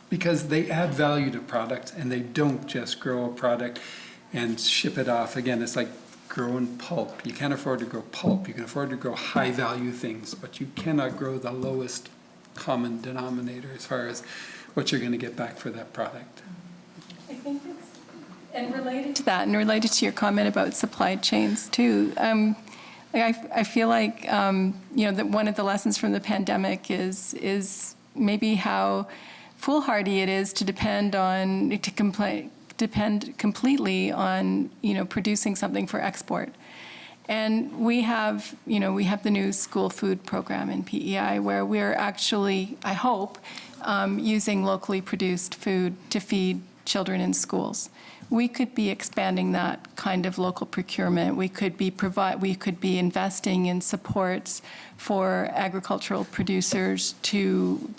because they add value to products and they don't just grow a product and ship it off. Again, it's like growing pulp. You can't afford to grow pulp. You can afford to grow high value things, but you cannot grow the lowest common denominator as far as what you're going to get back for that product. I think it's, and related to that, and related to your comment about supply chains too, I feel like that one of the lessons from the pandemic is maybe how foolhardy it is to depend completely on producing something for export. And we have the new school food program in PEI where we're actually, I hope, using locally produced food to feed children in schools. We could be expanding that kind of local procurement. We could be investing in supports for agricultural producers to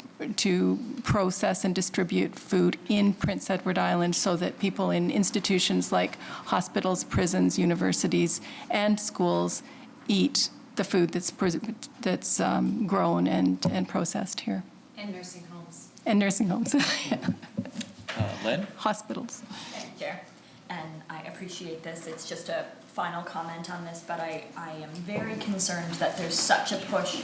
process and distribute food in Prince Edward Island so that people in institutions like hospitals, prisons, universities, and schools eat the food that's grown and processed here. And nursing homes. And nursing homes. Lynn? Hospitals. Thank you, Chair. And I appreciate this. It's just a final comment on this, but I am very concerned that there's such a push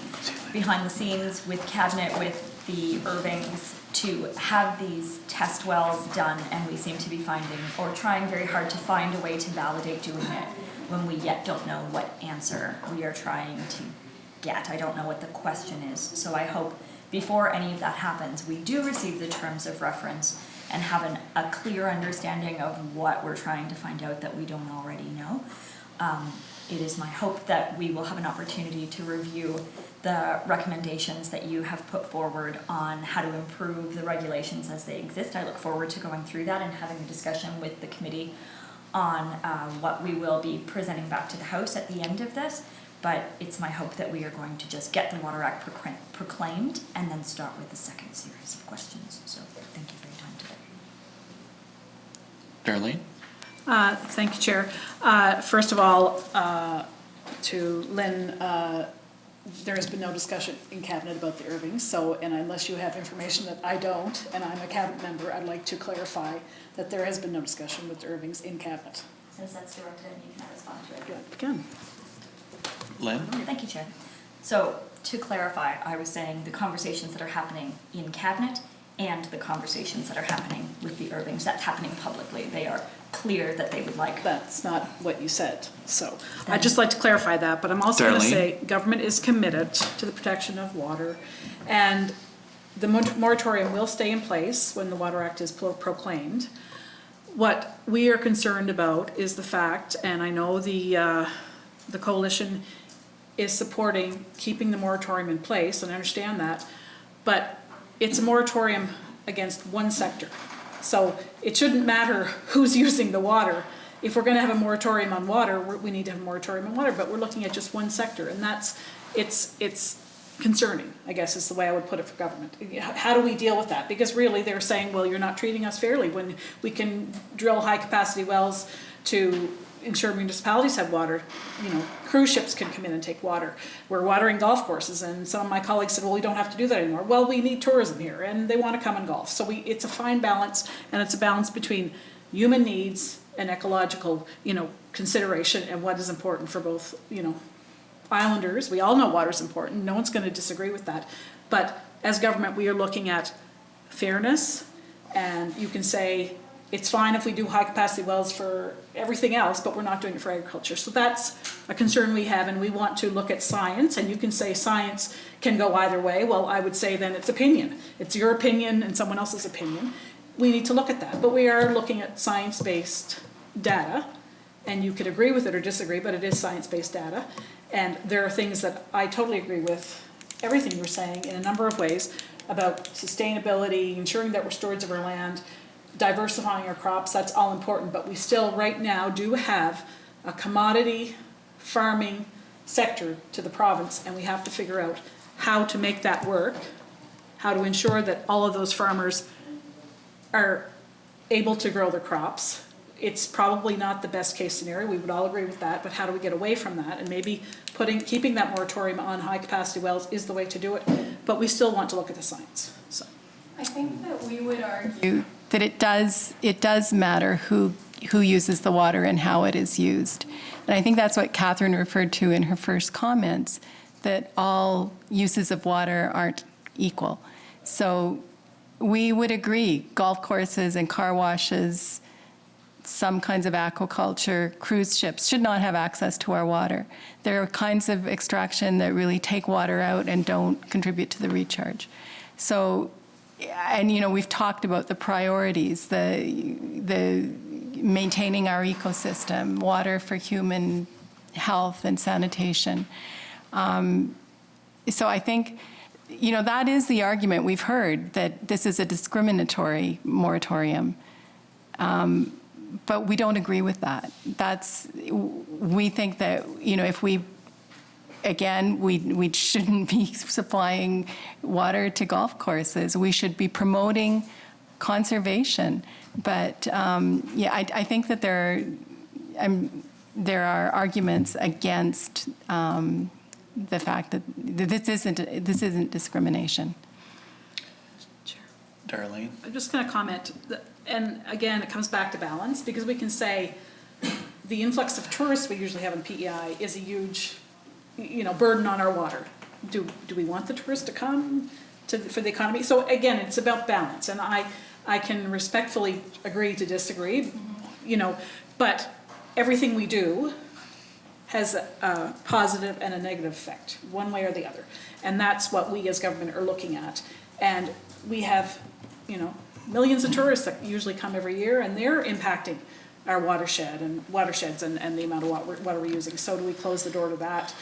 behind the scenes with Cabinet, with the Irvings, to have these test wells done, and we seem to be finding, or trying very hard to find a way to validate doing it when we yet don't know what answer we are trying to get. I don't know what the question is. So I hope before any of that happens, we do receive the terms of reference and have a clear understanding of what we're trying to find out that we don't already know. It is my hope that we will have an opportunity to review the recommendations that you have put forward on how to improve the regulations as they exist. I look forward to going through that and having a discussion with the committee on what we will be presenting back to the House at the end of this. But it's my hope that we are going to just get the Water Act proclaimed and then start with the second series of questions. So thank you for your time today. Darlene? Thank you, Chair. First of all, to Lynn, there has been no discussion in Cabinet about the Irvings, and unless you have information that I don't, and I'm a Cabinet member, I'd like to clarify that there has been no discussion with the Irvings in Cabinet. Since that's directed and you can respond to it. Yeah, again. Lynn? Thank you, Chair. So to clarify, I was saying the conversations that are happening in Cabinet and the conversations that are happening with the Irvings, that's happening publicly. They are clear that they would like. That's not what you said. So I'd just like to clarify that, but I'm also going to say government is committed to the protection of water, and the moratorium will stay in place when the Water Act is proclaimed. What we are concerned about is the fact, and I know the coalition is supporting keeping the moratorium in place, and I understand that, but it's a moratorium against one sector. So it shouldn't matter who's using the water. If we're going to have a moratorium on water, we need to have a moratorium on water, but we're looking at just one sector, and it's concerning, I guess is the way I would put it for government. How do we deal with that? Because really they're saying, well, you're not treating us fairly when we can drill high capacity wells to ensure municipalities have water. Cruise ships can come in and take water. We're watering golf courses, and some of my colleagues said, well, we don't have to do that anymore. Well, we need tourism here, and they want to come and golf. So it's a fine balance, and it's a balance between human needs and ecological, consideration, and what is important for both, islanders. We all know water's important. No one's going to disagree with that. But as government, we are looking at fairness, and you can say, it's fine if we do high capacity wells for everything else, but we're not doing it for agriculture. So that's a concern we have, and we want to look at science, and you can say science can go either way. Well, I would say then it's opinion. It's your opinion and someone else's opinion. We need to look at that, but we are looking at science-based data, and you could agree with it or disagree, but it is science-based data. And there are things that I totally agree with, everything you're saying in a number of ways about sustainability, ensuring that we're stewards of our land, diversifying our crops, that's all important, but we still right now do have a commodity farming sector to the province, and we have to figure out how to make that work, how to ensure that all of those farmers are able to grow their crops. It's probably not the best case scenario, we would all agree with that, but how do we get away from that? And maybe keeping that moratorium on high capacity wells is the way to do it, but we still want to look at the science. So I think that we would argue that it does matter who uses the water and how it is used. And I think that's what Catherine referred to in her first comments, that all uses of water aren't equal. So we would agree, golf courses and car washes, some kinds of aquaculture, cruise ships should not have access to our water. There are kinds of extraction that really take water out and don't contribute to the recharge. So, and we've talked about the priorities, the maintaining our ecosystem, water for human health and sanitation. So I think, that is the argument we've heard, that this is a discriminatory moratorium. But we don't agree with that. We think that, if we shouldn't be supplying water to golf courses. We should be promoting conservation. But I think that there are arguments against the fact that this isn't discrimination. Darlene? I'm just going to comment, and again, it comes back to balance, because we can say the influx of tourists we usually have in PEI is a huge, burden on our water. Do we want the tourists to come for the economy? So again, it's about balance, and I can respectfully agree to disagree, but everything we do has a positive and a negative effect, one way or the other. And that's what we as government are looking at. And we have, millions of tourists that usually come every year, and they're impacting our watersheds and the amount of water we're using. So do we close the door to that?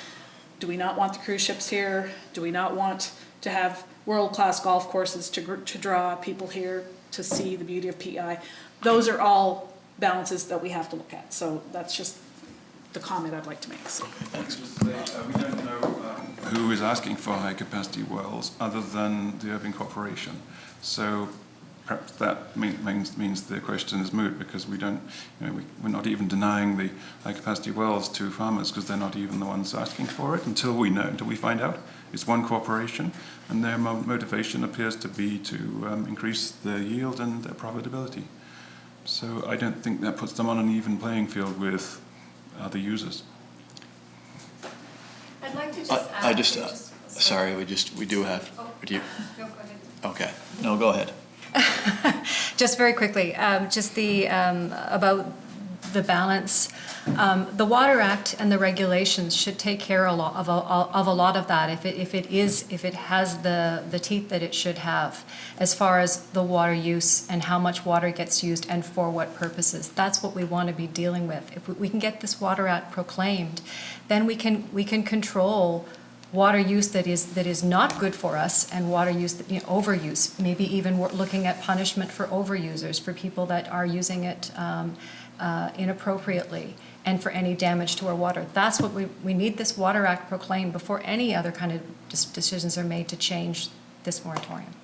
Do we not want the cruise ships here? Do we not want to have world-class golf courses to draw people here to see the beauty of PEI? Those are all balances that we have to look at. So that's just the comment I'd like to make. So. We don't know who is asking for high-capacity wells other than the Urban Corporation. So perhaps that means the question is moot, because we don't, we're not even denying the high-capacity wells to farmers, because they're not even the ones asking for it until we find out. It's one corporation, and their motivation appears to be to increase their yield and their profitability. So I don't think that puts them on an even playing field with other users. I'd like to just add. Sorry, we do have. Oh, Do you? no, go ahead. Okay. No, go ahead. Just very quickly, just about the balance. The Water Act and the regulations should take care of a lot of that if it has the teeth that it should have, as far as the water use and how much water gets used and for what purposes. That's what we want to be dealing with. If we can get this Water Act proclaimed, then we can control water use that is not good for us, and water use that, overuse. Maybe even looking at punishment for overusers, for people that are using it inappropriately, and for any damage to our water. That's what we need this Water Act proclaimed before any other kind of decisions are made to change this moratorium.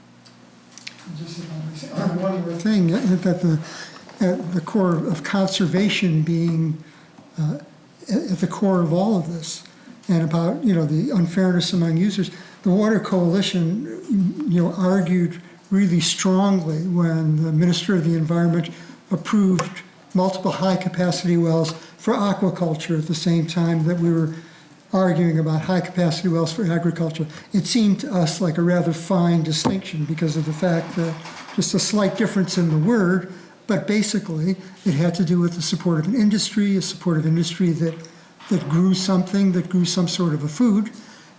Just one more thing, that the core of conservation being at the core of all of this, and about the unfairness among users. The Water Coalition argued really strongly when the Minister of the Environment approved multiple high-capacity wells for aquaculture at the same time that we were arguing about high-capacity wells for agriculture. It seemed to us like a rather fine distinction because of the fact that just a slight difference in the word, but basically it had to do with the support of an industry, a supportive industry that grew something, that grew some sort of a food,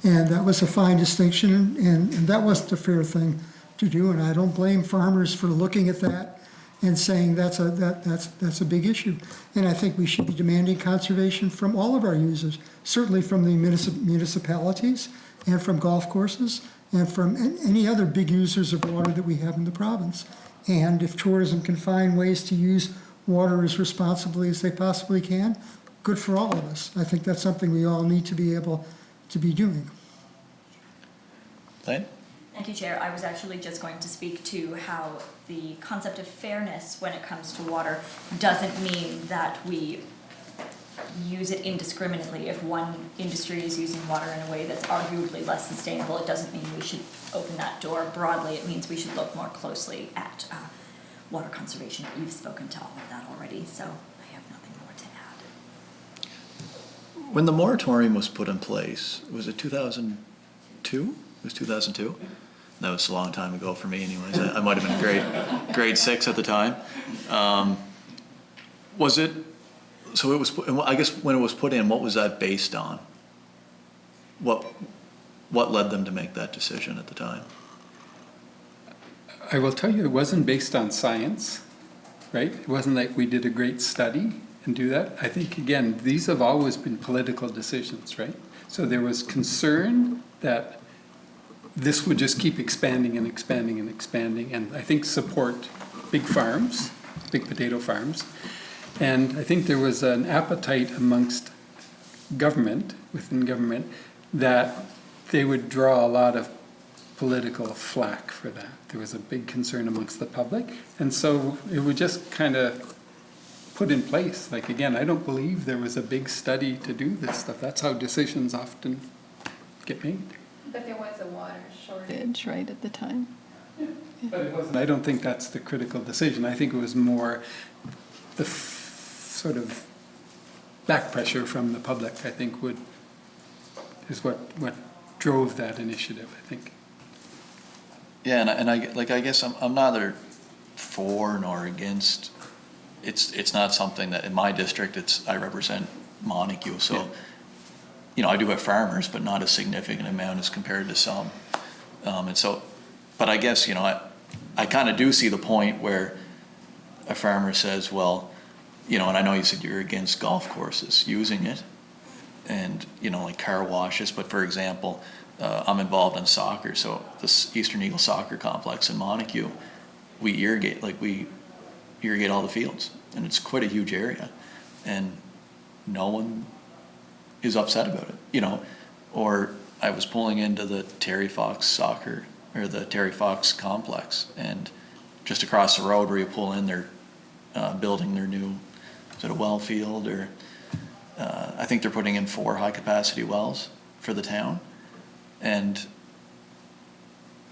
and that was a fine distinction, and that wasn't a fair thing to do, and I don't blame farmers for looking at that and saying that's a big issue. And I think we should be demanding conservation from all of our users, certainly from the municipalities and from golf courses and from any other big users of water that we have in the province. And if tourism can find ways to use water as responsibly as they possibly can, good for all of us. I think that's something we all need to be able to be doing. Lane? Thank you, Chair. I was actually just going to speak to how the concept of fairness when it comes to water doesn't mean that we use it indiscriminately. If one industry is using water in a way that's arguably less sustainable, it doesn't mean we should open that door broadly. It means we should look more closely at water conservation. You've spoken to all of that already, so I have nothing more to add. When the moratorium was put in place, was it 2002? It was 2002? That was a long time ago for me anyways. I might have been grade 6 at the time. Was it, so it was, I guess when it was put in, what was that based on? What led them to make that decision at the time? I will tell you, it wasn't based on science, right? It wasn't like we did a great study. and do that. I think, again, these have always been political decisions, right? So there was concern that this would just keep expanding and expanding and expanding, and I think support big farms, big potato farms. And I think there was an appetite amongst government, within government, that they would draw a lot of political flack for that. There was a big concern amongst the public, and so it would just kind of put in place. Like, again, I don't believe there was a big study to do this stuff. That's how decisions often get made. But there was a water shortage, right, at the time? But it wasn't. I don't think that's the critical decision. I think it was more the sort of back pressure from the public, I think, is what drove that initiative, I think. Yeah, and I guess I'm neither for nor against. It's not something that in my district. I represent Montague, so Yeah. You know, I do have farmers, but not a significant amount as compared to some. And so, but I guess, you know, I kind of do see the point where a farmer says, well, you know, and I know you said you're against golf courses using it and, you know, like car washes, but for example, I'm involved in soccer, so this Eastern Eagle Soccer Complex in Montague, we irrigate all the fields, and it's quite a huge area, and no one is upset about it, you know. Or I was pulling into the Terry Fox complex, and just across the road where you pull in, they're building their new, is it a well field, or I think they're putting in 4 high-capacity wells for the town, and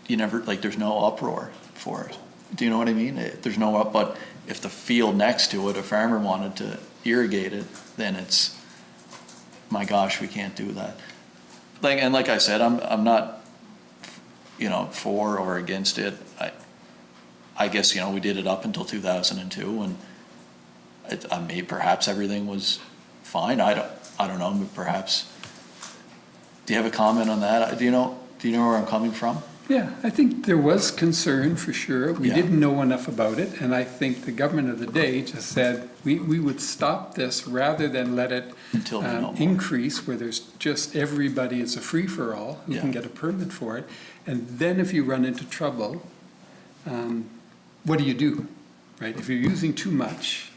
you never, like, there's no uproar for it. Do you know what I mean? There's no up, but if the field next to it, a farmer wanted to irrigate it, then it's, my gosh, we can't do that. Like I said, I'm not, you know, for or against it. I guess, you know, we did it up until 2002, and perhaps everything was fine. I don't know. Perhaps. Do you have a comment on that? Do you know where I'm coming from? Yeah, I think there was concern for sure. We didn't know enough about it, and I think the government of the day just said we would stop this rather than let it increase, where there's just everybody, it's a free-for-all, who can get a permit for it. And then if you run into trouble, what do you do, right? If you're using too much,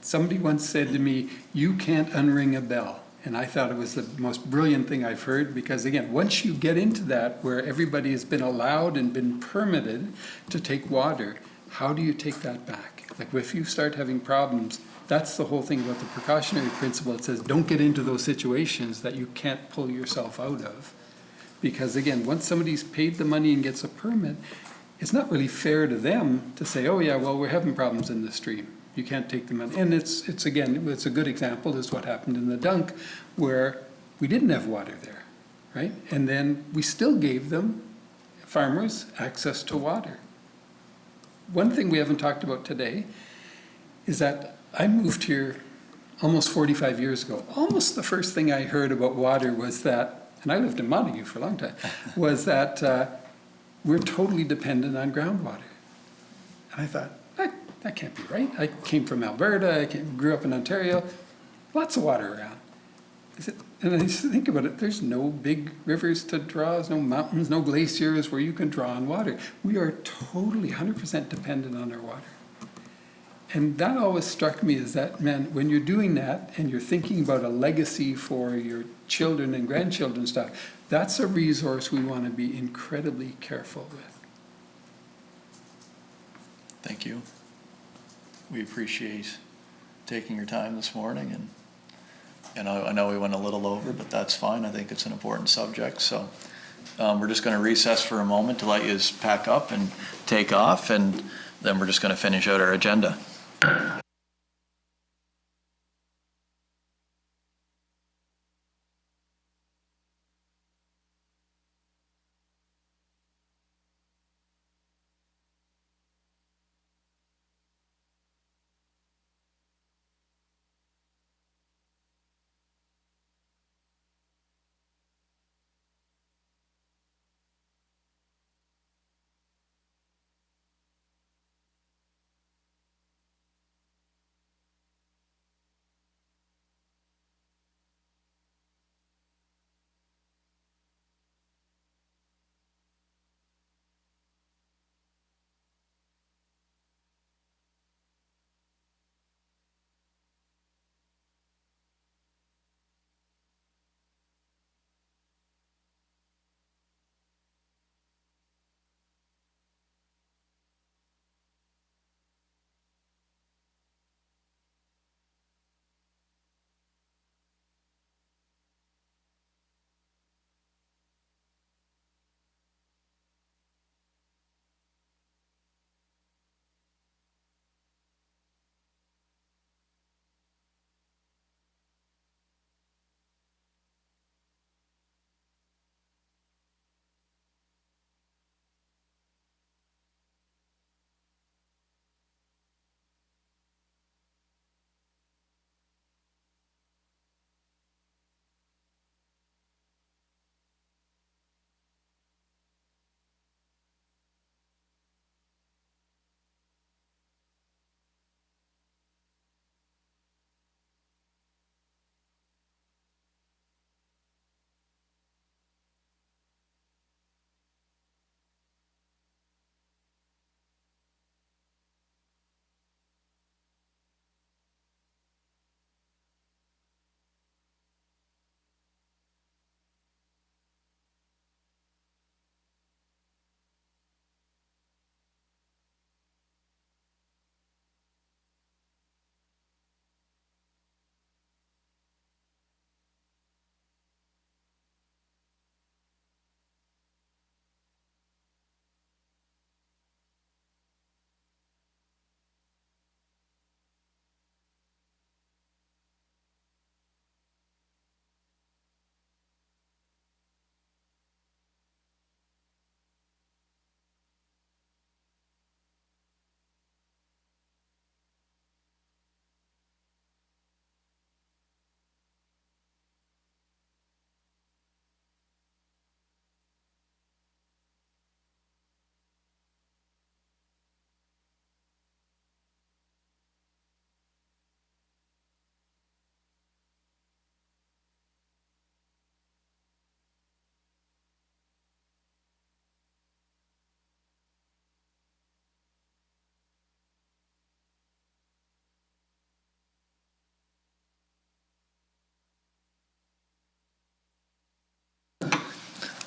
somebody once said to me, you can't unring a bell. And I thought it was the most brilliant thing I've heard, because again, once you get into that where everybody has been allowed and been permitted to take water, how do you take that back? Like, if you start having problems, that's the whole thing about the precautionary principle. It says don't get into those situations that you can't pull yourself out of. Because again, once somebody's paid the money and gets a permit, it's not really fair to them to say, oh yeah, well, we're having problems in the stream. You can't take the money. And it's again, it's a good example is what happened in the Dunk, where we didn't have water there, right? And then we still gave them, farmers, access to water. One thing we haven't talked about today is that I moved here almost 45 years ago. Almost the first thing I heard about water was that, and I lived in Montague for a long time, was that we're totally dependent on groundwater. And I thought, that can't be right. I came from Alberta, I grew up in Ontario, lots of water around. And I used to think about it, there's no big rivers to draw, there's no mountains, no glaciers where you can draw on water. We are totally 100% dependent on our water. And that always struck me as that, man, when you're doing that and you're thinking about a legacy for your children and grandchildren stuff, that's a resource we want to be incredibly careful with. Thank you. We appreciate taking your time this morning, and I know we went a little over, but that's fine. I think it's an important subject, so we're just going to recess for a moment to let you pack up and take off, and then we're just going to finish out our agenda.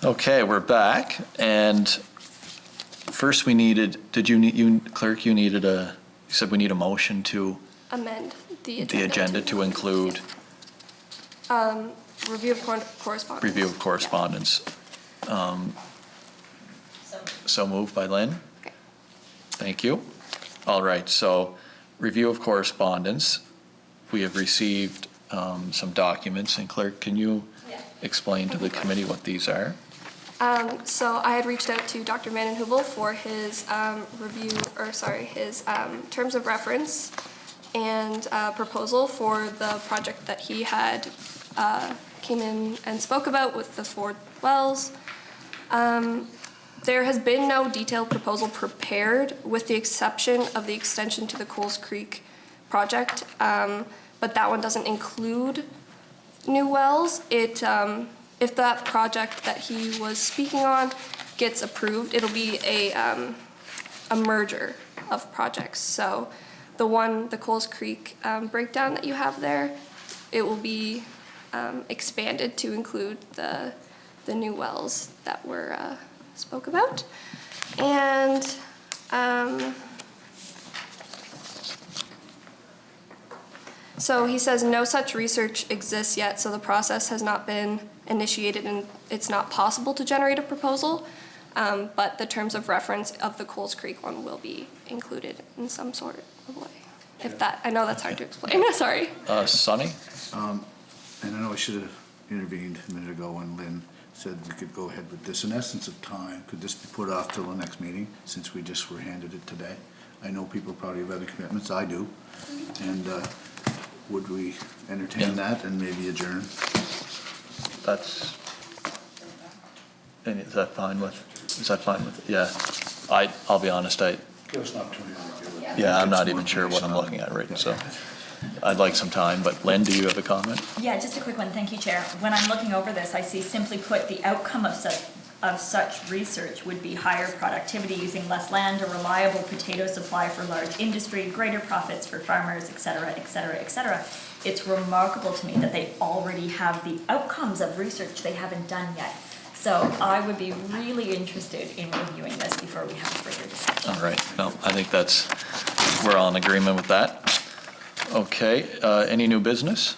Okay, we're back, and first we needed, clerk, you said we need a motion to Amend the the agenda to include review of correspondence. review of correspondence. So moved by Lynn. Okay. Thank you. All right, so review of correspondence. We have received some documents, and clerk, can you explain to the committee what these are? So I had reached out to Dr. Vandenhoevel for his his terms of reference and proposal for the project that he had came in and spoke about with the 4 wells. There has been no detailed proposal prepared with the exception of the extension to the Coles Creek project, but that one doesn't include new wells. If that project that he was speaking on gets approved, it'll be a merger of projects. So the Coles Creek breakdown that you have there, it will be expanded to include the new wells that were spoke about. And so he says no such research exists yet, so the process has not been initiated and it's not possible to generate a proposal, but the terms of reference of the Coles Creek one will be included in some sort of way. If that, I know that's hard to explain, sorry. Sonny? And I know I should have intervened a minute ago when Lynn said we could go ahead with this. In essence of time, could this be put off till the next meeting, since we just were handed it today? I know people probably have other commitments, I do. And would we entertain that and maybe adjourn? And is that fine with, yeah. I'll be honest, Give us an opportunity to review it. yeah, I'm not even sure what I'm looking at, right, so. I'd like some time, but Lynn, do you have a comment? Yeah, just a quick one. Thank you, Chair. When I'm looking over this, I see simply put the outcome of such research would be higher productivity using less land, a reliable potato supply for large industry, greater profits for farmers, et cetera, et cetera, et cetera. It's remarkable to me that they already have the outcomes of research they haven't done yet. So I would be really interested in reviewing this before we have further discussion. All right, no, I think we're all in agreement with that. Okay, any new business?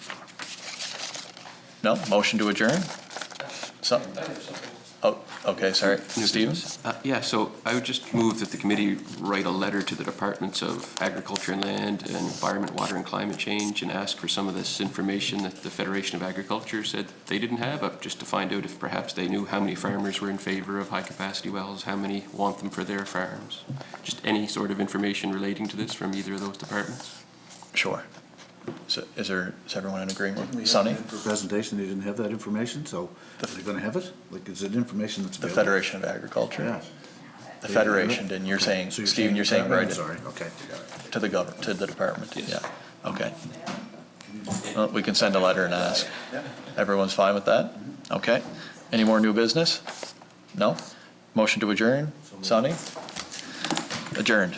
No, motion to adjourn? Oh, okay, sorry, Stevens? Yeah, so I would just move that the committee write a letter to the Departments of Agriculture and Land and Environment, Water and Climate Change and ask for some of this information that the Federation of Agriculture said they didn't have, just to find out if perhaps they knew how many farmers were in favor of high-capacity wells, how many want them for their farms. Just any sort of information relating to this from either of those departments. Sure. So is everyone in agreement? We Sonny? had it for a presentation, they didn't have that information, so are they gonna have it? Like, is it information that's The available? Federation of Agriculture? Yeah. The Federation, and you're saying, So Stephen, you're saying right Sorry, okay. to the department, yeah, okay. Well, we can send a letter and ask. Everyone's fine with that? Okay. Any more new business? No? Motion to adjourn? Sonny? Adjourned.